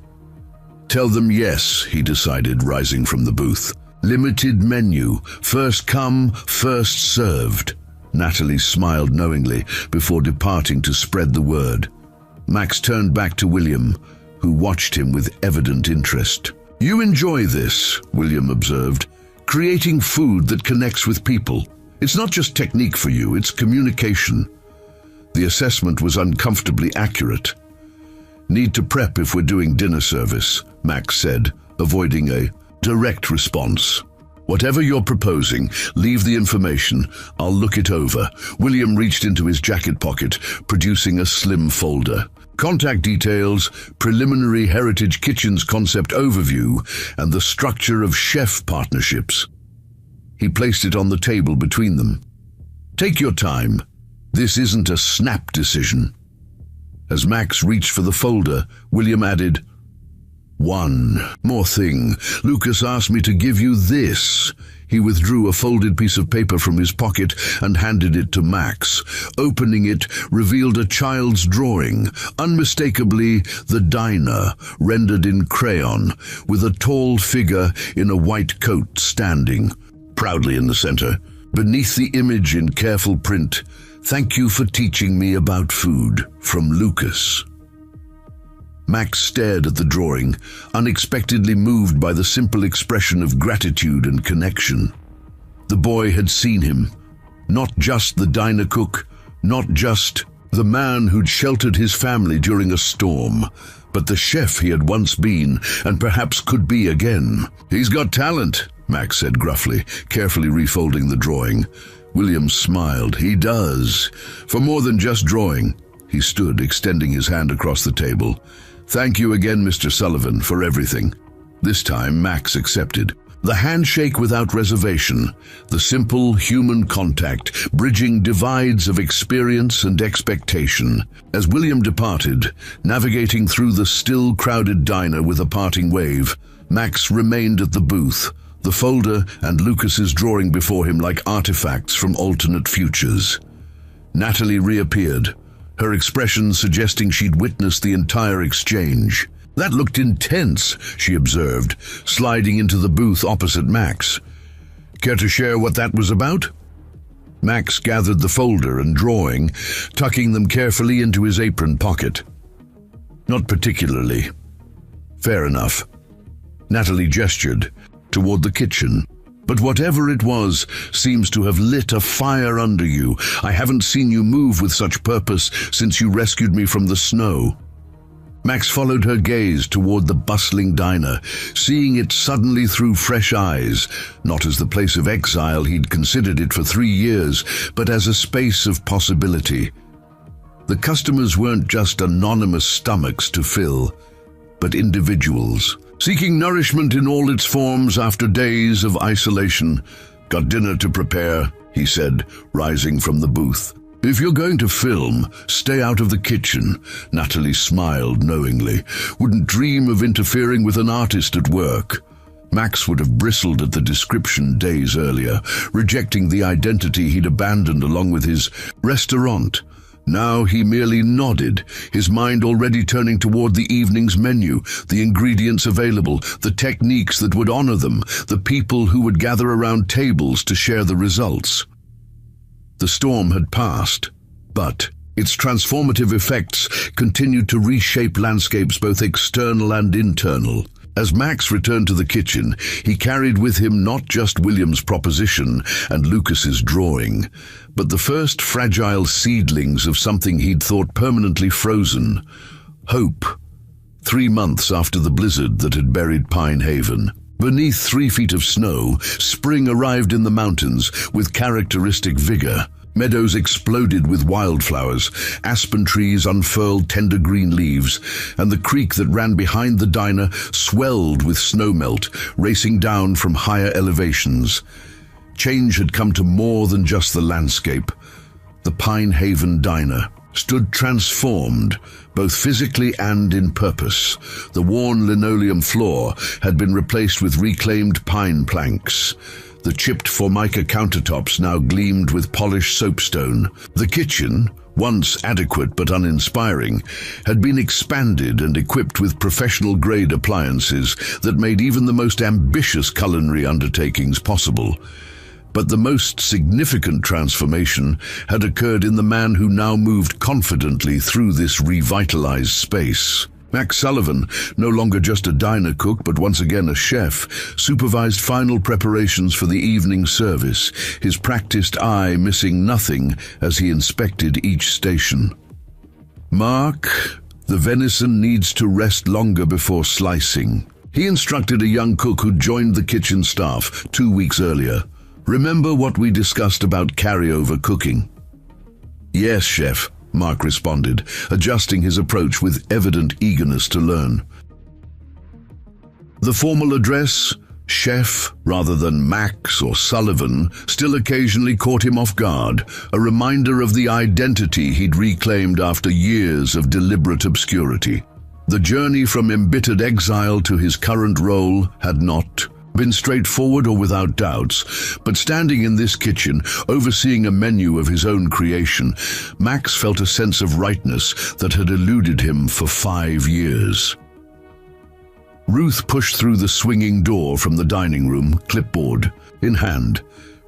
"Tell them yes," he decided, rising from the booth. "Limited menu, first come, first served." Natalie smiled knowingly before departing to spread the word. Max turned back to William, who watched him with evident interest. "You enjoy this," William observed, "creating food that connects with people. It's not just technique for you, it's communication." The assessment was uncomfortably accurate. "Need to prep if we're doing dinner service," Max said, avoiding a direct response. "Whatever you're proposing, leave the information. I'll look it over." William reached into his jacket pocket, producing a slim folder. "Contact details, preliminary Heritage Kitchens concept overview, and the structure of chef partnerships." He placed it on the table between them. "Take your time. This isn't a snap decision." As Max reached for the folder, William added, "One more thing. Lucas asked me to give you this." He withdrew a folded piece of paper from his pocket and handed it to Max. Opening it revealed a child's drawing, unmistakably the diner, rendered in crayon, with a tall figure in a white coat standing proudly in the center. Beneath the image in careful print, "Thank you for teaching me about food, from Lucas." Max stared at the drawing, unexpectedly moved by the simple expression of gratitude and connection. The boy had seen him, not just the diner cook, not just the man who'd sheltered his family during a storm, but the chef he had once been and perhaps could be again. "He's got talent," Max said gruffly, carefully refolding the drawing. William smiled. "He does. For more than just drawing." He stood, extending his hand across the table. "Thank you again, Mr. Sullivan, for everything." This time, Max accepted. The handshake without reservation, the simple human contact, bridging divides of experience and expectation. As William departed, navigating through the still crowded diner with a parting wave, Max remained at the booth, the folder and Lucas's drawing before him like artifacts from alternate futures. Natalie reappeared, her expression suggesting she'd witnessed the entire exchange. "That looked intense," she observed, sliding into the booth opposite Max. "Care to share what that was about?" Max gathered the folder and drawing, tucking them carefully into his apron pocket. "Not particularly." "Fair enough." Natalie gestured toward the kitchen. "But whatever it was seems to have lit a fire under you. I haven't seen you move with such purpose since you rescued me from the snow." Max followed her gaze toward the bustling diner, seeing it suddenly through fresh eyes, not as the place of exile he'd considered it for 3 years, but as a space of possibility. The customers weren't just anonymous stomachs to fill, but individuals, seeking nourishment in all its forms after days of isolation. "Got dinner to prepare," he said, rising from the booth. "If you're going to film, stay out of the kitchen," Natalie smiled knowingly. "Wouldn't dream of interfering with an artist at work." Max would have bristled at the description days earlier, rejecting the identity he'd abandoned along with his restaurant. Now he merely nodded, his mind already turning toward the evening's menu, the ingredients available, the techniques that would honor them, the people who would gather around tables to share the results. The storm had passed, but its transformative effects continued to reshape landscapes both external and internal. As Max returned to the kitchen, he carried with him not just William's proposition and Lucas's drawing, but the first fragile seedlings of something he'd thought permanently frozen: hope. 3 months after the blizzard that had buried Pine Haven, beneath 3 feet of snow, spring arrived in the mountains with characteristic vigor. Meadows exploded with wildflowers, aspen trees unfurled tender green leaves, and the creek that ran behind the diner swelled with snowmelt, racing down from higher elevations. Change had come to more than just the landscape. The Pine Haven diner stood transformed, both physically and in purpose. The worn linoleum floor had been replaced with reclaimed pine planks. The chipped formica countertops now gleamed with polished soapstone. The kitchen, once adequate but uninspiring, had been expanded and equipped with professional-grade appliances that made even the most ambitious culinary undertakings possible. But the most significant transformation had occurred in the man who now moved confidently through this revitalized space. Max Sullivan, no longer just a diner cook but once again a chef, supervised final preparations for the evening service, his practiced eye missing nothing as he inspected each station. "Mark, the venison needs to rest longer before slicing," he instructed a young cook who'd joined the kitchen staff 2 weeks earlier. "Remember what we discussed about carryover cooking?" "Yes, chef," Mark responded, adjusting his approach with evident eagerness to learn. The formal address, chef rather than Max or Sullivan, still occasionally caught him off guard, a reminder of the identity he'd reclaimed after years of deliberate obscurity. The journey from embittered exile to his current role had not been straightforward or without doubts, but standing in this kitchen, overseeing a menu of his own creation, Max felt a sense of rightness that had eluded him for 5 years. Ruth pushed through the swinging door from the dining room, clipboard in hand.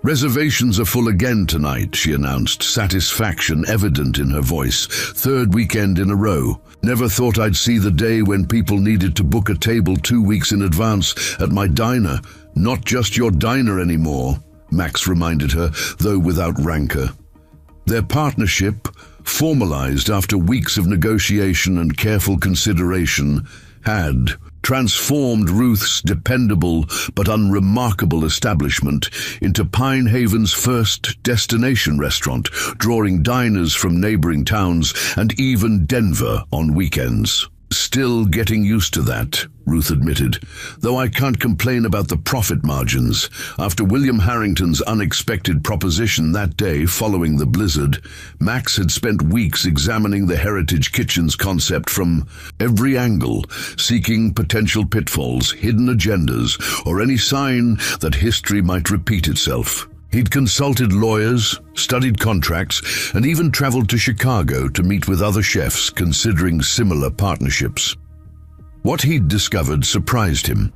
"Reservations are full again tonight," she announced, satisfaction evident in her voice. "3rd weekend in a row. Never thought I'd see the day when people needed to book a table 2 weeks in advance at my diner. Not just your diner anymore," Max reminded her, though without rancor. Their partnership, formalized after weeks of negotiation and careful consideration, had transformed Ruth's dependable but unremarkable establishment into Pine Haven's first destination restaurant, drawing diners from neighboring towns and even Denver on weekends. "Still getting used to that," Ruth admitted, "though I can't complain about the profit margins." After William Harrington's unexpected proposition that day following the blizzard, Max had spent weeks examining the Heritage Kitchen's concept from every angle, seeking potential pitfalls, hidden agendas, or any sign that history might repeat itself. He'd consulted lawyers, studied contracts, and even traveled to Chicago to meet with other chefs considering similar partnerships. What he'd discovered surprised him.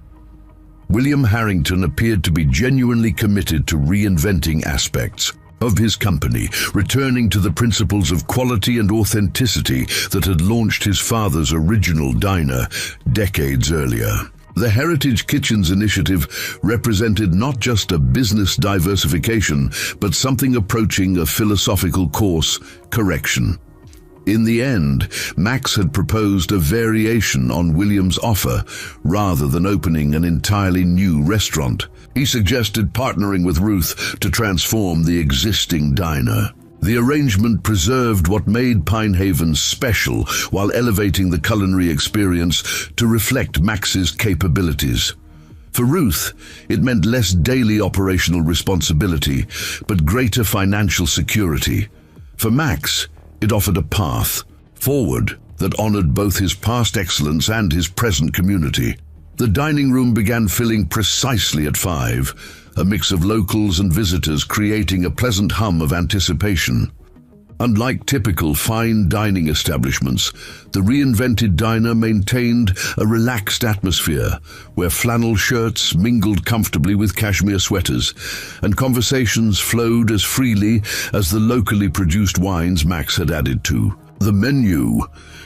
William Harrington appeared to be genuinely committed to reinventing aspects of his company, returning to the principles of quality and authenticity that had launched his father's original diner decades earlier. The Heritage Kitchens initiative represented not just a business diversification, but something approaching a philosophical course correction. In the end, Max had proposed a variation on William's offer, rather than opening an entirely new restaurant. He suggested partnering with Ruth to transform the existing diner. The arrangement preserved what made Pine Haven special while elevating the culinary experience to reflect Max's capabilities. For Ruth, it meant less daily operational responsibility, but greater financial security. For Max, it offered a path forward that honored both his past excellence and his present community. The dining room began filling precisely at 5, a mix of locals and visitors creating a pleasant hum of anticipation. Unlike typical fine dining establishments, the reinvented diner maintained a relaxed atmosphere where flannel shirts mingled comfortably with cashmere sweaters, and conversations flowed as freely as the locally produced wines Max had added to. The menu.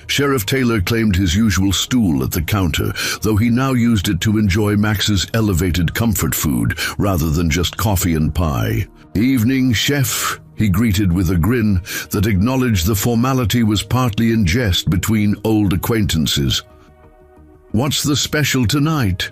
Sheriff Taylor claimed his usual stool at the counter, though he now used it to enjoy Max's elevated comfort food rather than just coffee and pie. "Evening, chef," he greeted with a grin that acknowledged the formality was partly in jest between old acquaintances. "What's the special tonight?"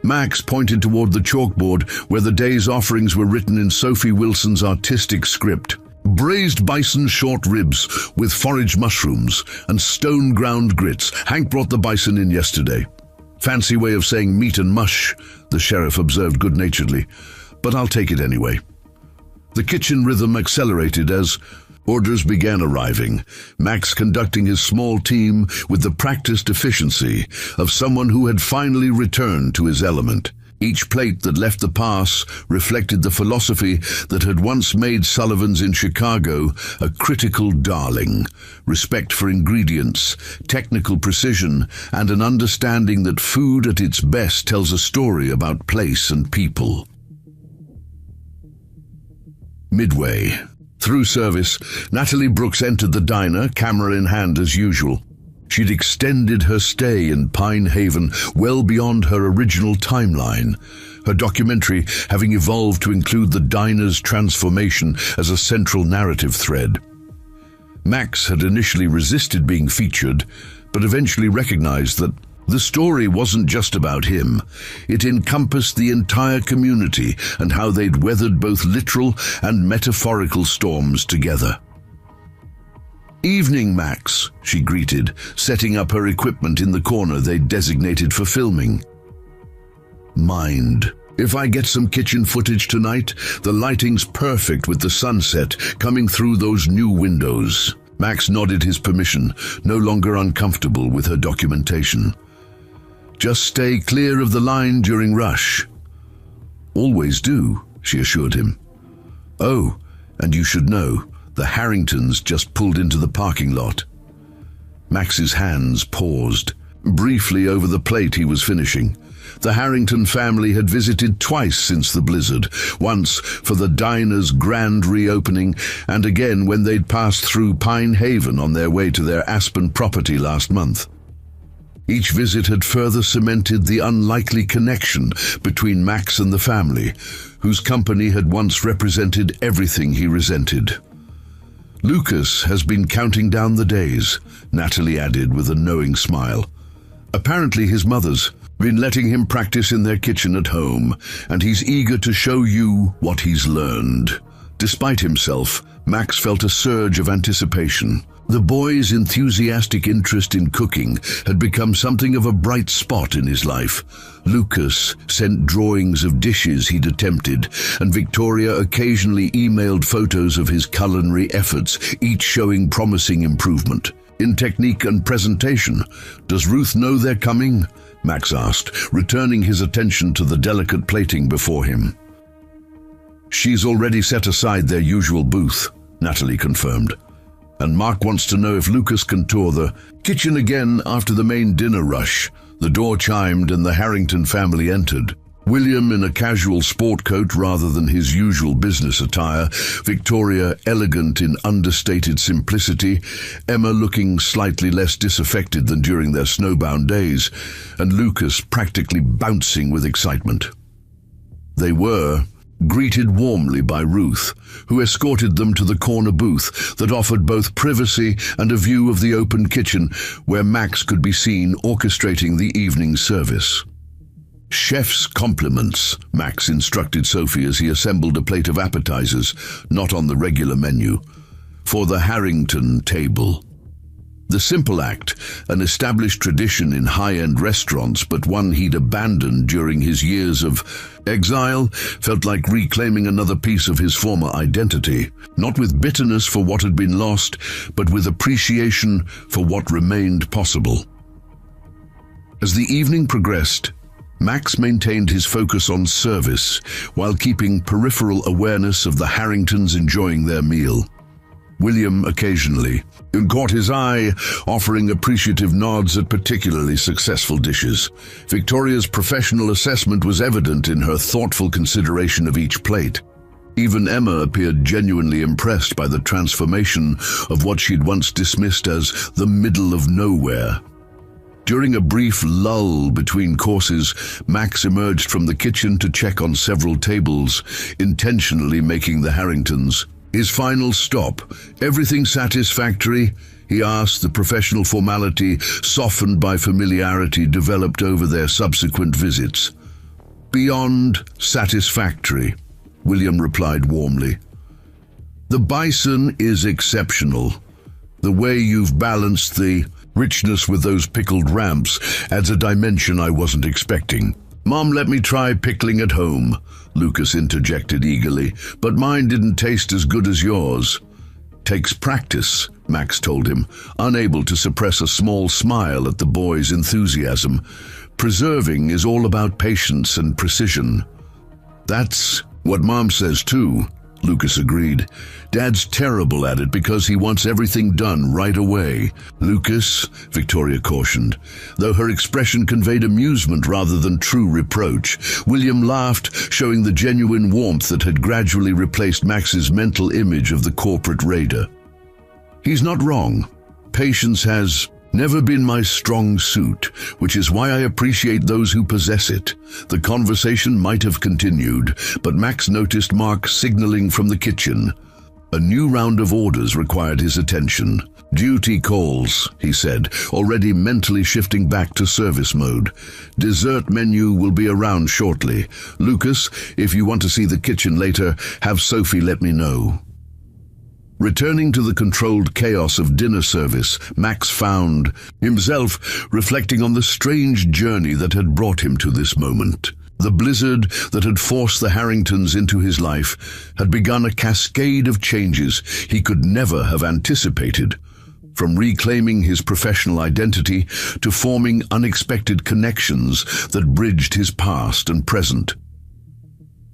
Max pointed toward the chalkboard where the day's offerings were written in Sophie Wilson's artistic script. "Braised bison short ribs with forage mushrooms and stone ground grits. Hank brought the bison in yesterday." "Fancy way of saying meat and mush," the sheriff observed good-naturedly, "but I'll take it anyway." The kitchen rhythm accelerated as orders began arriving, Max conducting his small team with the practiced efficiency of someone who had finally returned to his element. Each plate that left the pass reflected the philosophy that had once made Sullivan's in Chicago a critical darling: respect for ingredients, technical precision, and an understanding that food at its best tells a story about place and people. Midway through service, Natalie Brooks entered the diner, camera in hand as usual. She'd extended her stay in Pine Haven well beyond her original timeline, her documentary having evolved to include the diner's transformation as a central narrative thread. Max had initially resisted being featured, but eventually recognized that the story wasn't just about him. It encompassed the entire community and how they'd weathered both literal and metaphorical storms together. "Evening, Max," she greeted, setting up her equipment in the corner they'd designated for filming. "Mind if I get some kitchen footage tonight? The lighting's perfect with the sunset coming through those new windows." Max nodded his permission, no longer uncomfortable with her documentation. "Just stay clear of the line during rush." "Always do," she assured him. "Oh, and you should know, the Harringtons just pulled into the parking lot." Max's hands paused briefly over the plate he was finishing. The Harrington family had visited twice since the blizzard, once for the diner's grand reopening, and again when they'd passed through Pine Haven on their way to their Aspen property last month. Each visit had further cemented the unlikely connection between Max and the family, whose company had once represented everything he resented. "Lucas has been counting down the days," Natalie added with a knowing smile. "Apparently his mother's been letting him practice in their kitchen at home, and he's eager to show you what he's learned." Despite himself, Max felt a surge of anticipation. The boy's enthusiastic interest in cooking had become something of a bright spot in his life. Lucas sent drawings of dishes he'd attempted, and Victoria occasionally emailed photos of his culinary efforts, each showing promising improvement. "In technique and presentation, does Ruth know they're coming?" Max asked, returning his attention to the delicate plating before him. "She's already set aside their usual booth," Natalie confirmed. "And Mark wants to know if Lucas can tour the kitchen again after the main dinner rush." The door chimed and the Harrington family entered. William in a casual sport coat rather than his usual business attire, Victoria elegant in understated simplicity, Emma looking slightly less disaffected than during their snowbound days, and Lucas practically bouncing with excitement. They were greeted warmly by Ruth, who escorted them to the corner booth that offered both privacy and a view of the open kitchen where Max could be seen orchestrating the evening service. "Chef's compliments," Max instructed Sophie as he assembled a plate of appetizers, not on the regular menu, for the Harrington table. The simple act, an established tradition in high-end restaurants, but one he'd abandoned during his years of exile, felt like reclaiming another piece of his former identity, not with bitterness for what had been lost, but with appreciation for what remained possible. As the evening progressed, Max maintained his focus on service while keeping peripheral awareness of the Harringtons enjoying their meal. William occasionally caught his eye, offering appreciative nods at particularly successful dishes. Victoria's professional assessment was evident in her thoughtful consideration of each plate. Even Emma appeared genuinely impressed by the transformation of what she'd once dismissed as the middle of nowhere. During a brief lull between courses, Max emerged from the kitchen to check on several tables, intentionally making the Harringtons his final stop. "Everything satisfactory?" he asked, the professional formality softened by familiarity developed over their subsequent visits. "Beyond satisfactory," William replied warmly. "The bison is exceptional. The way you've balanced the richness with those pickled ramps adds a dimension I wasn't expecting." "Mom let me try pickling at home," Lucas interjected eagerly, "but mine didn't taste as good as yours." "Takes practice," Max told him, unable to suppress a small smile at the boy's enthusiasm. "Preserving is all about patience and precision." "That's what Mom says too," Lucas agreed. "Dad's terrible at it because he wants everything done right away." "Lucas," Victoria cautioned, though her expression conveyed amusement rather than true reproach. William laughed, showing the genuine warmth that had gradually replaced Max's mental image of the corporate raider. "He's not wrong. Patience has never been my strong suit, which is why I appreciate those who possess it." The conversation might have continued, but Max noticed Mark signaling from the kitchen. A new round of orders required his attention. "Duty calls," he said, already mentally shifting back to service mode. "Dessert menu will be around shortly. Lucas, if you want to see the kitchen later, have Sophie let me know." Returning to the controlled chaos of dinner service, Max found himself reflecting on the strange journey that had brought him to this moment. The blizzard that had forced the Harringtons into his life had begun a cascade of changes he could never have anticipated. From reclaiming his professional identity to forming unexpected connections that bridged his past and present.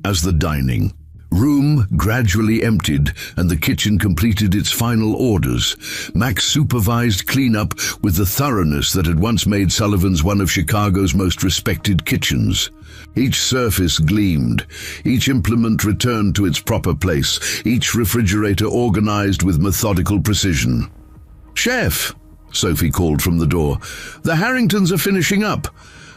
As the dining room gradually emptied and the kitchen completed its final orders, Max supervised cleanup with the thoroughness that had once made Sullivan's one of Chicago's most respected kitchens. Each surface gleamed, each implement returned to its proper place, each refrigerator organized with methodical precision. "Chef," Sophie called from the door, "the Harringtons are finishing up.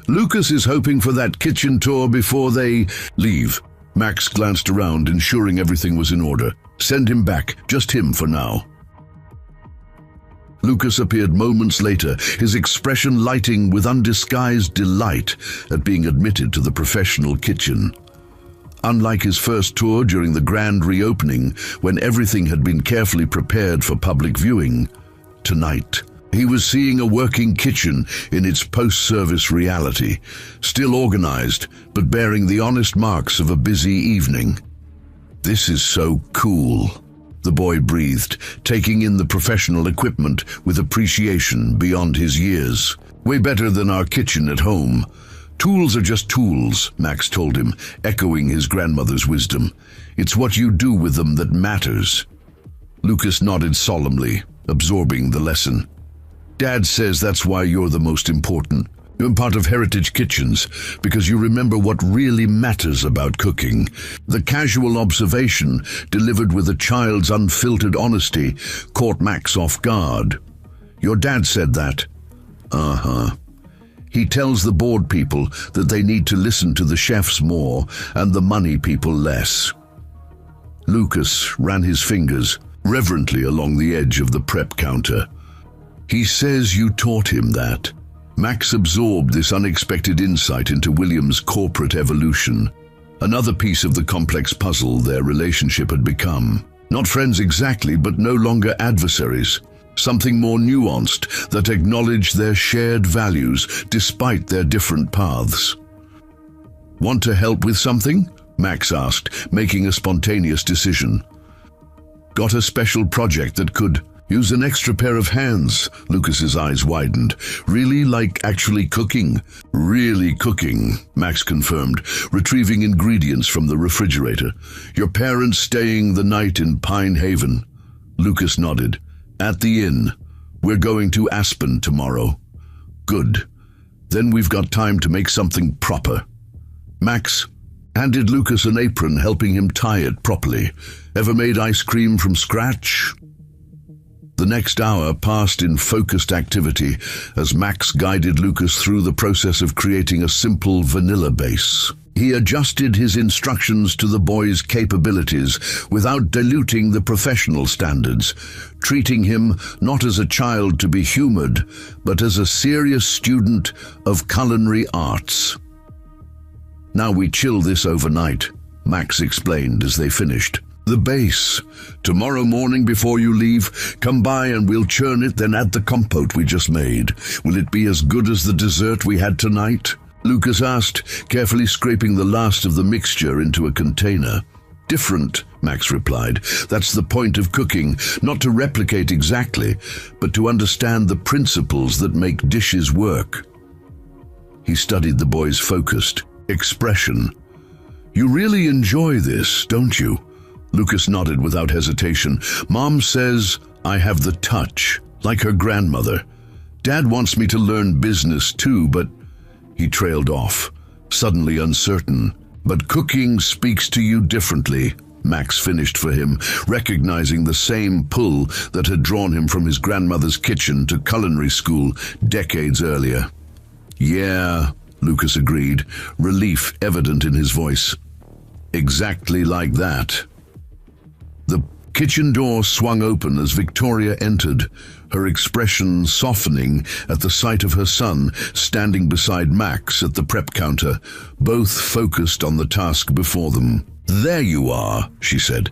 Lucas is hoping for that kitchen tour before they leave." Max glanced around, ensuring everything was in order. "Send him back, just him for now." Lucas appeared moments later, his expression lighting with undisguised delight at being admitted to the professional kitchen. Unlike his first tour during the grand reopening, when everything had been carefully prepared for public viewing, tonight he was seeing a working kitchen in its post-service reality, still organized, but bearing the honest marks of a busy evening. "This is so cool," the boy breathed, taking in the professional equipment with appreciation beyond his years. "Way better than our kitchen at home." "Tools are just tools," Max told him, echoing his grandmother's wisdom. "It's what you do with them that matters." Lucas nodded solemnly, absorbing the lesson. "Dad says that's why you're the most important. You're part of Heritage Kitchens, because you remember what really matters about cooking." The casual observation, delivered with a child's unfiltered honesty, caught Max off guard. "Your dad said that?" "Uh-huh. He tells the board people that they need to listen to the chefs more and the money people less." Lucas ran his fingers reverently along the edge of the prep counter. "He says you taught him that." Max absorbed this unexpected insight into William's corporate evolution. Another piece of the complex puzzle their relationship had become. Not friends exactly, but no longer adversaries. something more nuanced that acknowledged their shared values despite their different paths. "Want to help with something?" Max asked, making a spontaneous decision. "Got a special project that could use an extra pair of hands." Lucas's eyes widened. "Really, like actually cooking?" "Really cooking," Max confirmed, retrieving ingredients from the refrigerator. "Your parents staying the night in Pine Haven?" Lucas nodded. "At the inn. We're going to Aspen tomorrow." "Good. Then we've got time to make something proper." Max handed Lucas an apron, helping him tie it properly. "Ever made ice cream from scratch?" The next hour passed in focused activity as Max guided Lucas through the process of creating a simple vanilla base. He adjusted his instructions to the boy's capabilities without diluting the professional standards, treating him not as a child to be humored, but as a serious student of culinary arts. "Now we chill this overnight," Max explained as they finished. "The base. Tomorrow morning before you leave, come by and we'll churn it, then add the compote we just made. Will it be as good as the dessert we had tonight?" Lucas asked, carefully scraping the last of the mixture into a container. "Different," Max replied. "That's the point of cooking, not to replicate exactly, but to understand the principles that make dishes work." He studied the boy's focused expression. "You really enjoy this, don't you?" Lucas nodded without hesitation. "Mom says I have the touch, like her grandmother. Dad wants me to learn business too, but..." He trailed off, suddenly uncertain. "But cooking speaks to you differently," Max finished for him, recognizing the same pull that had drawn him from his grandmother's kitchen to culinary school decades earlier. "Yeah," Lucas agreed, relief evident in his voice. "Exactly like that." The kitchen door swung open as Victoria entered, her expression softening at the sight of her son standing beside Max at the prep counter, both focused on the task before them. "There you are," she said.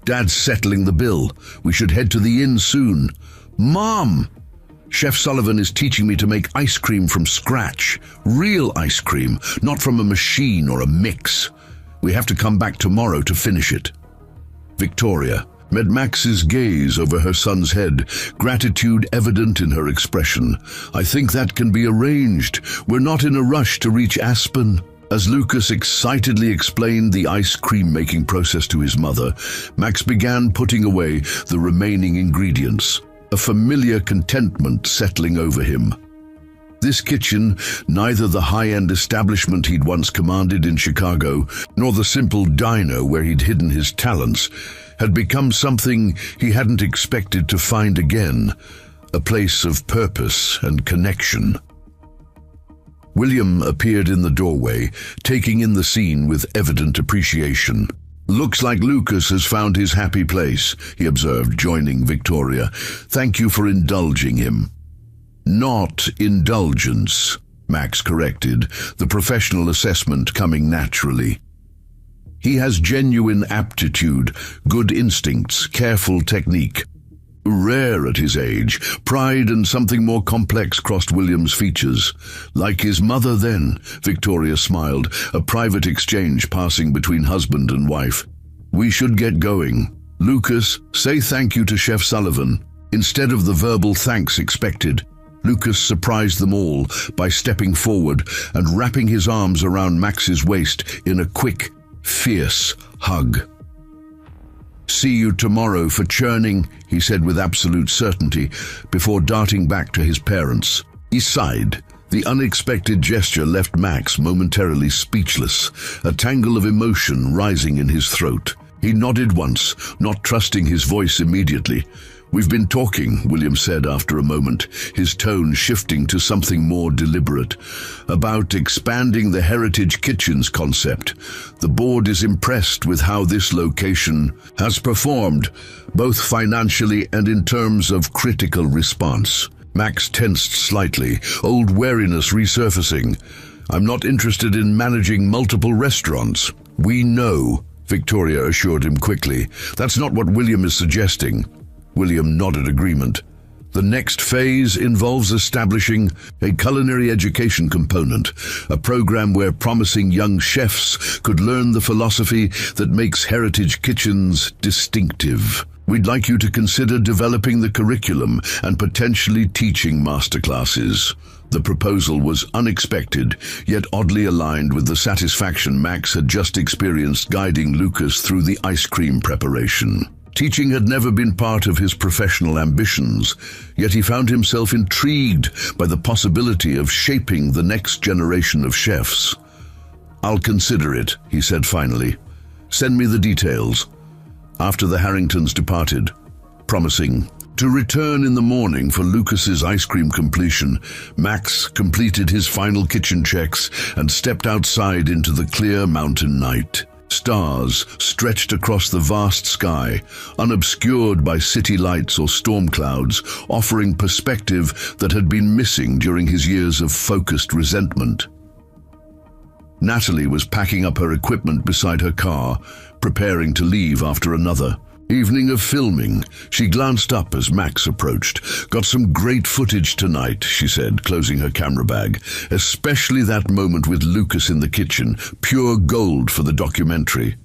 "Dad's settling the bill. We should head to the inn soon." "Mom! Chef Sullivan is teaching me to make ice cream from scratch. Real ice cream, not from a machine or a mix. We have to come back tomorrow to finish it." Victoria met Max's gaze over her son's head, gratitude evident in her expression. "I think that can be arranged. We're not in a rush to reach Aspen." As Lucas excitedly explained the ice cream making process to his mother, Max began putting away the remaining ingredients, a familiar contentment settling over him. This kitchen, neither the high-end establishment he'd once commanded in Chicago, nor the simple diner where he'd hidden his talents, had become something he hadn't expected to find again, a place of purpose and connection. William appeared in the doorway, taking in the scene with evident appreciation. "Looks like Lucas has found his happy place," he observed, joining Victoria. "Thank you for indulging him." "Not indulgence," Max corrected, the professional assessment coming naturally. "He has genuine aptitude, good instincts, careful technique. Rare at his age, pride and something more complex crossed William's features. Like his mother then, Victoria smiled, a private exchange passing between husband and wife. "We should get going. Lucas, say thank you to Chef Sullivan." Instead of the verbal thanks expected, Lucas surprised them all by stepping forward and wrapping his arms around Max's waist in a quick, fierce hug. "See you tomorrow for churning," he said with absolute certainty, before darting back to his parents. He sighed. The unexpected gesture left Max momentarily speechless, a tangle of emotion rising in his throat. He nodded once, not trusting his voice immediately. "We've been talking," William said after a moment, his tone shifting to something more deliberate, "about expanding the Heritage Kitchens concept. The board is impressed with how this location has performed, both financially and in terms of critical response." Max tensed slightly, old wariness resurfacing. "I'm not interested in managing multiple restaurants." "We know," Victoria assured him quickly. "That's not what William is suggesting." William nodded agreement. The next phase involves establishing a culinary education component, a program where promising young chefs could learn the philosophy that makes heritage kitchens distinctive. We'd like you to consider developing the curriculum and potentially teaching masterclasses. The proposal was unexpected, yet oddly aligned with the satisfaction Max had just experienced guiding Lucas through the ice cream preparation. Teaching had never been part of his professional ambitions, yet he found himself intrigued by the possibility of shaping the next generation of chefs. "I'll consider it," he said finally. "Send me the details." After the Harringtons departed, promising to return in the morning for Lucas's ice cream completion, Max completed his final kitchen checks and stepped outside into the clear mountain night. Stars stretched across the vast sky, unobscured by city lights or storm clouds, offering perspective that had been missing during his years of focused resentment. Natalie was packing up her equipment beside her car, preparing to leave after another evening of filming. She glanced up as Max approached. "Got some great footage tonight," she said, closing her camera bag. "Especially that moment with Lucas in the kitchen. Pure gold for the documentary."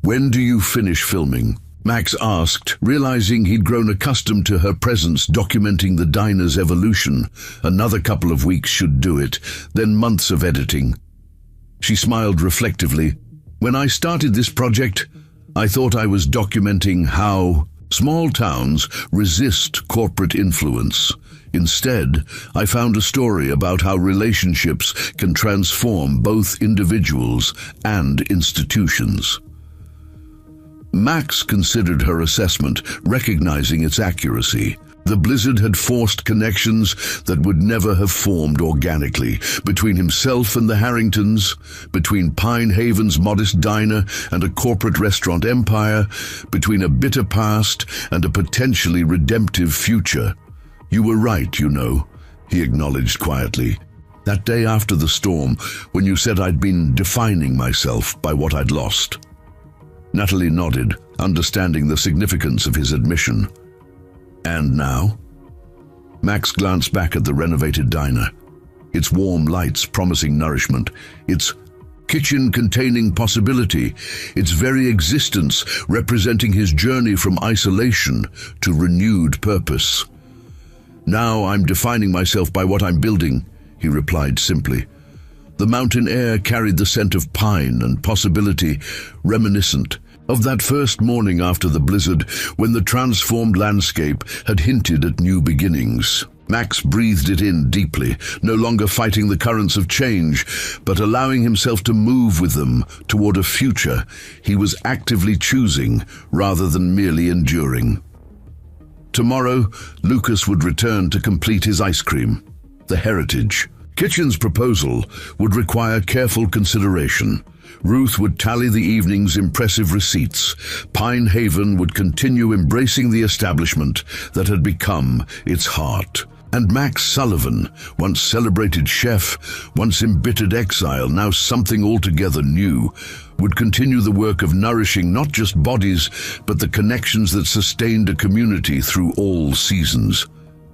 "When do you finish filming?" Max asked, realizing he'd grown accustomed to her presence documenting the diner's evolution. Another couple of weeks should do it, then months of editing. She smiled reflectively. "When I started this project, I thought I was documenting how small towns resist corporate influence. Instead, I found a story about how relationships can transform both individuals and institutions." Max considered her assessment, recognizing its accuracy. The blizzard had forced connections that would never have formed organically, between himself and the Harringtons, between Pine Haven's modest diner and a corporate restaurant empire, between a bitter past and a potentially redemptive future. "You were right, you know," he acknowledged quietly. "That day after the storm, when you said I'd been defining myself by what I'd lost." Natalie nodded, understanding the significance of his admission. "And now?" Max glanced back at the renovated diner, its warm lights promising nourishment, its kitchen containing possibility, its very existence representing his journey from isolation to renewed purpose. "Now I'm defining myself by what I'm building," he replied simply. The mountain air carried the scent of pine and possibility, reminiscent of that first morning after the blizzard, when the transformed landscape had hinted at new beginnings. Max breathed it in deeply, no longer fighting the currents of change, but allowing himself to move with them toward a future he was actively choosing rather than merely enduring. Tomorrow, Lucas would return to complete his ice cream. The heritage kitchen's proposal would require careful consideration. Ruth would tally the evening's impressive receipts. Pine Haven would continue embracing the establishment that had become its heart. And Max Sullivan, once celebrated chef, once embittered exile, now something altogether new, would continue the work of nourishing not just bodies, but the connections that sustained a community through all seasons.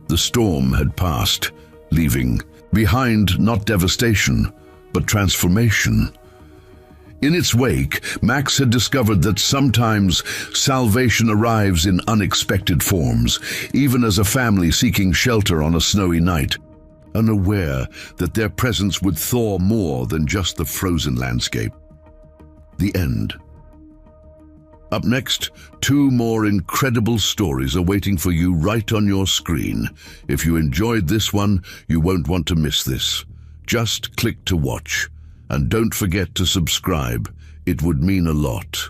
The storm had passed, leaving behind not devastation, but transformation. In its wake, Max had discovered that sometimes salvation arrives in unexpected forms, even as a family seeking shelter on a snowy night, unaware that their presence would thaw more than just the frozen landscape. The end. Up next, 2 more incredible stories are waiting for you right on your screen. If you enjoyed this one, you won't want to miss this. Just click to watch. And don't forget to subscribe. It would mean a lot.